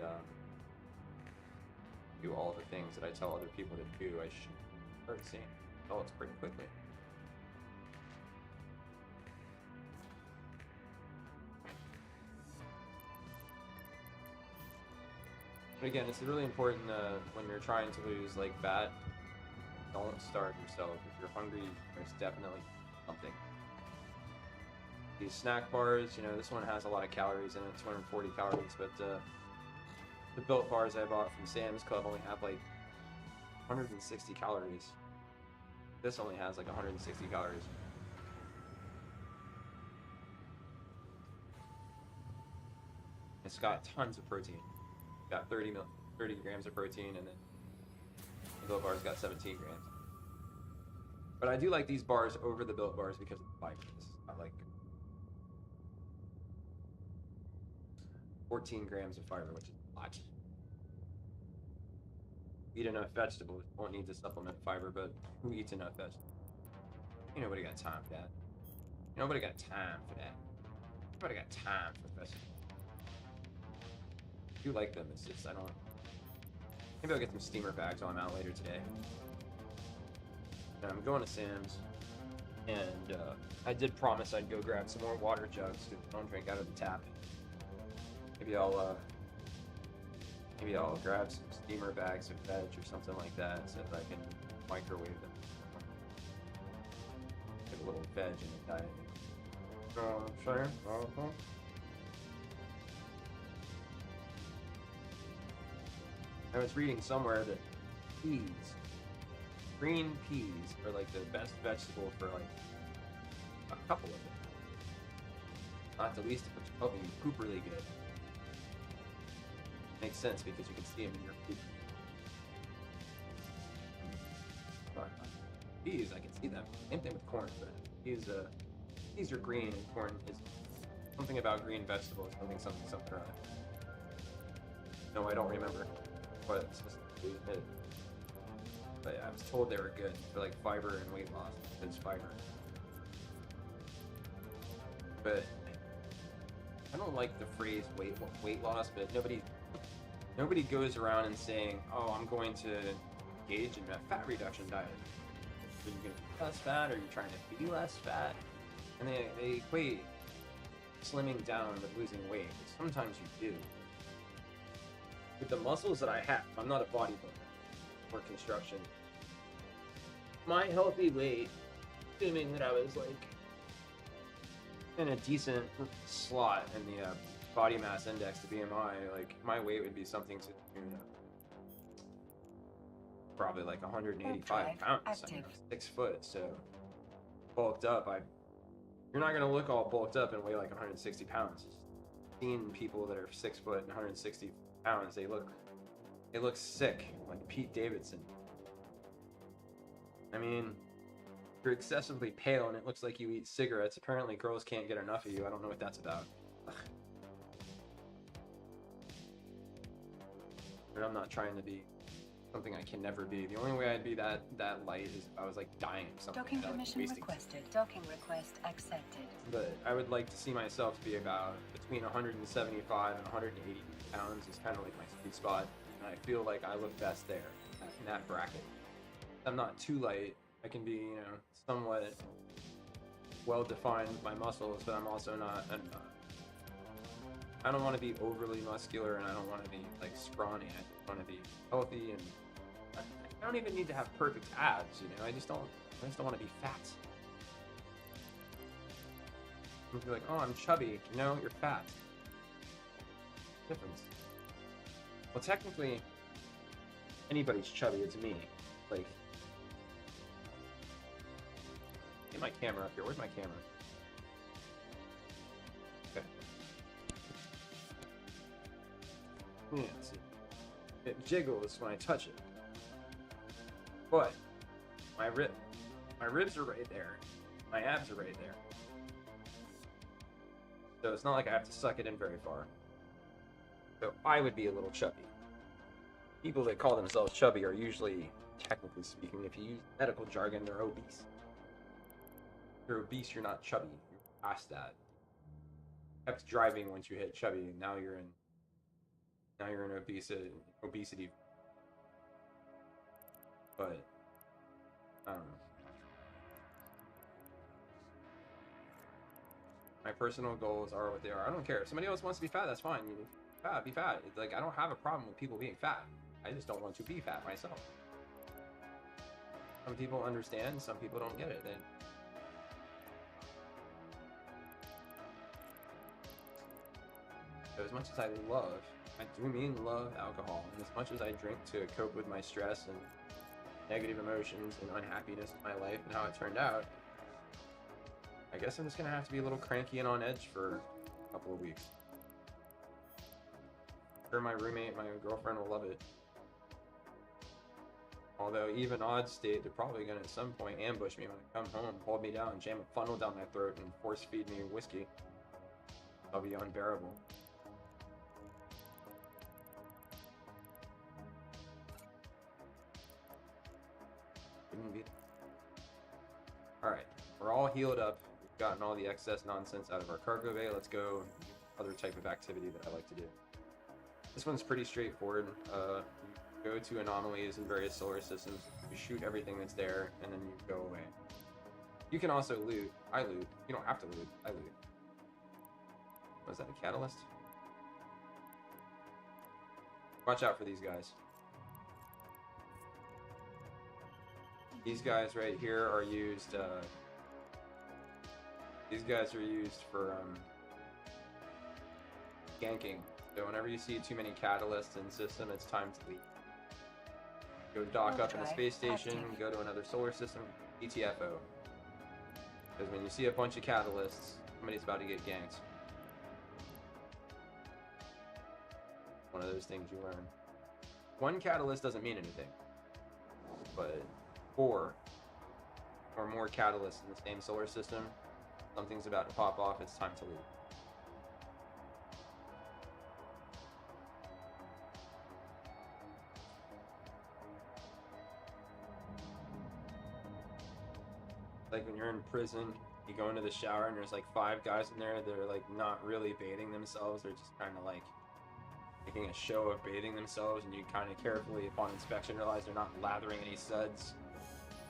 do all the things that I tell other people to do, I should start seeing results pretty quickly. But again, it's really important when you're trying to lose like fat, don't starve yourself. If you're hungry, there's definitely something. These snack bars, you know, this one has a lot of calories in it, 240 calories, but the Built bars I bought from Sam's Club only have like 160 calories. This only has like 160 calories. It's got tons of protein. Got 30 grams of protein, and then the Built bar's got 17 grams. But I do like these bars over the Built bars because of the fibers. I like 14 grams of fiber, which is a lot. Eat enough vegetables. Won't need to supplement fiber, but who eats enough vegetables? Ain't nobody got time for that. Nobody got time for that. Nobody got time for vegetables. I do like them. It's just I don't. Maybe I'll get some steamer bags while I'm out later today. And I'm going to Sam's, and I did promise I'd go grab some more water jugs because I don't drink out of the tap. Maybe I'll grab some steamer bags of veg or something like that so that I can microwave them. Get a little veg in the diet. Sure. I was reading somewhere that green peas are like the best vegetable for like a couple of them. Not the least of which helping you poop really good. Makes sense because you can see them in your poop. Peas, I can see them. Same thing with corn, but peas are green and corn is something about green vegetables. Something. No, I don't remember what specifically it is. But yeah, I was told they were good for like fiber and weight loss. It's fiber. But I don't like the phrase weight loss, but nobody goes around and saying, oh, I'm going to engage in a fat reduction diet. Are you going to be less fat? Or are you trying to be less fat? And they equate slimming down with losing weight. Sometimes you do. With the muscles that I have, I'm not a bodybuilder or construction. My healthy weight, assuming that I was like in a decent slot in the body mass index to BMI, like my weight would be something to probably like 185 pounds. I mean, I'm 6 foot, so bulked up. You're not gonna look all bulked up and weigh like 160 pounds. Seen people that are 6 foot and 160 pounds, they look sick, like Pete Davidson. I mean, you're excessively pale and it looks like you eat cigarettes. Apparently girls can't get enough of you. I don't know what that's about. Ugh. But I'm not trying to be something I can never be. The only way I'd be that light is if I was like dying of something. Docking like permission wasting. requested. Docking request accepted. But I would like to see myself to be about between 175 and 180 pounds is kind of like my sweet spot. And I feel like I look best there, in that bracket. I'm not too light. I can be, somewhat well-defined with my muscles, but I'm also not, I don't want to be overly muscular, and I don't want to be, like, scrawny. I just want to be healthy, and I don't even need to have perfect abs, I just don't want to be fat. You'll be like, oh, I'm chubby. No, you're fat. Difference. Well, technically, anybody's chubby. It's me. Like, get my camera up here. Where's my camera? Okay. Yeah, see. It jiggles when I touch it. But my ribs are right there. My abs are right there. So it's not like I have to suck it in very far. So I would be a little chubby. People that call themselves chubby are usually, technically speaking, if you use medical jargon, they're obese. If you're obese, you're not chubby. You're past that. You kept driving once you hit chubby, and now you're in obesity. But I don't know. My personal goals are what they are. I don't care. If somebody else wants to be fat, that's fine. Be fat. It's like, I don't have a problem with people being fat. I just don't want to be fat myself. Some people understand, some people don't get it. So as much as I do mean love alcohol, and as much as I drink to cope with my stress and negative emotions and unhappiness in my life and how it turned out, I guess I'm just gonna have to be a little cranky and on edge for a couple of weeks. I'm sure my roommate, my girlfriend will love it. Although even odds state they're probably gonna at some point ambush me when I come home, hold me down, jam a funnel down my throat, and force feed me whiskey. That'll be unbearable. shouldn't be. Alright, we're all healed up. We've gotten all the excess nonsense out of our cargo bay. Let's go other type of activity that I like to do. This one's pretty straightforward. You go to anomalies in various solar systems, you shoot everything that's there, and then you go away. You can also loot. I loot. You don't have to loot. I loot. Was that a catalyst? Watch out for these guys. These guys right here are used, these guys are used for, ganking. So whenever you see too many catalysts in the system, it's time to leave. Go dock up in a space station, go to another solar system, ETFO. Because when you see a bunch of catalysts, somebody's about to get ganked. One of those things you learn. One catalyst doesn't mean anything. But 4 or more catalysts in the same solar system, something's about to pop off, it's time to leave. Like when you're in prison, you go into the shower and there's like 5 guys in there that are like not really bathing themselves, they're just kind of like making a show of bathing themselves, and you kind of carefully, upon inspection, realize they're not lathering any suds.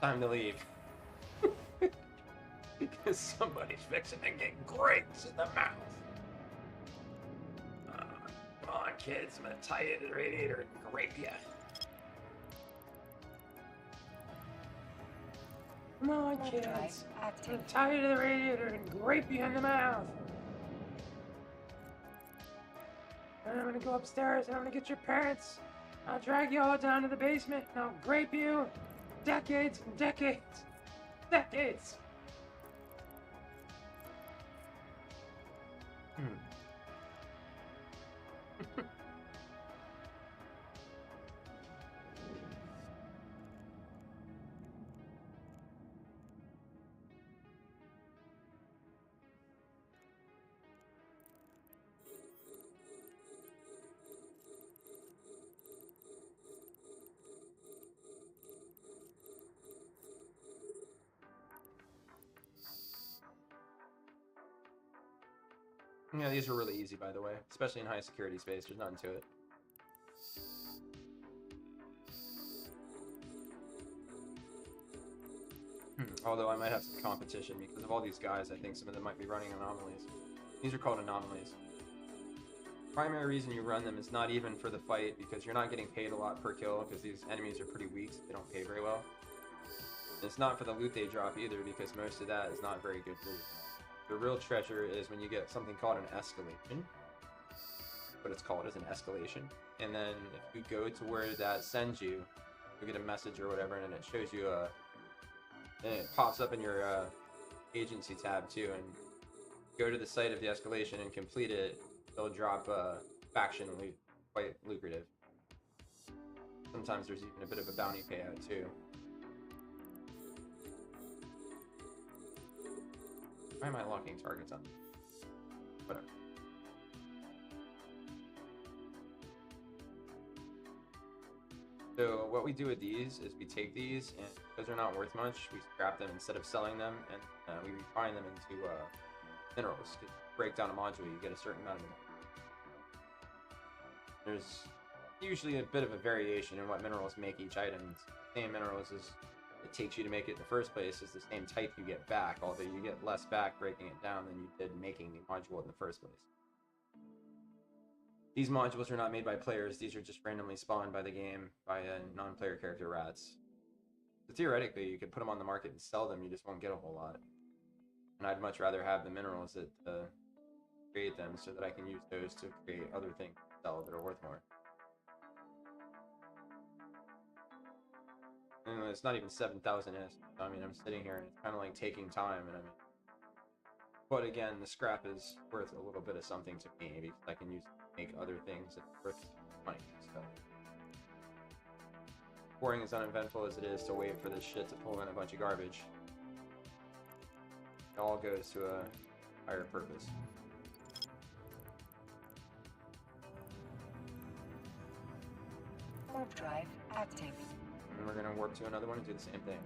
Time to leave. Because somebody's fixing to get grapes in the mouth. Come on, kids, I'm gonna tie you to the radiator and grape you. Come on, kids. I'm gonna tie you to the radiator and grape you in the mouth. And I'm gonna go upstairs and I'm gonna get your parents. I'll drag you all down to the basement and I'll grape you. Decades and decades. Decades. Yeah, these are really easy, by the way. Especially in high security space, there's nothing to it. Although I might have some competition because of all these guys, I think some of them might be running anomalies. These are called anomalies. Primary reason you run them is not even for the fight, because you're not getting paid a lot per kill, because these enemies are pretty weak, so they don't pay very well. And it's not for the loot they drop either, because most of that is not very good loot. The real treasure is when you get something called an escalation. What it's called is an escalation. And then if you go to where that sends you, you get a message or whatever, and it shows you a... and it pops up in your agency tab too, and go to the site of the escalation and complete it. They'll drop faction loot, quite lucrative. Sometimes there's even a bit of a bounty payout too. Why am I locking targets on? Whatever. So what we do with these is we take these, and because they're not worth much, we scrap them instead of selling them, and we refine them into minerals. To break down a module, you get a certain amount of minerals. There's usually a bit of a variation in what minerals make each item. The same minerals as it takes you to make it in the first place is the same type you get back, although you get less back breaking it down than you did making the module in the first place. These modules are not made by players, these are just randomly spawned by the game by non-player character rats. So theoretically, you could put them on the market and sell them, you just won't get a whole lot. And I'd much rather have the minerals that create them so that I can use those to create other things to sell that are worth more. And it's not even 7,000 S. I mean, I'm sitting here and it's kind of like taking time, and I mean, but again, the scrap is worth a little bit of something to me because I can use it to make other things that are worth money. So, boring as uneventful as it is to wait for this shit to pull in a bunch of garbage, it all goes to a higher purpose. Warp drive active. and we're gonna warp to another one and do the same thing.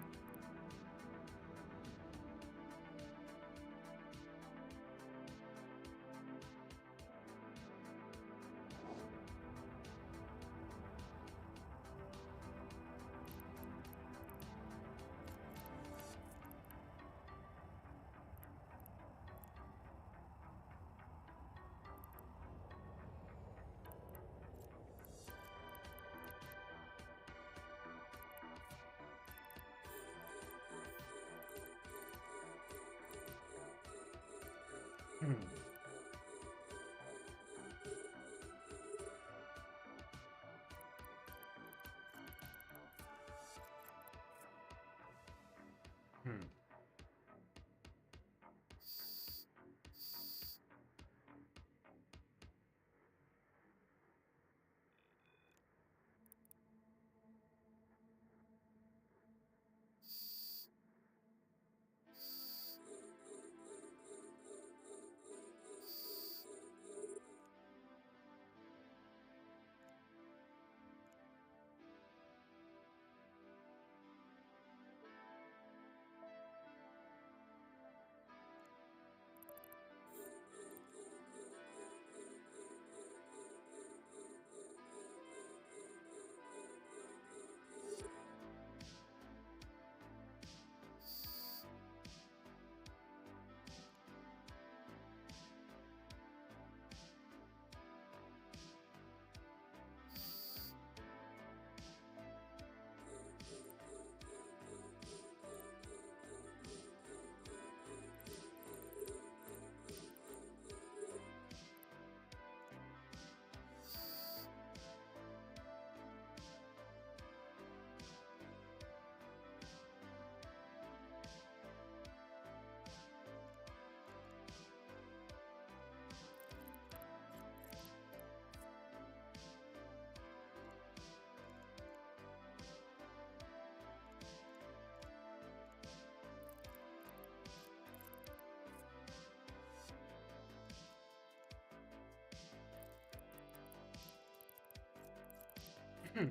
Hmm.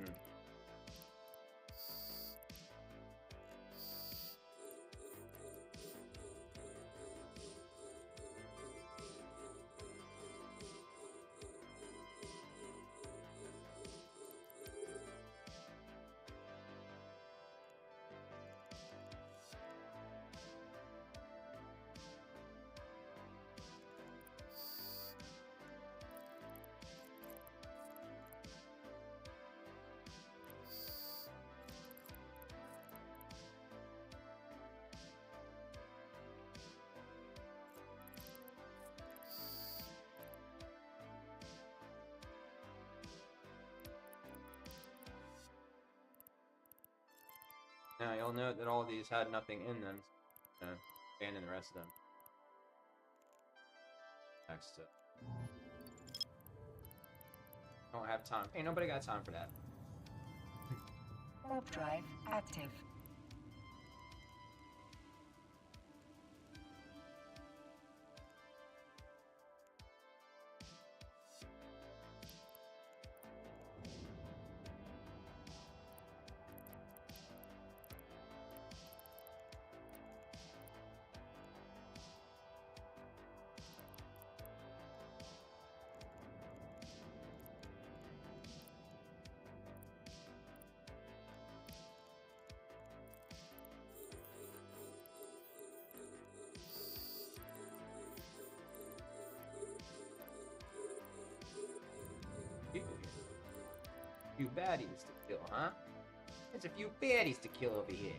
Now you'll note that all of these had nothing in them. So abandon the rest of them. Next. Don't have time. Ain't nobody got time for that. Warp drive active. Few baddies to kill, huh? There's a few baddies to kill over here.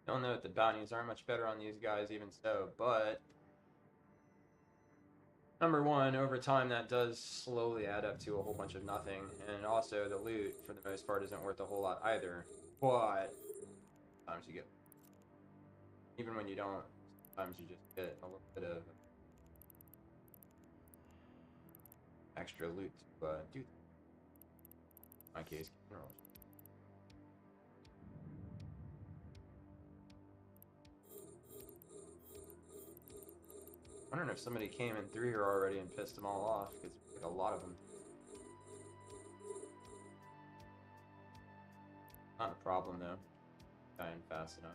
Don't know that the bounties aren't much better on these guys, even so, but number one, over time that does slowly add up to a whole bunch of nothing, and also the loot, for the most part, isn't worth a whole lot either. But sometimes you get, even when you don't, sometimes you just get a little bit of extra loot to do. In my case, general. Wondering if somebody came in through here already and pissed them all off, because there's like a lot of them. Not a problem though. Dying fast enough.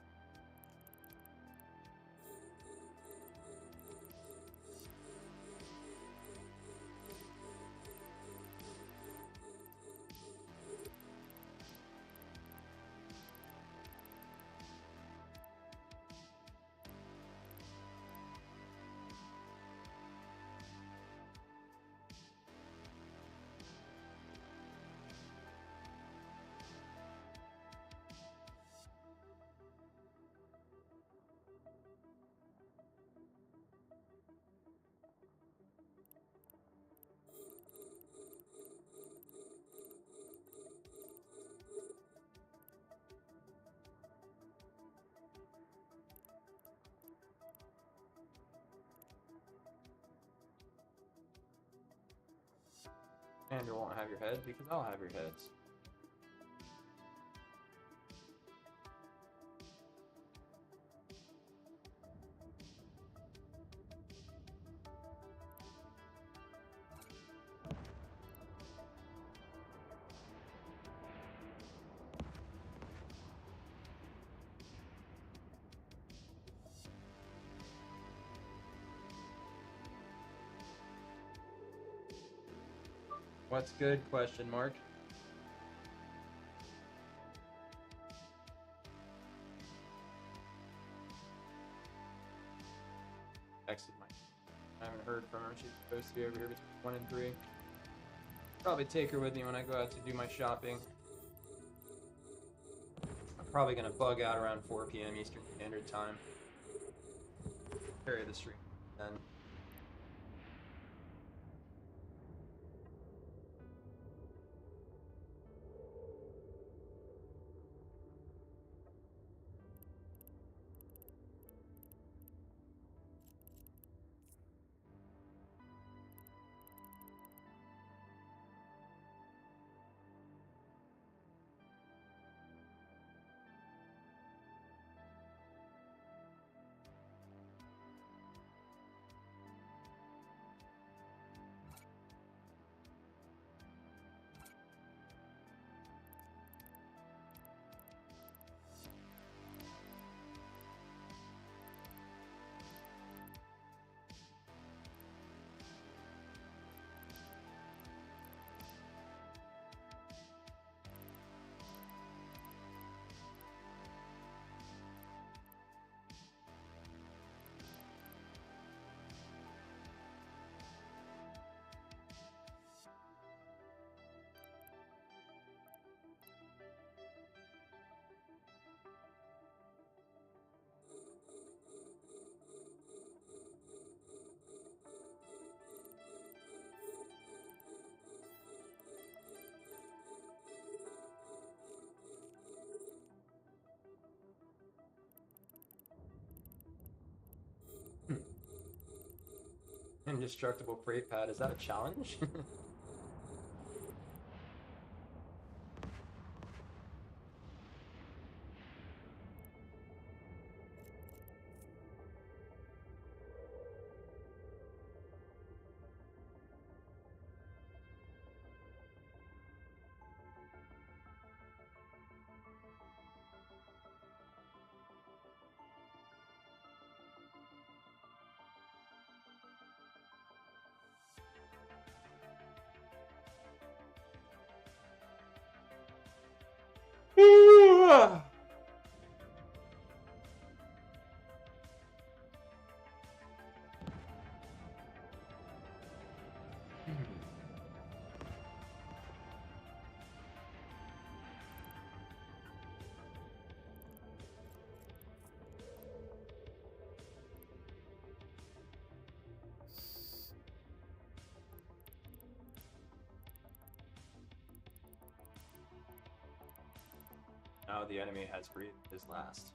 And you won't have your head because I'll have your heads. What's good? Question mark. Texted my. I haven't heard from her. She's supposed to be over here between 1 and 3. Probably take her with me when I go out to do my shopping. I'm probably gonna bug out around 4 p.m. Eastern Standard Time. Carry the stream then. Indestructible freight pad. Is that a challenge? Now the enemy has breathed his last.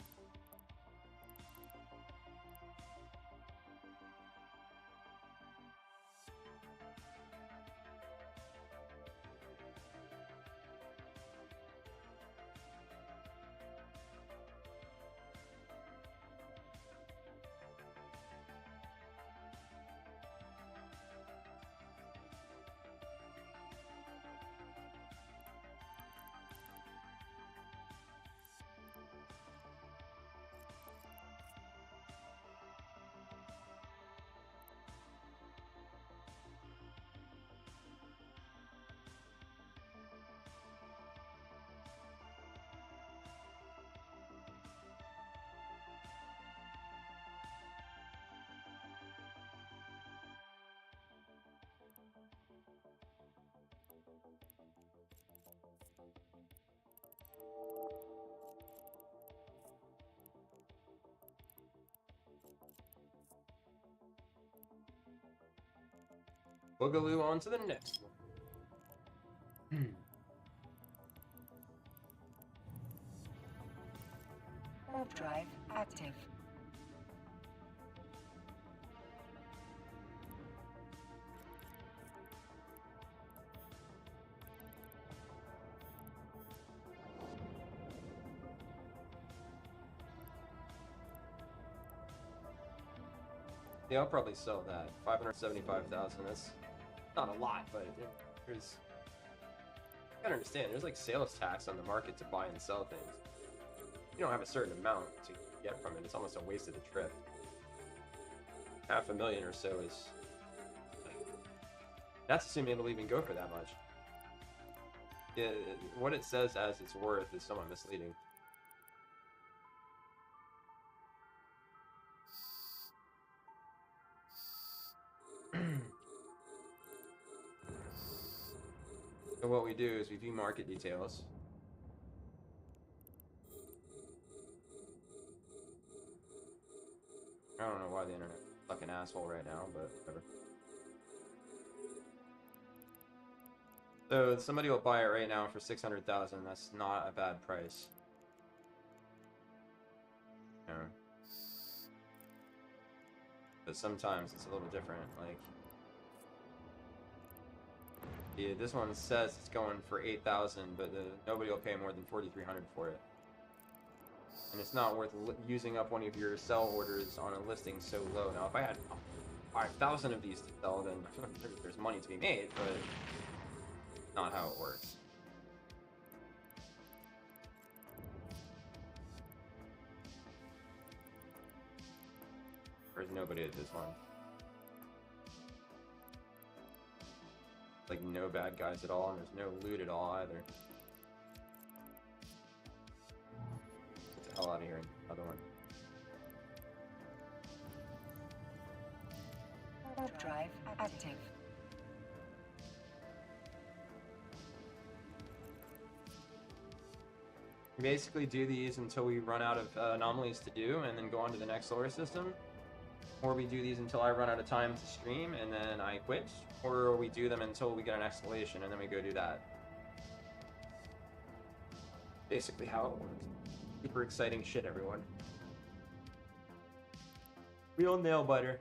Boogaloo on to the next one. Warp drive active. Yeah, I'll probably sell that. 575,000. That's not a lot, but there's. You gotta understand, there's like sales tax on the market to buy and sell things. You don't have a certain amount to get from it. It's almost a waste of the trip. $500,000 or so is. That's assuming it'll even go for that much. Yeah, what it says as its worth is somewhat misleading. So what we do is we view market details. I don't know why the internet's a fucking asshole right now, but whatever. So somebody will buy it right now for 600,000. That's not a bad price. You know. But sometimes it's a little different. Like, yeah, this one says it's going for 8,000, but nobody will pay more than 4,300 for it. And it's not worth using up one of your sell orders on a listing so low. Now, if I had 5,000 of these to sell, then there's money to be made, but not how it works. There's nobody at this one. Like, no bad guys at all, and there's no loot at all either. Get the hell out of here. Another one. Warp drive active. We basically do these until we run out of anomalies to do, and then go on to the next solar system. Or we do these until I run out of time to stream, and then I quit. Or we do them until we get an escalation, and then we go do that. Basically how it works. Super exciting shit, everyone. Real nail biter.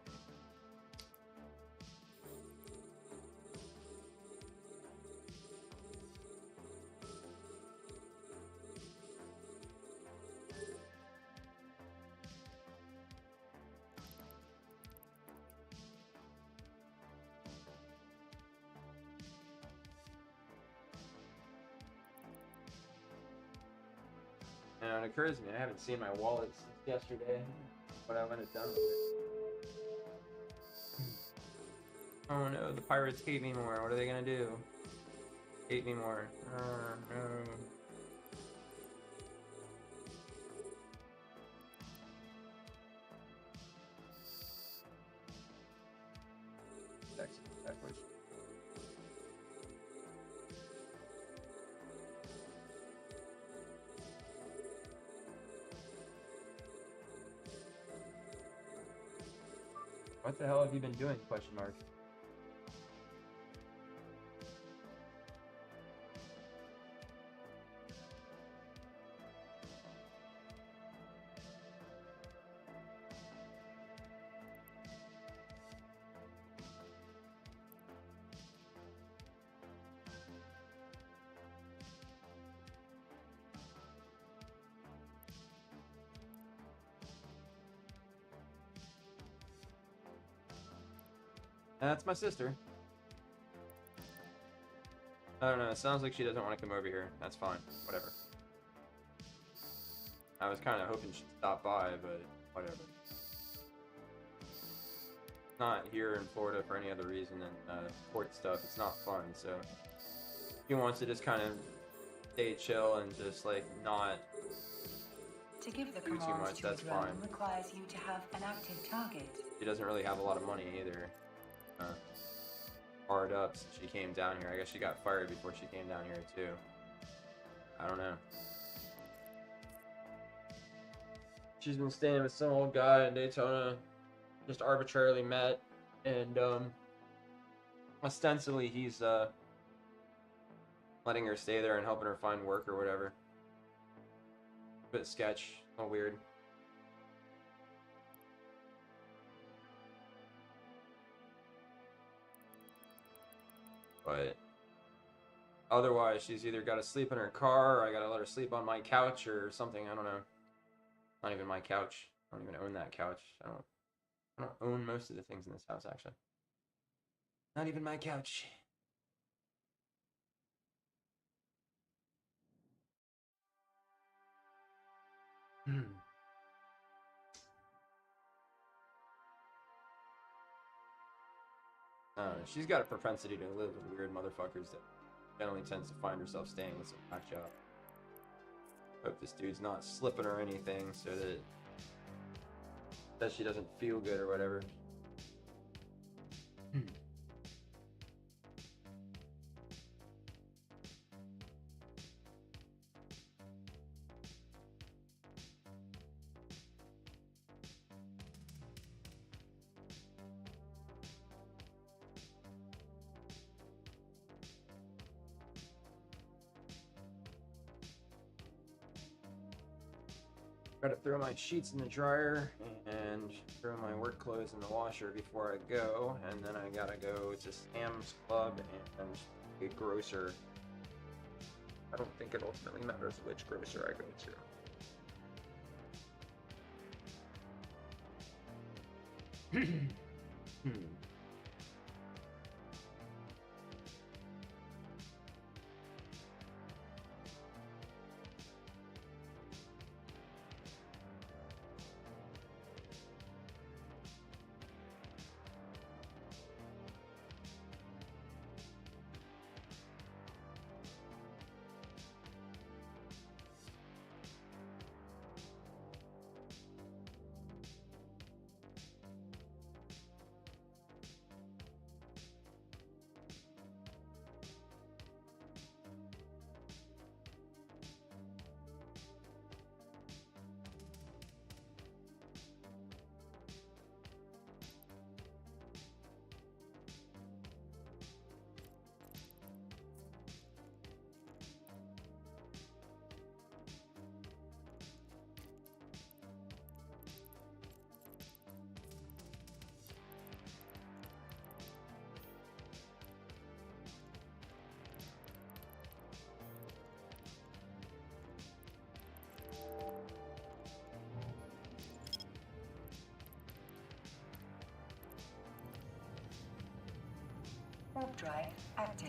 And it occurs to me, I haven't seen my wallet since yesterday, but I went and done with it. Oh no, the pirates hate me more. What are they gonna do? Hate me more. Oh no. Backwards. What the hell have you been doing? Question mark. That's my sister. I don't know. It sounds like she doesn't want to come over here. That's fine. Whatever. I was kind of hoping she'd stop by, but whatever. Not here in Florida for any other reason than court stuff. It's not fun, so he wants to just kind of stay chill and just like not To give the do too commands much. to That's a drone fine. requires you to have an active target. She doesn't really have a lot of money either. Hard up since she came down here. I guess she got fired before she came down here too. I don't know. She's been staying with some old guy in Daytona. Just arbitrarily met, and ostensibly he's letting her stay there and helping her find work or whatever. Bit sketch, a little weird. But otherwise, she's either got to sleep in her car, or I gotta let her sleep on my couch or something. I don't know. Not even my couch. I don't even own that couch. I don't own most of the things in this house, actually. Not even my couch. She's got a propensity to live with weird motherfuckers that generally tends to find herself staying with some whack job. Hope this dude's not slipping or anything so that she doesn't feel good or whatever. Gotta throw my sheets in the dryer and throw my work clothes in the washer before I go, and then I gotta go to Sam's Club and a grocer. I don't think it ultimately matters which grocer I go to. Warp drive active.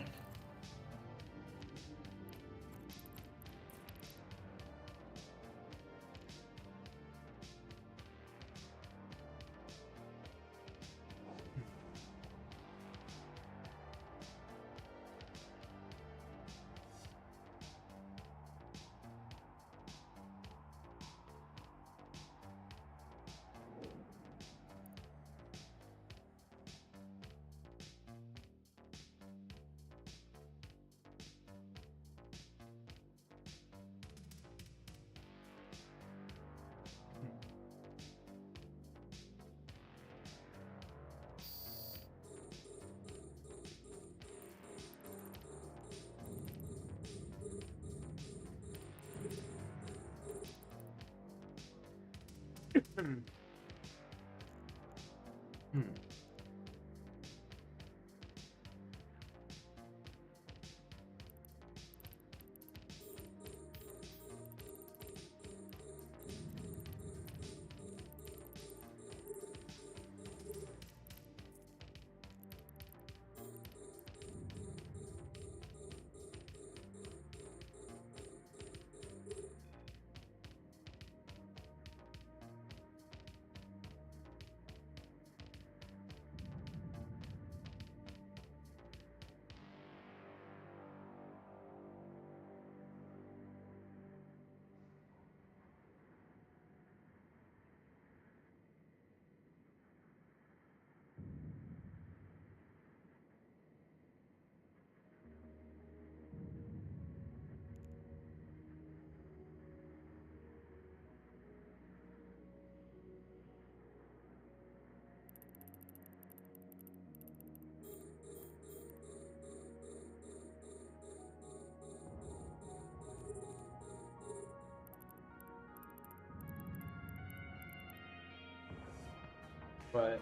But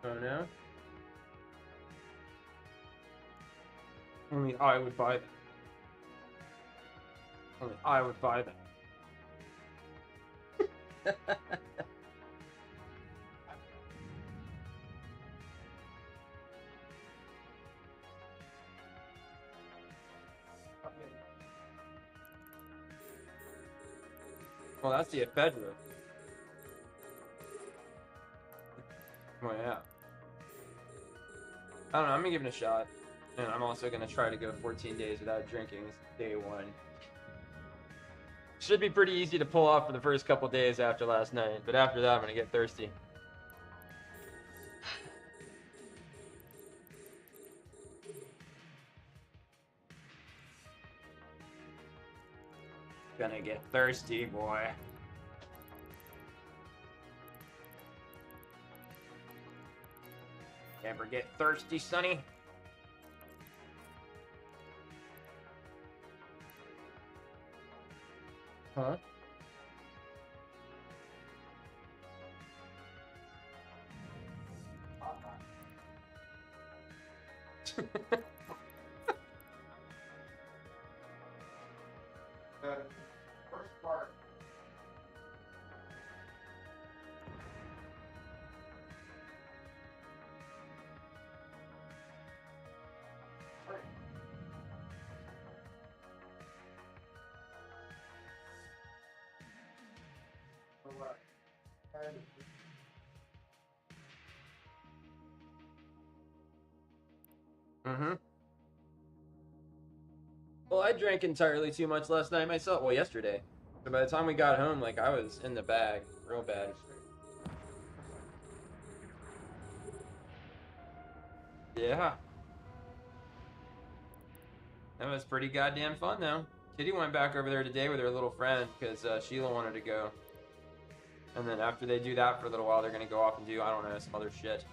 oh no. Only I would buy that. Only I would buy that. Well, that's the ephedra. Well, yeah. I don't know. I'm gonna give it a shot, and I'm also gonna try to go 14 days without drinking. This is day one. Should be pretty easy to pull off for the first couple days after last night, but after that, I'm gonna get thirsty. Gonna get thirsty, boy. Ever get thirsty, Sonny? Huh? The first part. Mm-hmm. Well, I drank entirely too much last night myself. Well, yesterday. So by the time we got home, like, I was in the bag. Real bad. Yeah. That was pretty goddamn fun, though. Kitty went back over there today with her little friend because Sheila wanted to go. And then after they do that for a little while, they're going to go off and do, I don't know, some other shit.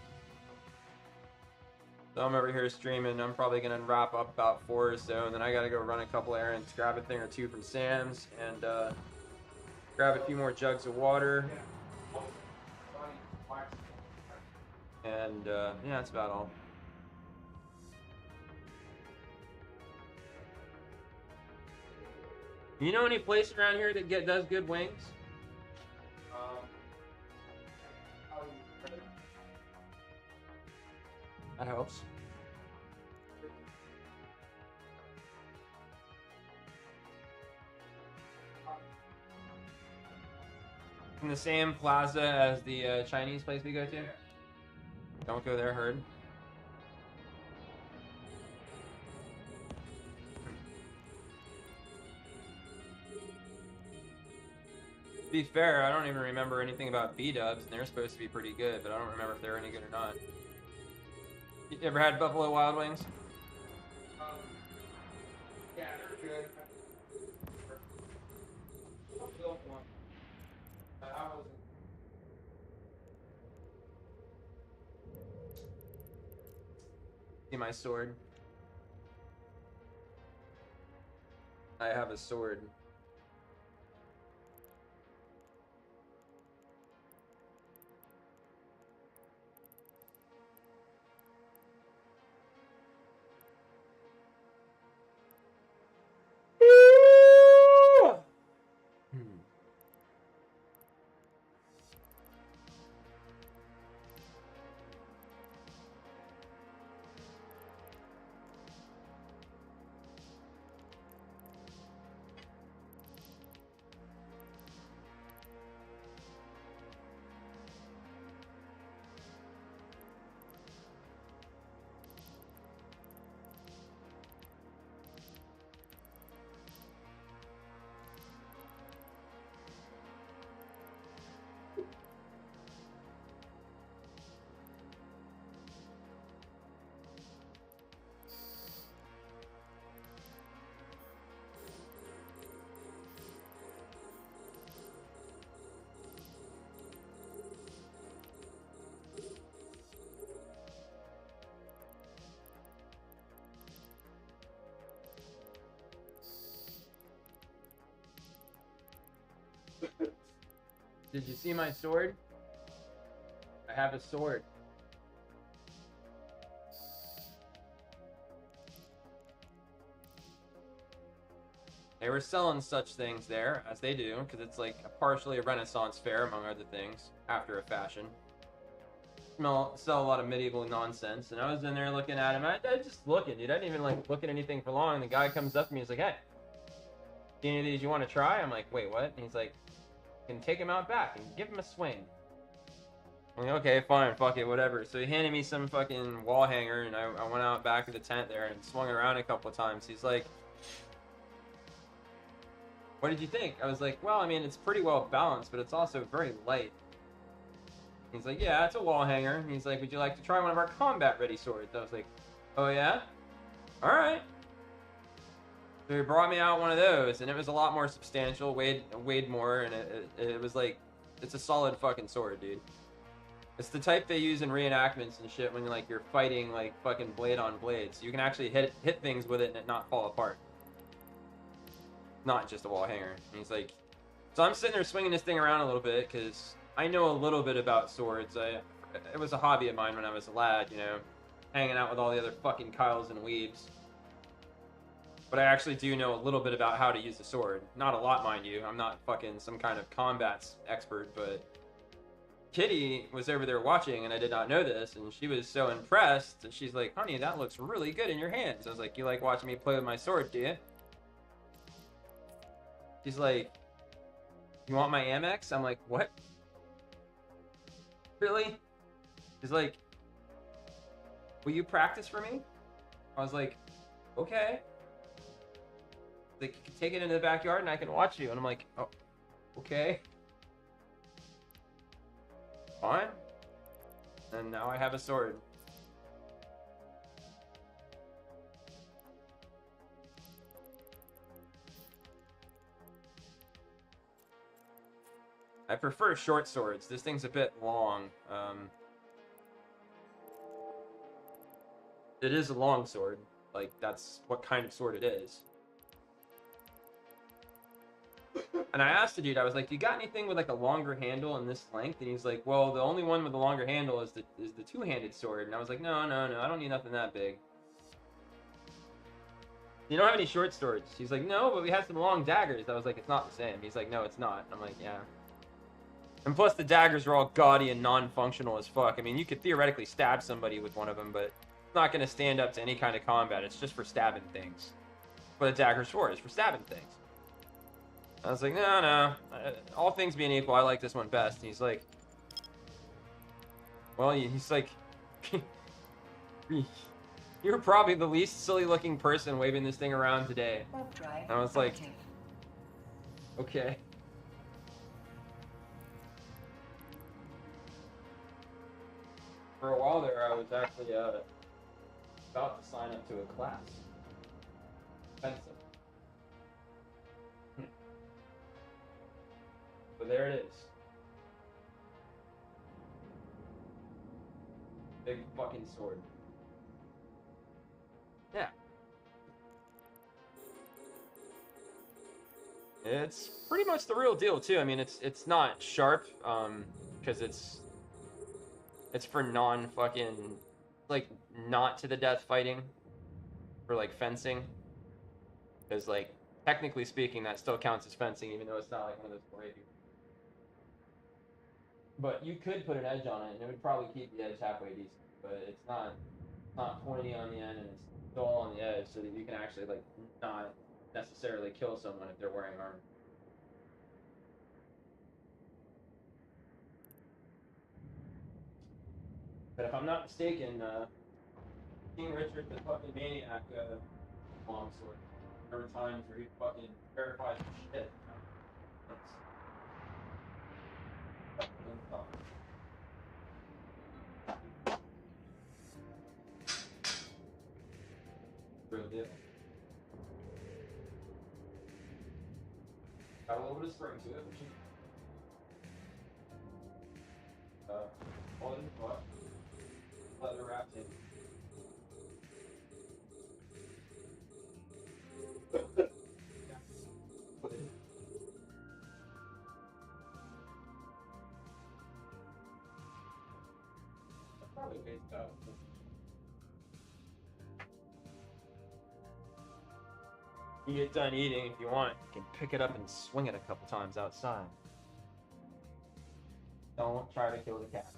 So I'm over here streaming. I'm probably going to wrap up about 4 or so. And then I got to go run a couple errands, grab a thing or two from Sam's, and grab a few more jugs of water. And yeah, that's about all. You know any place around here that does good wings? That helps. In the same plaza as the Chinese place we go to? Don't go there, heard. To be fair, I don't even remember anything about B-dubs, and they're supposed to be pretty good, but I don't remember if they're any good or not. You ever had Buffalo Wild Wings? Yeah, they're good. See my sword? I have a sword. Did you see my sword? have a sword. They were selling such things there, as they do, because it's like partially a Renaissance fair, among other things, after a fashion. Sell a lot of medieval nonsense, and I was in there looking at him. I just looking, dude. I didn't even like look at anything for long. And the guy comes up to me, he's like, "Hey, any of these you want to try?" I'm like, "Wait, what?" And he's like, "You can take him out back and give him a swing." I'm like, "Okay, fine, fuck it, whatever." So he handed me some fucking wall hanger, and I went out back of the tent there and swung it around a couple of times. He's like, "What did you think?" I was like, "Well, I mean, it's pretty well balanced, but it's also very light." He's like, "Yeah, it's a wall hanger." And he's like, "Would you like to try one of our combat-ready swords?" I was like, "Oh, yeah? All right." So he brought me out one of those, and it was a lot more substantial, weighed more, and it was like, it's a solid fucking sword, dude. It's the type they use in reenactments and shit when you're fighting like fucking blade on blade, so you can actually hit things with it and it not fall apart. Not just a wall hanger. And he's like, so I'm sitting there swinging this thing around a little bit because I know a little bit about swords. It was a hobby of mine when I was a lad, you know, hanging out with all the other fucking Kyles and Weebs. But I actually do know a little bit about how to use a sword. Not a lot, mind you. I'm not fucking some kind of combat expert, but Kitty was over there watching, and I did not know this, and she was so impressed that she's like, "Honey, that looks really good in your hands." I was like, "You like watching me play with my sword, do you?" She's like, "You want my Amex?" I'm like, "What? Really?" She's like, "Will you practice for me?" I was like, "Okay." Like, you can take it into the backyard and I can watch you. And I'm like, "Oh, okay. Fine." And now I have a sword. I prefer short swords. This thing's a bit long. It is a long sword. Like, that's what kind of sword it is. And I asked the dude, I was like, "You got anything with like a longer handle and this length?" And he's like, "Well, the only one with the longer handle is the two-handed sword." And I was like, "No, I don't need nothing that big." "You don't have any short swords?" He's like, "No, but we have some long daggers." I was like, "It's not the same." He's like, "No, it's not." I'm like, "Yeah." And plus the daggers are all gaudy and non-functional as fuck. I mean, you could theoretically stab somebody with one of them, but it's not going to stand up to any kind of combat. It's just for stabbing things. But a dagger's for is for stabbing things. I was like, no. All things being equal, I like this one best. And he's like, well, he's like, "You're probably the least silly-looking person waving this thing around today." Warp drive And I was like, active. "Okay." For a while there, I was actually about to sign up to a class. Expensive. But there it is. Big fucking sword. Yeah. It's pretty much the real deal too. I mean, it's not sharp, because it's for non-fucking, like, not to the death fighting, for like fencing. Because like, technically speaking, that still counts as fencing, even though it's not like one of those blade. But you could put an edge on it, and it would probably keep the edge halfway decent. But it's not pointy on the end, and it's dull on the edge, so that you can actually like not necessarily kill someone if they're wearing armor. But if I'm not mistaken, King Richard the fucking maniac, longsword. There were times where he fucking verifies shit. Real deal. Got a little bit of spring to it, which is all in what? Leather wrapped in. based out. You get done eating, if you want, you can pick it up and swing it a couple times outside. Don't try to kill the cat.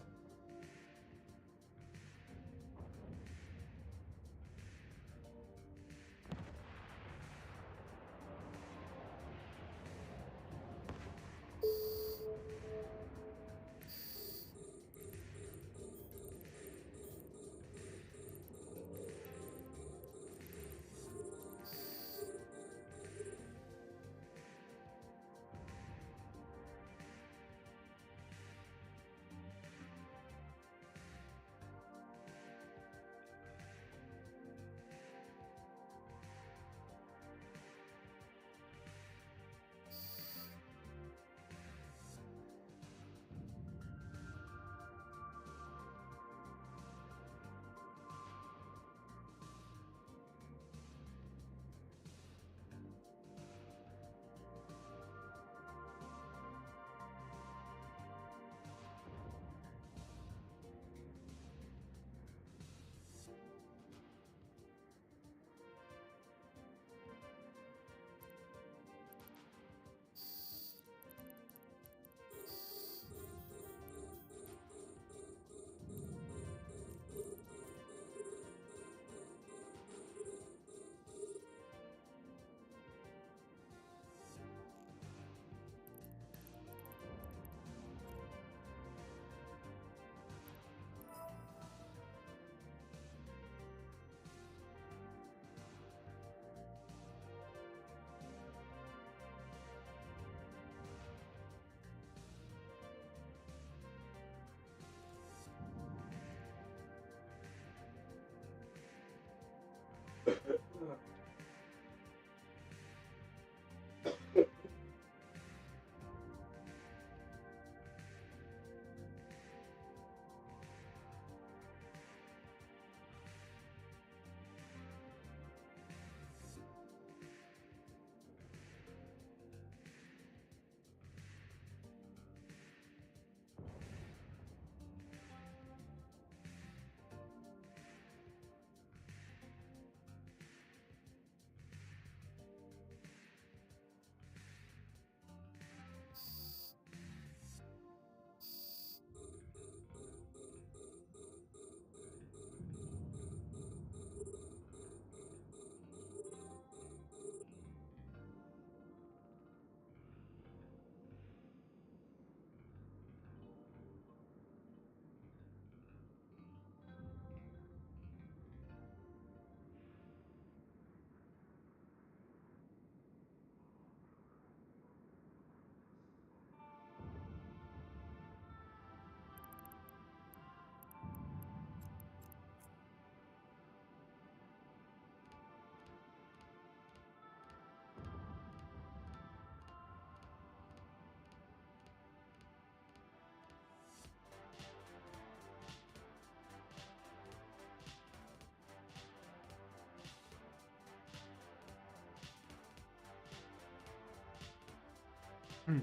Hmm.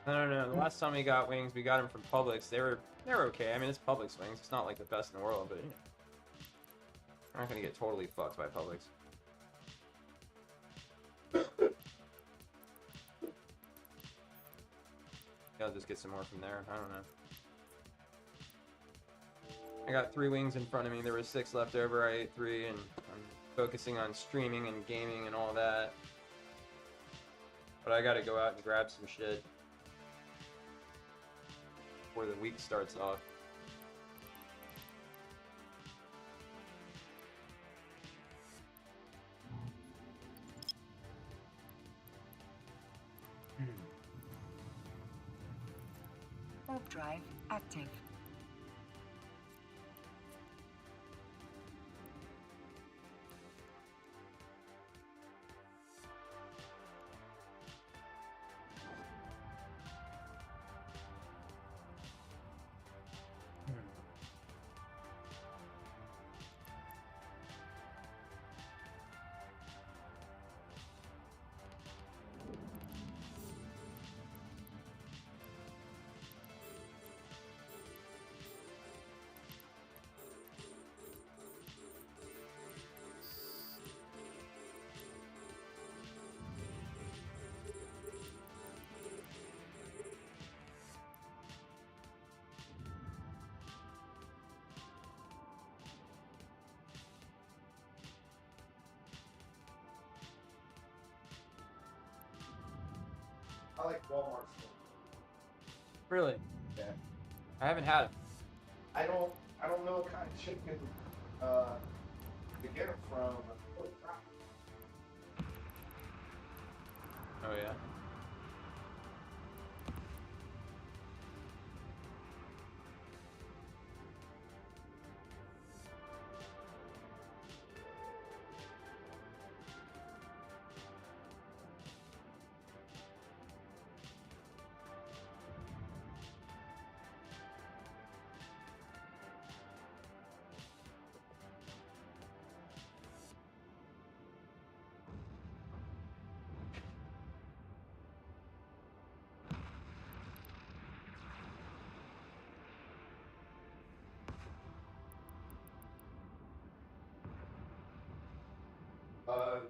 I don't know. The last time we got wings, we got them from Publix. They're okay. I mean, it's Publix wings. It's not like the best in the world, but you know, we're not gonna get totally fucked by Publix. I'll just get some more from there. I don't know. I got 3 wings in front of me. There were 6 left over. I ate 3, and I'm focusing on streaming and gaming and all that. But I gotta go out and grab some shit before the week starts off. Warp drive active. I like Walmart stuff. Really? Yeah. I haven't had it. I don't know what kind of chicken to get it from. Holy crap. Oh yeah.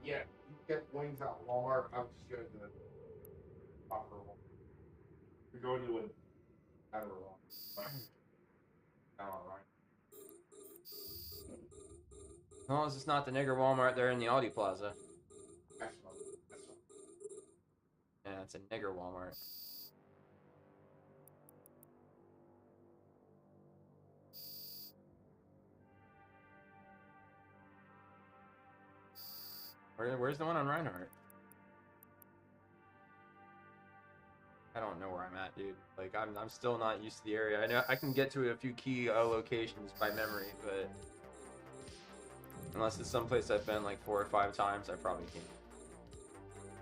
Yeah, you can get wings out at Walmart. I would just go to the proper one. You're going to a better one. Alright. As long as it's not the nigger Walmart there in the Aldi Plaza. That's one. That's one. Yeah, it's a nigger Walmart. Where's the one on Reinhardt? I don't know where I'm at, dude. Like, I'm still not used to the area. I know I can get to a few key locations by memory, but unless it's someplace I've been like 4 or 5 times, I probably can't.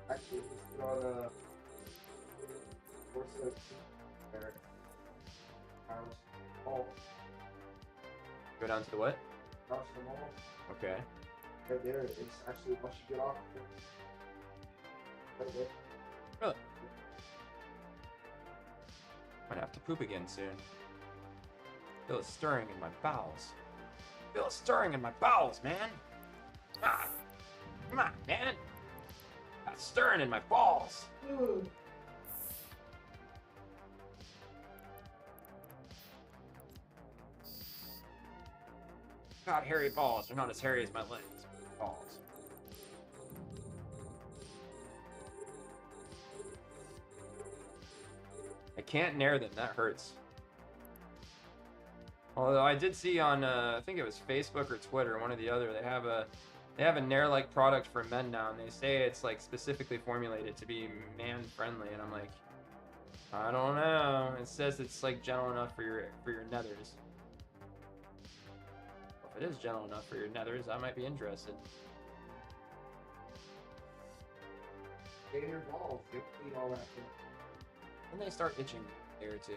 Actually, just go on 46 there. Oh, Go down to the what? across the mall. Okay. Right there. It's actually once you get off. Right there. Really? Might have to poop again soon. Feel it stirring in my bowels. Feel it stirring in my bowels, man. Ah, come on, man. Got it stirring in my balls. Got hairy balls. They're not as hairy as my legs. Balls. I can't nair them. That hurts. Although I did see on, I think it was Facebook or Twitter, one or the other, they have a Nair-like product for men now, and they say it's like specifically formulated to be man-friendly, and I'm like, I don't know. It says it's like gentle enough for your nethers. Well, if it is gentle enough for your nethers, I might be interested. Get in your balls. Get clean all that shit. And they start itching there too.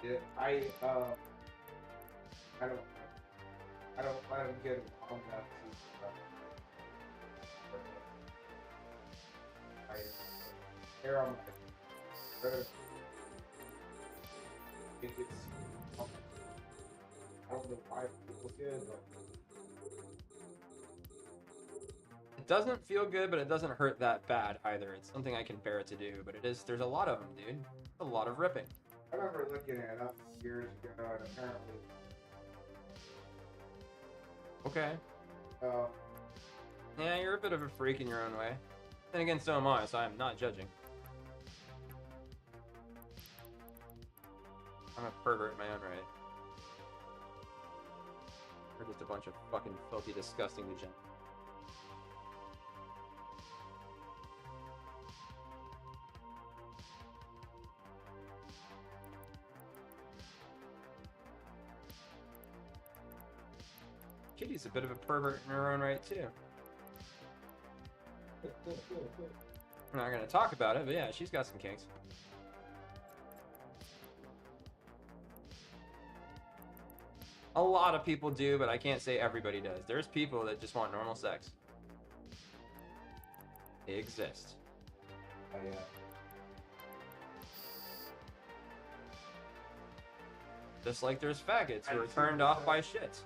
Yeah, I don't let him get on that. I hair on my throat. I think it's I don't know why people did, but It doesn't feel good, but it doesn't hurt that bad either. It's something I can bear to do, but it is. There's a lot of them, dude. A lot of ripping. I remember looking it up years ago, and apparently, Okay. uh, Yeah, you're a bit of a freak in your own way. Then again, so am I, so I'm not judging. I'm a pervert in my own right. We're just a bunch of fucking filthy, disgusting degenerates. Kitty's a bit of a pervert in her own right, too. We're not gonna talk about it, but yeah, she's got some kinks. A lot of people do, but I can't say everybody does. There's people that just want normal sex. They exist. I Just like there's faggots who are turned off by shit.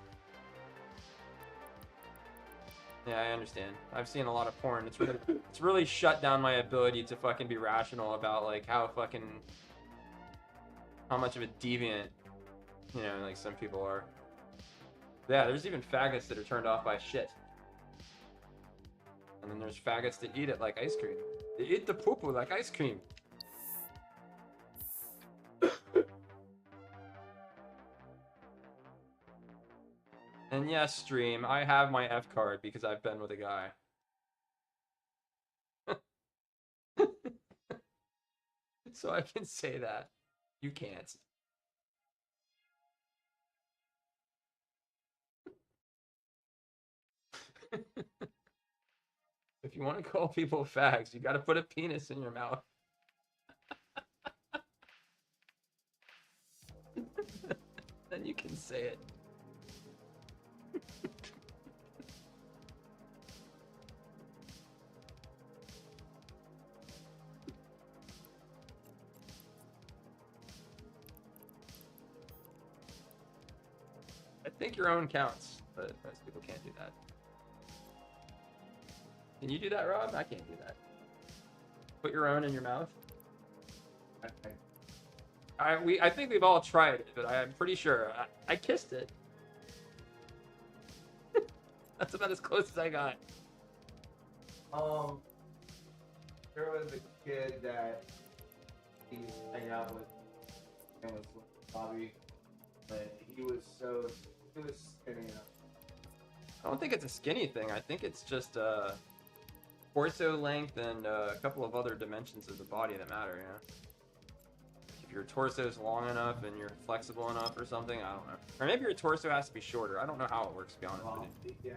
Yeah, I understand. I've seen a lot of porn. It's really shut down my ability to fucking be rational about like how much of a deviant, you know, like some people are. Yeah, there's even faggots that are turned off by shit. And then there's faggots that eat it like ice cream. They eat the poo-poo like ice cream. And yes, stream, I have my F card because I've been with a guy. So I can say that. You can't. If you want to call people fags, you gotta put a penis in your mouth. Then you can say it. I think your own counts, but most people can't do that. Can you do that, Rob? I can't do that. Put your own in your mouth. I think we've all tried it, but I'm pretty sure I kissed it. That's about as close as I got. There was a kid that he used to hang out with, and was Bobby, but he was skinny enough. I don't think it's a skinny thing. I think it's just torso length and a couple of other dimensions of the body that matter, you know? If your torso is long enough and you're flexible enough or something, I don't know. Or maybe your torso has to be shorter. I don't know how it works, to be honest with you.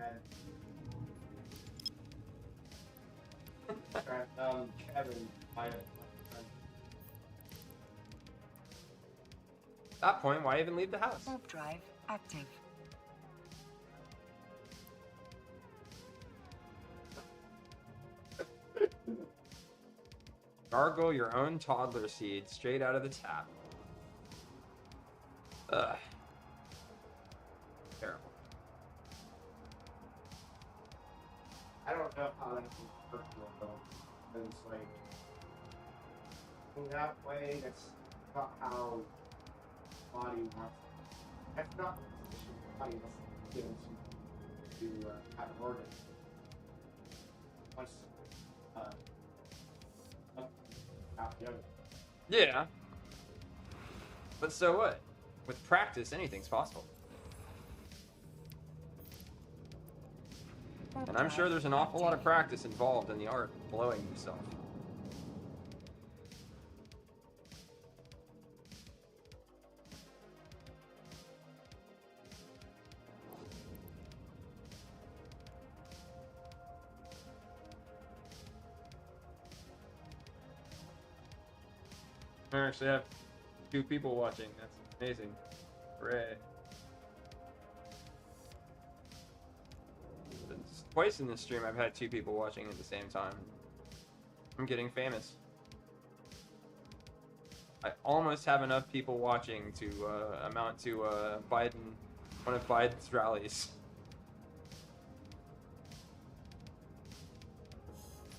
Kevin, my friend. At that point, why even leave the house? Warp drive active. Gargle your own toddler seed straight out of the tap. Ugh. Terrible. I don't know how that can work though. Because like in that way, that's not how body wants. That's not the position the body wants to get into to have an organ. Once out the other. Yeah. But so what? With practice, anything's possible. And I'm sure there's an awful lot of practice involved in the art of blowing yourself. I actually have 2 people watching. That's amazing. Hooray. Twice in this stream I've had 2 people watching at the same time. I'm getting famous. I almost have enough people watching to amount to one of Biden's rallies.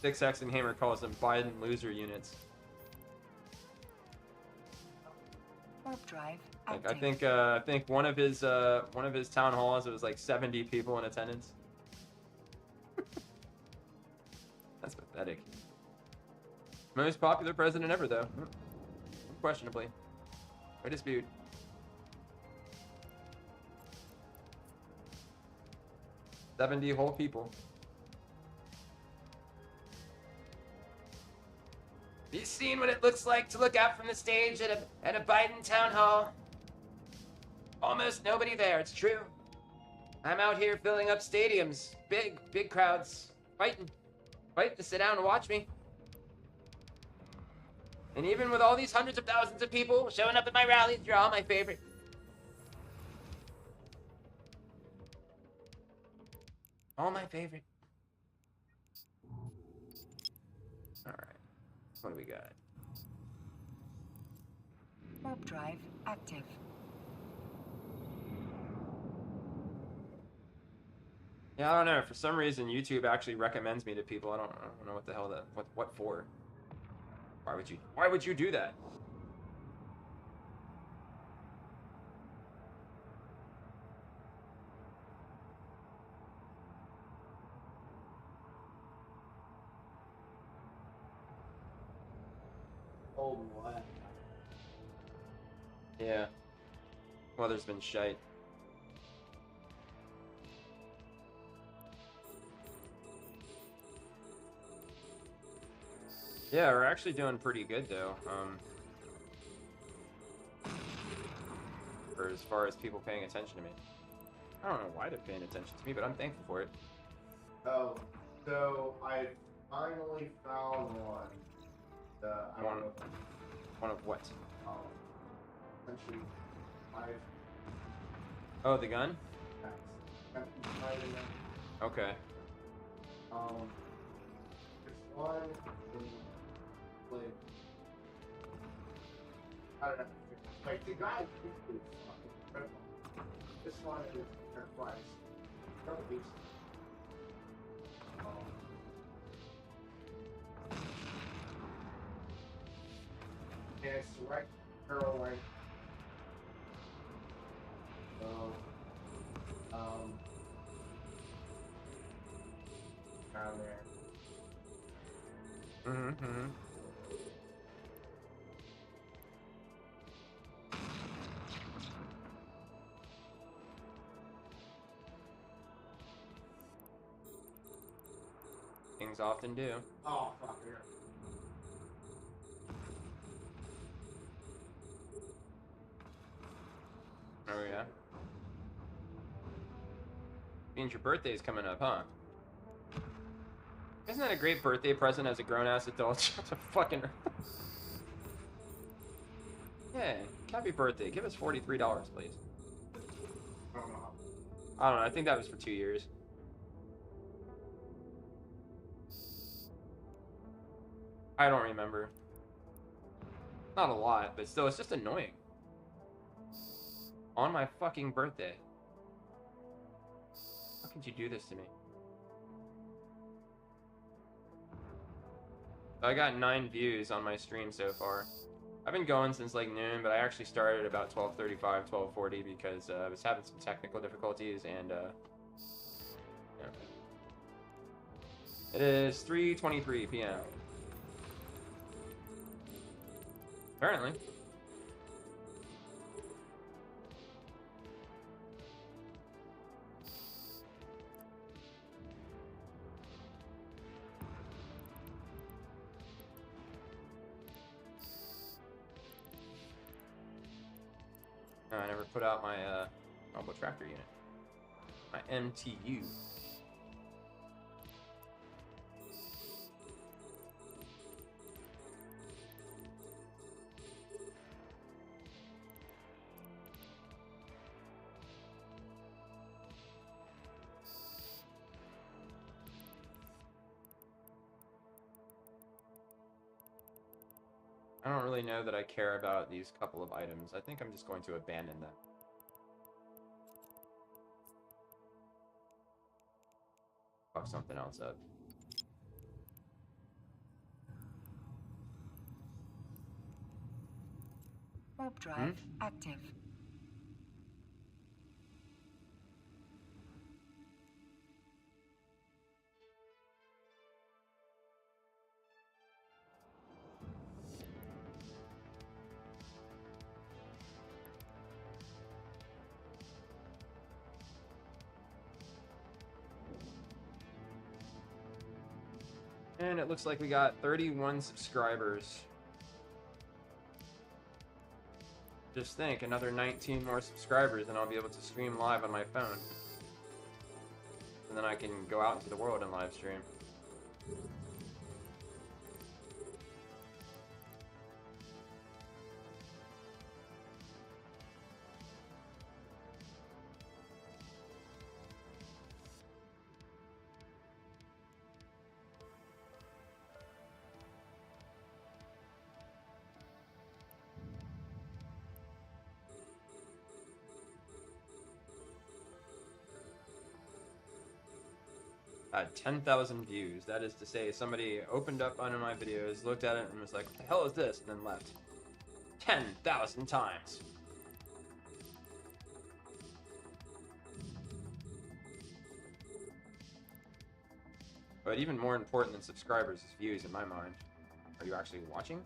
6X and Hammer calls them Biden loser units. Warp drive Like active. I think one of his town halls, it was like 70 people in attendance. That's pathetic. Most popular president ever, though. Unquestionably. No dispute. "70 whole people. Have you seen what it looks like to look out from the stage at a Biden town hall? Almost nobody there, it's true. I'm out here filling up stadiums. Big crowds. Fighting to sit down and watch me. And even with all these hundreds of thousands of people showing up at my rallies, you're all my favorite. All my favorite. Alright. What do we got? Warp drive active. Yeah, I don't know. For some reason, YouTube actually recommends me to people. I don't know what the hell what for. Why would you do that? cold and wet. Yeah. Weather's been shite. Yeah, we're actually doing pretty good though. For as far as people paying attention to me. I don't know why they're paying attention to me, but I'm thankful for it. Oh, so I finally found one. I don't know. One of what? Essentially, I've Oh, the gun? fighting them. Okay. This one is like I don't know. Like the guy is fucking incredible. This one is fair price. Probably decent. And it's right barrel length. So, down there. Mm-hmm. Things often do. Oh, fuck, here. Oh, yeah. Means your birthday's coming up, huh? Isn't that a great birthday present as a grown-ass adult? To fucking... Yeah, happy birthday. Give us $43, please. I don't know. I don't know, I think that was for 2 years. I don't remember. Not a lot, but still, it's just annoying. On my fucking birthday. How could you do this to me? So I got 9 views on my stream so far. I've been going since like noon, but I actually started about 12:35, 12:40 because I was having some technical difficulties and yeah. It is 3:23 p.m. Apparently. No, I never put out my mobile tractor unit. My MTU. I don't really know that I care about these couple of items. I think I'm just going to abandon them. Fuck something else up. Warp drive active. And it looks like we got 31 subscribers. Just think, another 19 more subscribers and I'll be able to stream live on my phone. And then I can go out into the world and live stream. Had 10,000 views. That is to say, somebody opened up one of my videos, looked at it, and was like, what the hell is this? And then left. 10,000 times. But even more important than subscribers is views in my mind. Are you actually watching?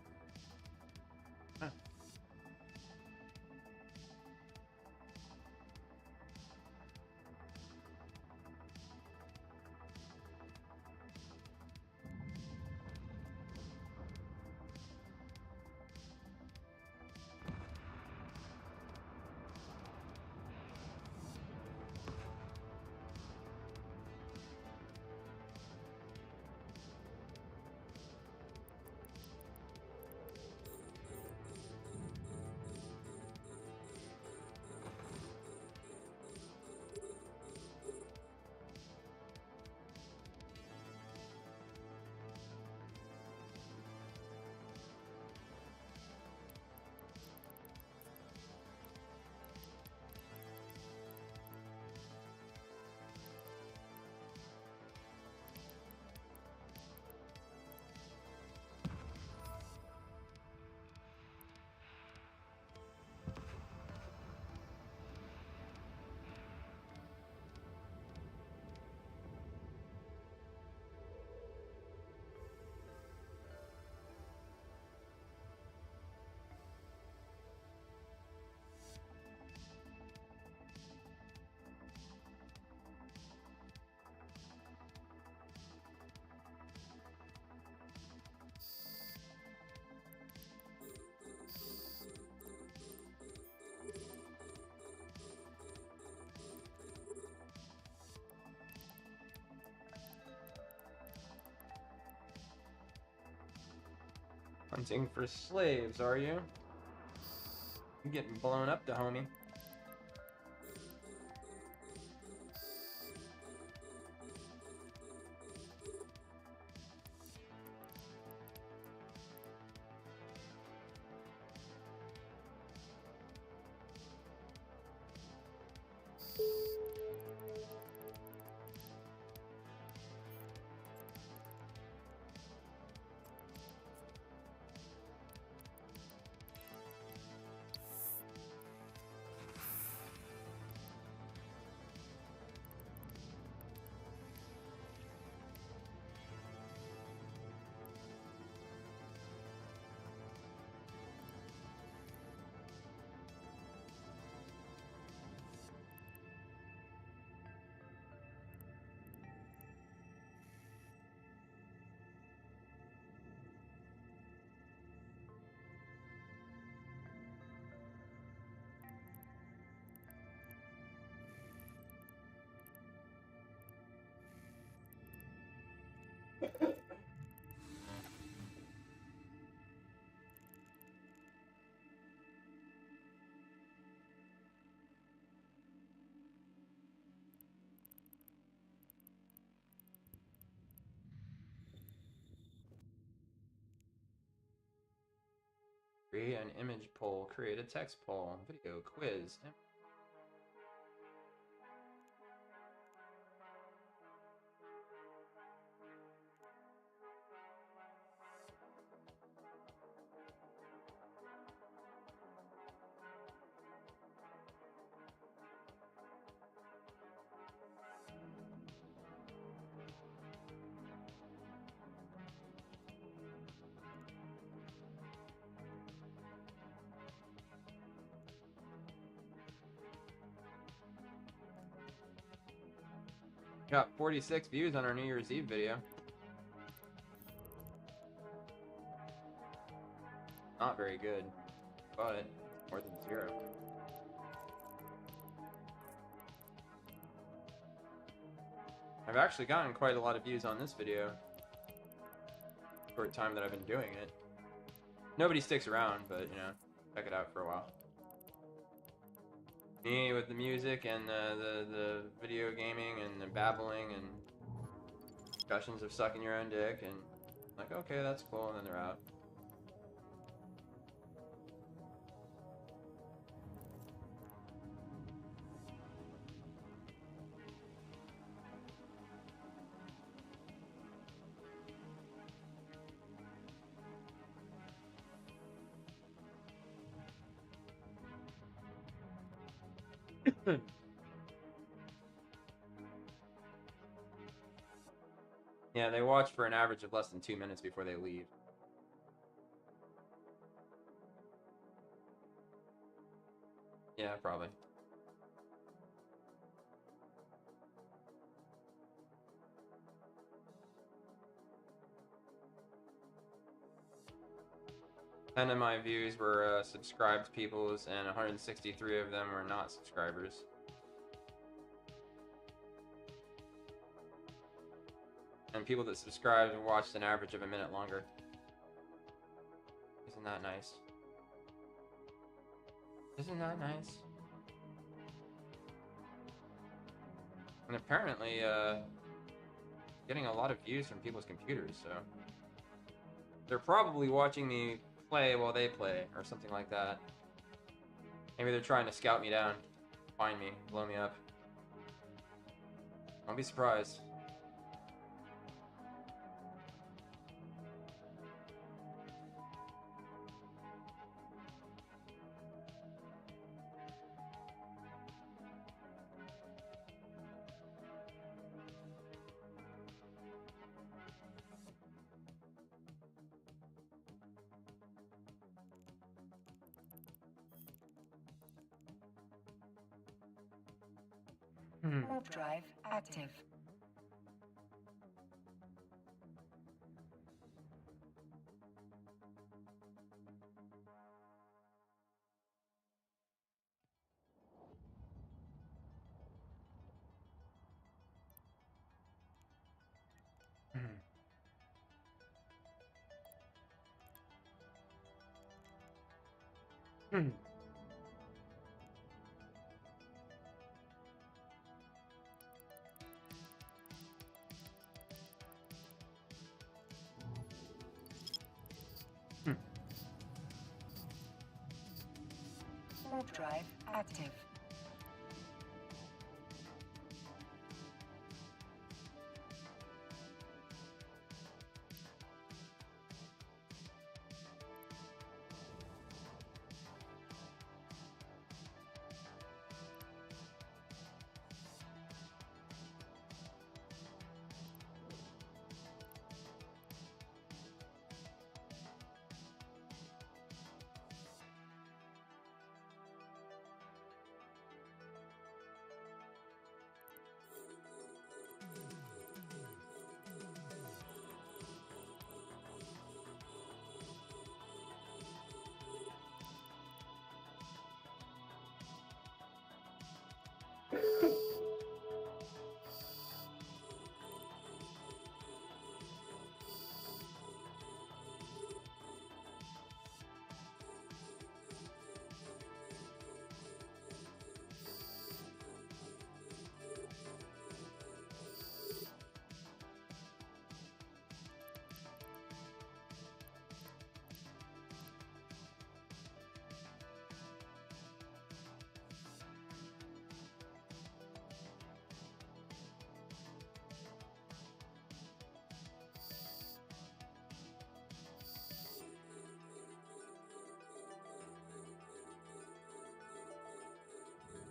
Hunting for slaves, are you? You getting blown up, the homie. Create an image poll. Create a text poll. Video quiz. Got 46 views on our New Year's Eve video. Not very good, but more than 0. I've actually gotten quite a lot of views on this video. Short time that I've been doing it. Nobody sticks around, but you know, check it out for a while. Me with the music and the video gaming and the babbling and discussions of sucking your own dick and like, okay, that's cool, and then they're out. Yeah, they watch for an average of less than 2 minutes before they leave. Yeah, probably. Ten of my views were subscribed people's, and 163 of them were not subscribers. And people that subscribed and watched an average of a minute longer. Isn't that nice? Isn't that nice? And apparently, getting a lot of views from people's computers, so they're probably watching me play while they play, or something like that. Maybe they're trying to scout me down, find me, blow me up. Don't be surprised. Warp drive active. Hmm. Warp drive active.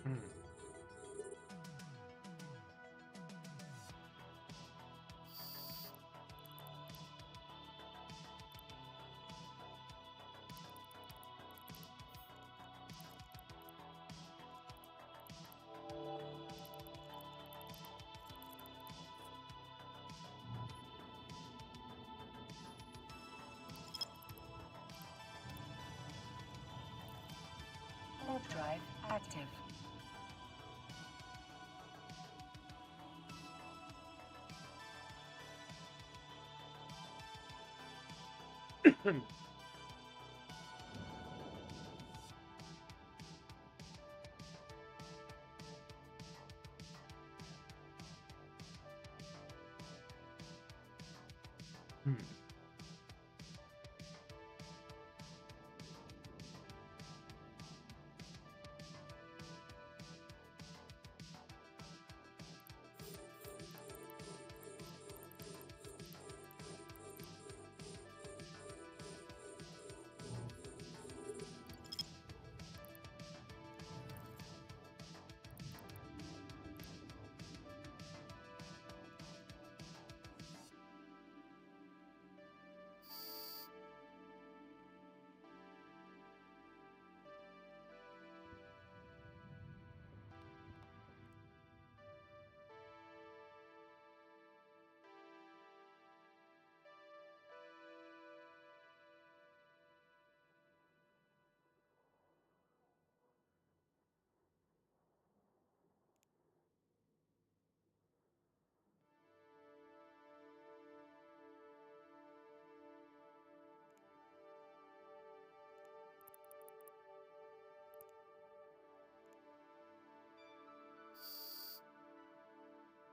Hmm. Warp drive active. Hmm.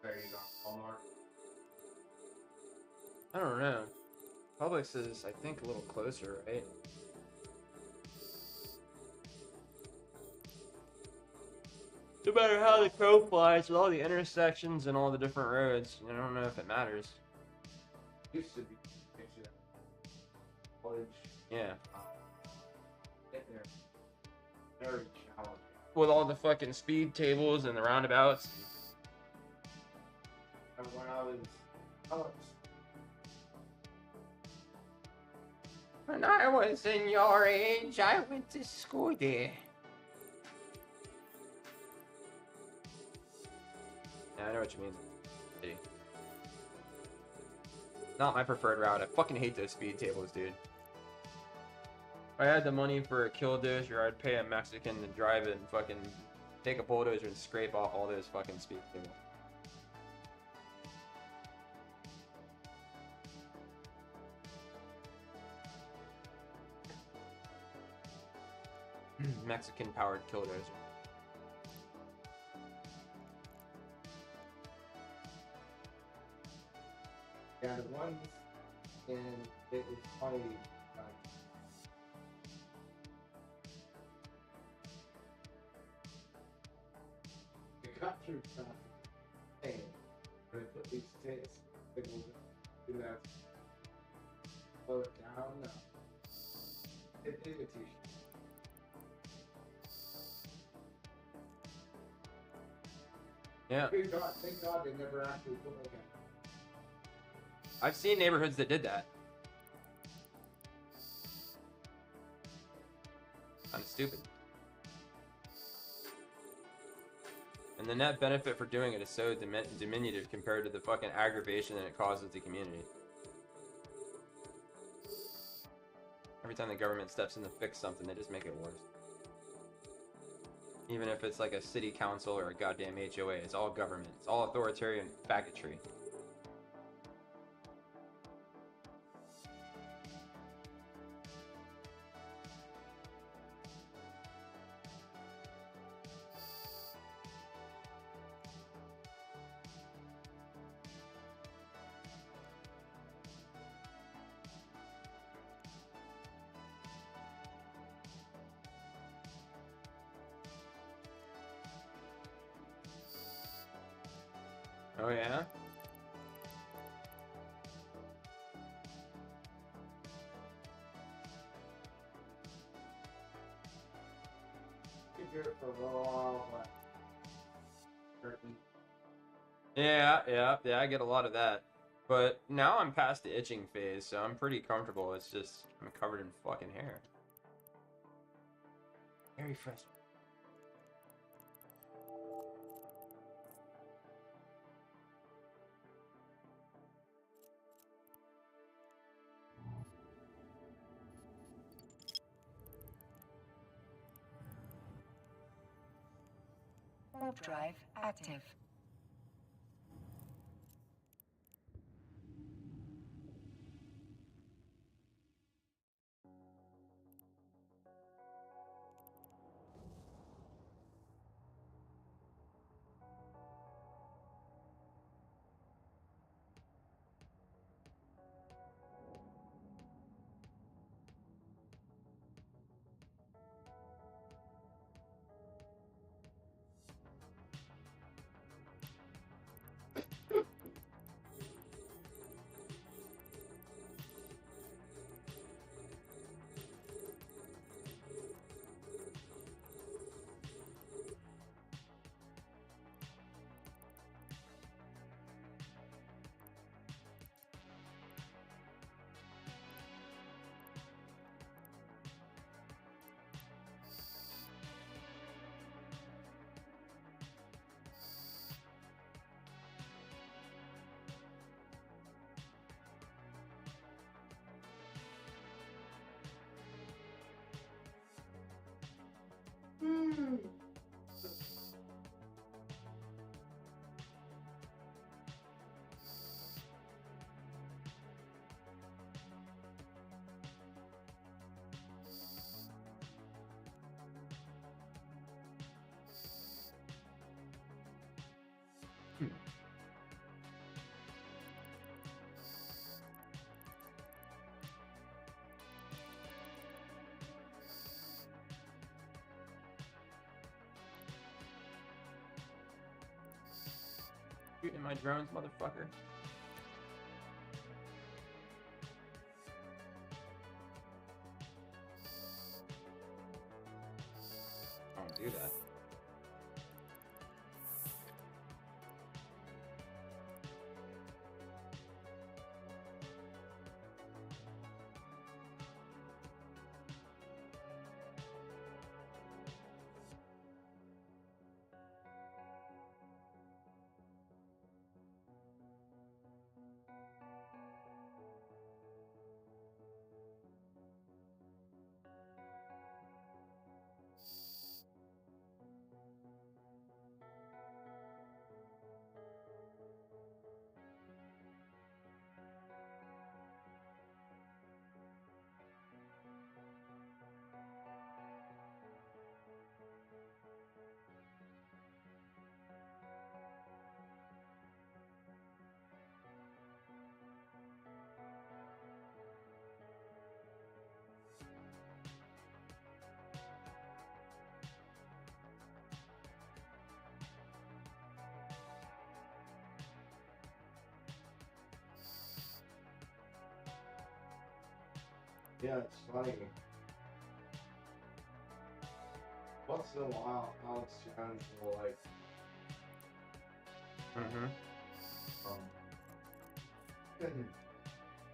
There you go. Walmart. I don't know. Publix is, I think, a little closer, right? No matter how the crow flies, with all the intersections and all the different roads, I don't know if it matters. Used to be picture college. Yeah. Get there. Very challenging. With all the fucking speed tables and the roundabouts. And when I was When I was in your age, I went to school there. Yeah, I know what you mean. City. Not my preferred route. I fucking hate those speed tables, dude. If I had the money for a killdozer, I'd pay a Mexican to drive it and fucking take a bulldozer and scrape off all those fucking speed tables. Mexican-powered killdozer. Yeah, the ones in it was funny. It cut through traffic, and they put these signals in that. Slow it down. No. It is a t-shirt. Yeah. Thank God they never actually put like I've seen neighborhoods that did that. Kind of stupid. And the net benefit for doing it is so diminutive compared to the fucking aggravation that it causes the community. Every time the government steps in to fix something, they just make it worse. Even if it's like a city council or a goddamn HOA, it's all government. It's all authoritarian faggotry. Oh yeah? you do it for raw, but turkey. Yeah, I get a lot of that. But now I'm past the itching phase, so I'm pretty comfortable. It's just, I'm covered in fucking hair. Very frustrating. Warp drive active. Shooting my drones, motherfucker. Don't do that. Yeah, it's funny. Once in a while, Alex Jones will like, Mm-hmm.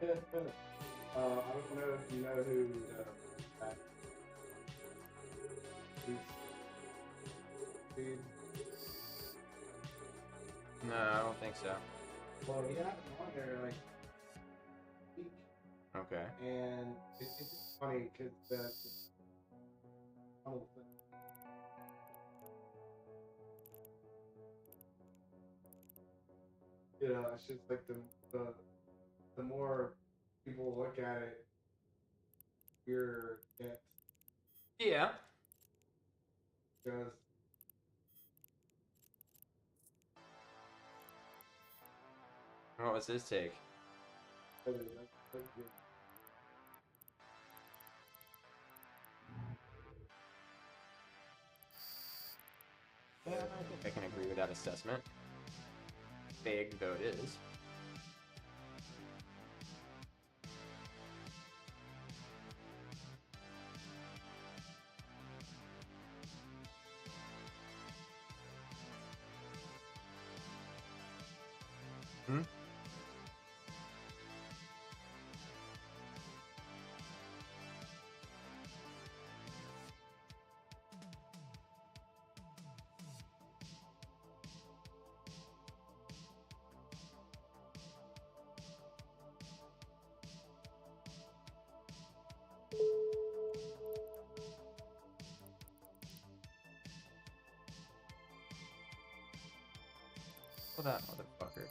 I don't know if you know who that dude. No, I don't think so. Well, he had him on there like week, Okay. and it's funny because the whole thing. You know, it's just like the more people look at it, weirder it gets. Yeah. Because What was his take? Yeah, I think I can agree with that assessment. Vague though it is. Hmm? Well, that motherfucker.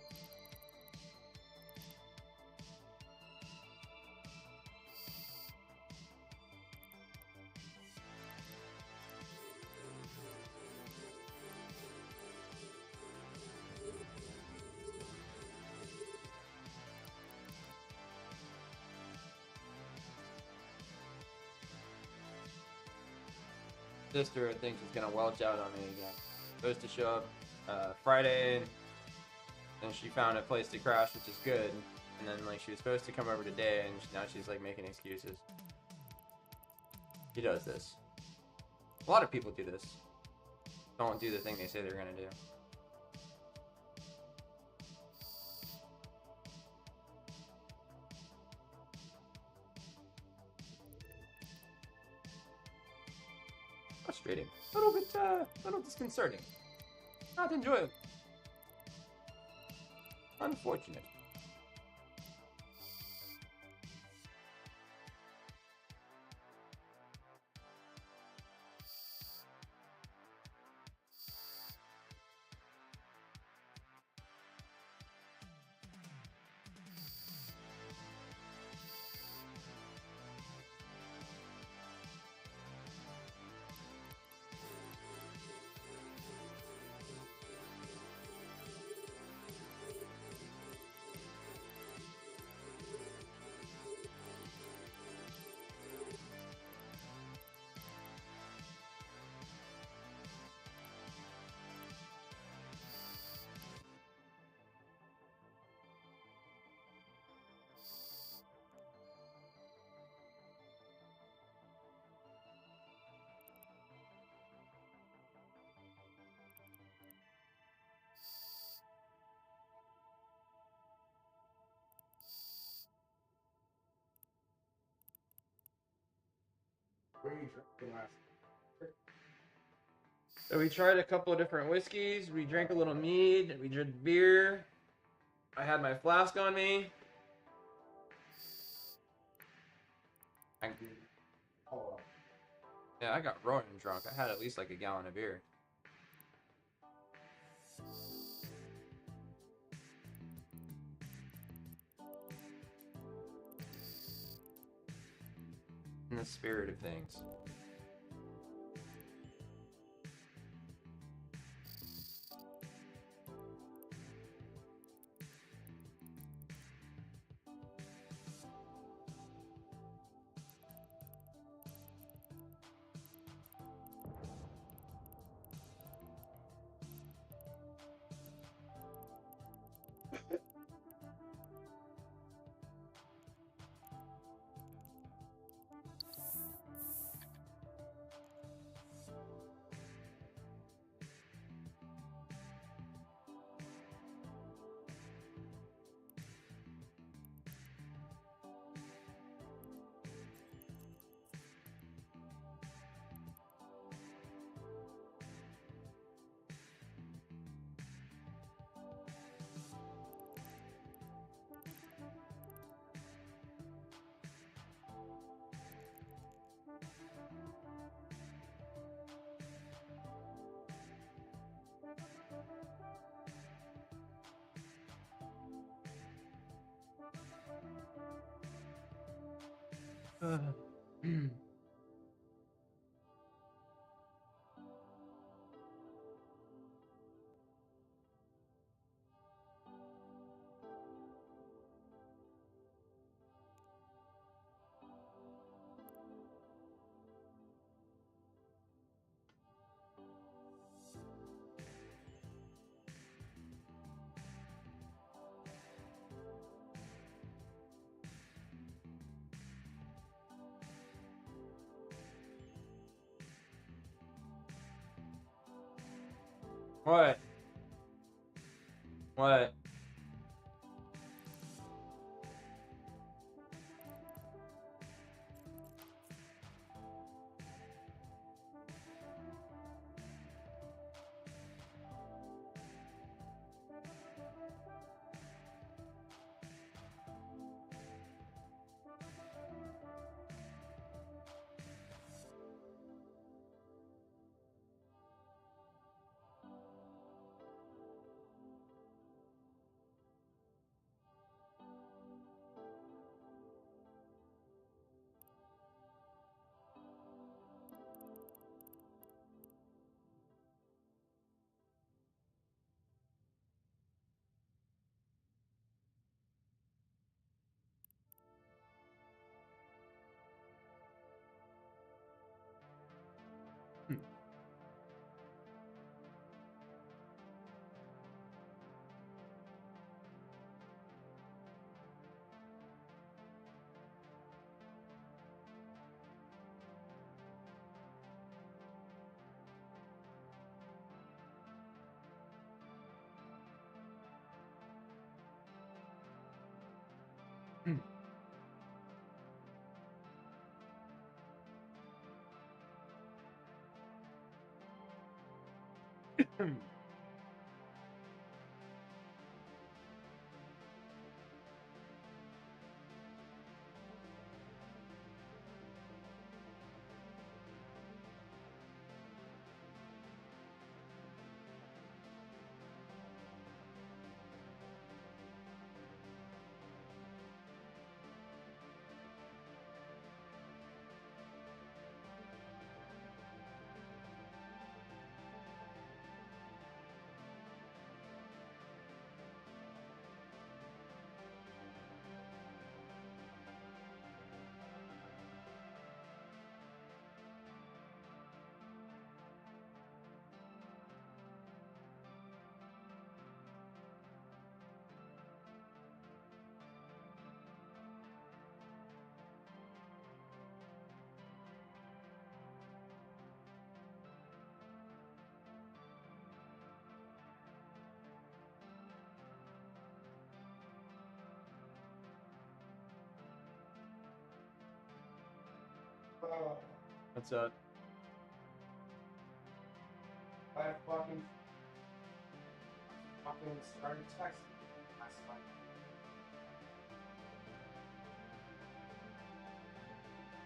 Sister thinks she's gonna welch out on me again. Supposed to show up Friday, and she found a place to crash, which is good. And then like she was supposed to come over today, and now she's like making excuses. He does this. A lot of people do this. Don't do the thing they say they're gonna do. Frustrating. A little disconcerting. Not enjoyable. Unfortunate. what are you drinking last? So we tried a couple of different whiskeys. We drank a little mead. We drank beer. I had my flask on me. Oh, Yeah, I got roaring drunk. I had at least like a gallon of beer. In the spirit of things. What? What? What's up? I fucking started texting last night.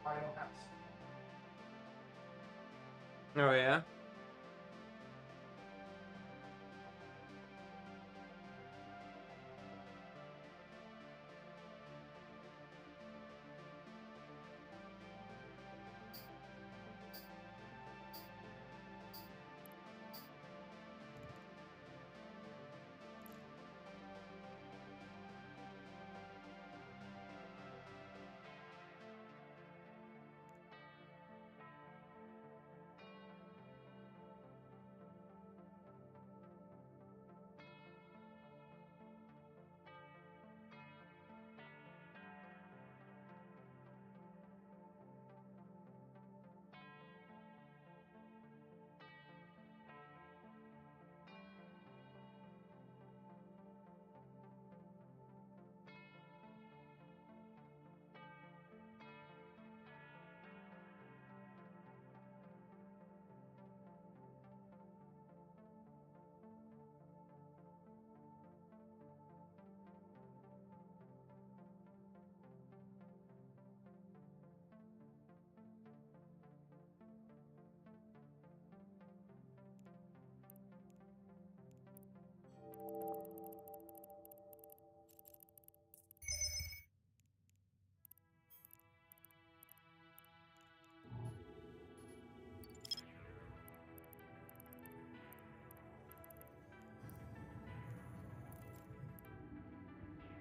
Final house. Oh yeah.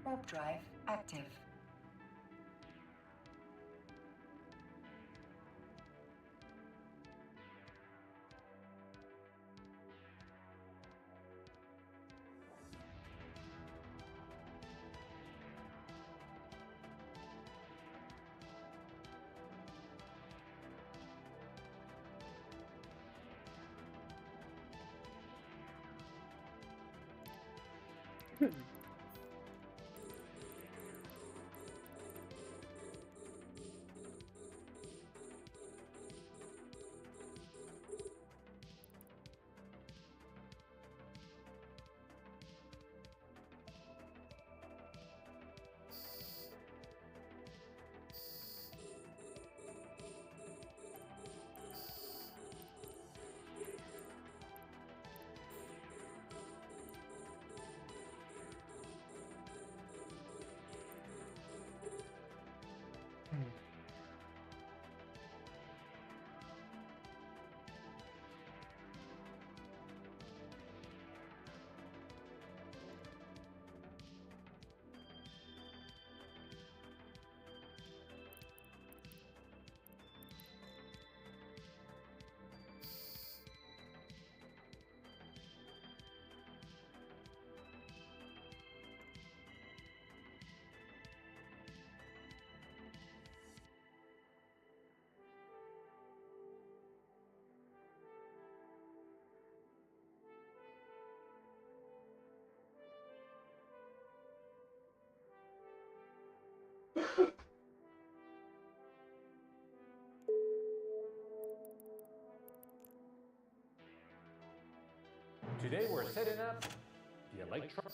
Warp drive active. Today we're setting up the electron.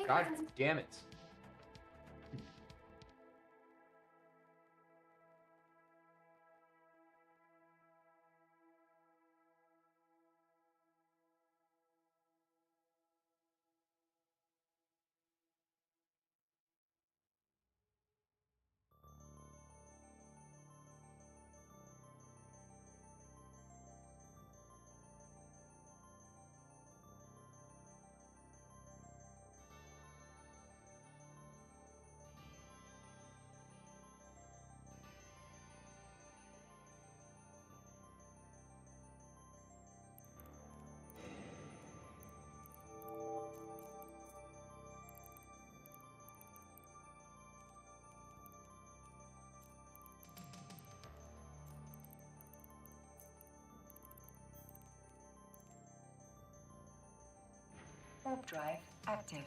God damn it. Warp drive active.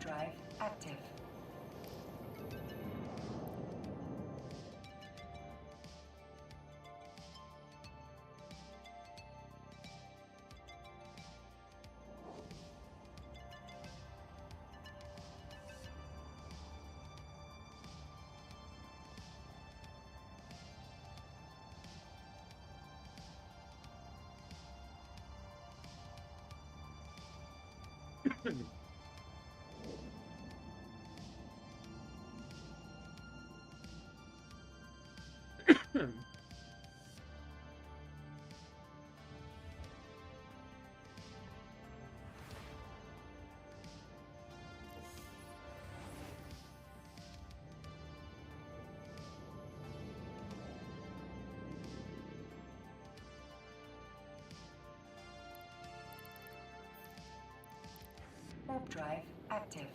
drive active. Warp drive active.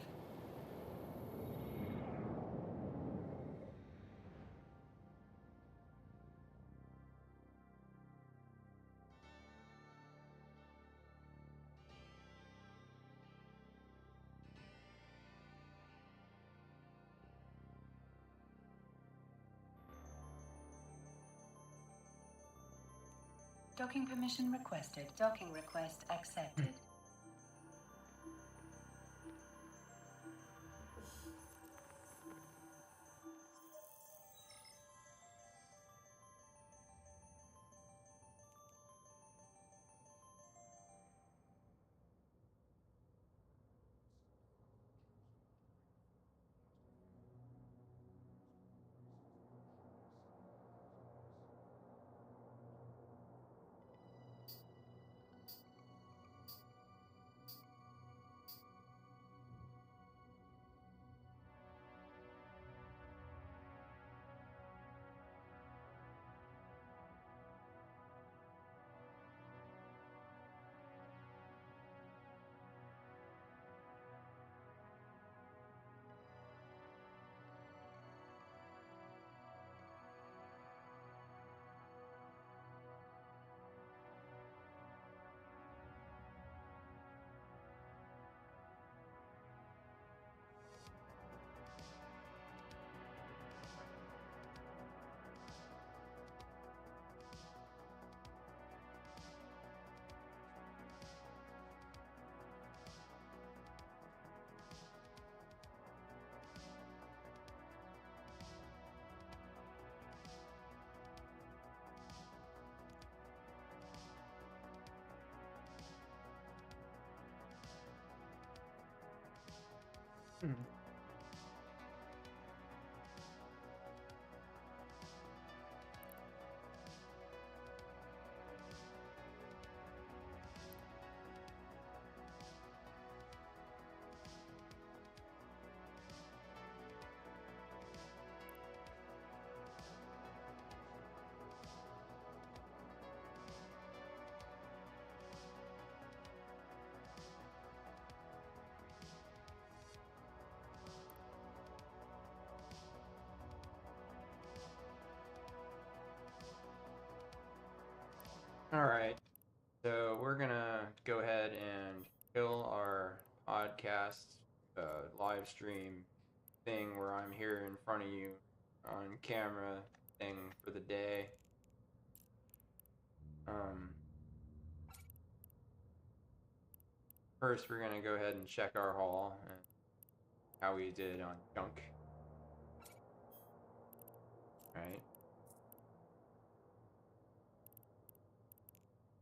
Docking permission requested. Docking request accepted. Alright, so we're gonna go ahead and kill our podcast live stream thing where I'm here in front of you on camera thing for the day. First, we're gonna go ahead and check our haul and how we did on junk. Right.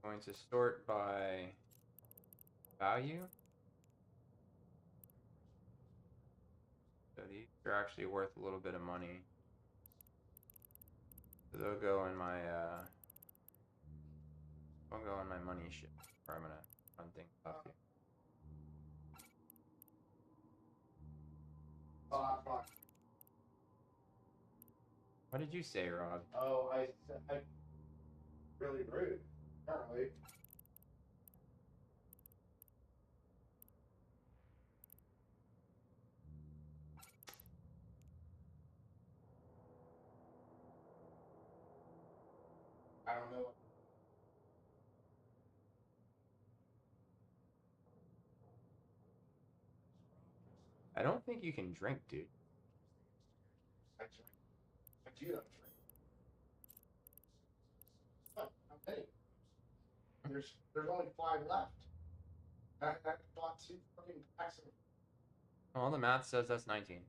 Going to sort by value. So these are actually worth a little bit of money. So they'll go in my I'll go in my money ship, or I'm gonna run things off here. What did you say, Rob? Oh, I really rude, apparently. I don't know. I don't think you can drink, dude. I drink. I do not drink. What? How many? There's only 5 left. I bought 2 fucking packs of. Well, the math says that's 19.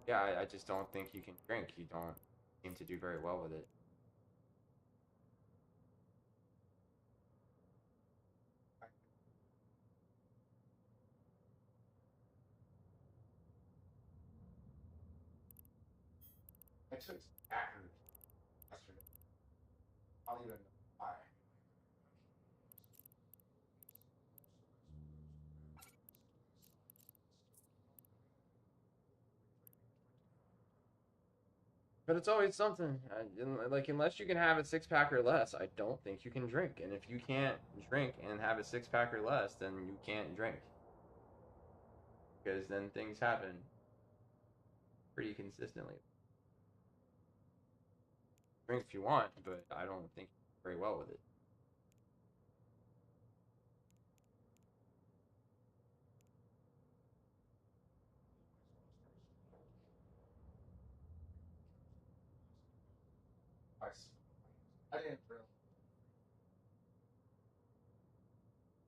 Yeah, I just don't think you can drink. You don't seem to do very well with it. I took Packard yesterday. I'll even know why. But it's always something. Like, unless you can have a 6-pack or less, I don't think you can drink. And if you can't drink and have a 6-pack or less, then you can't drink. Because then things happen pretty consistently. Drink if you want, but I don't think very well with it.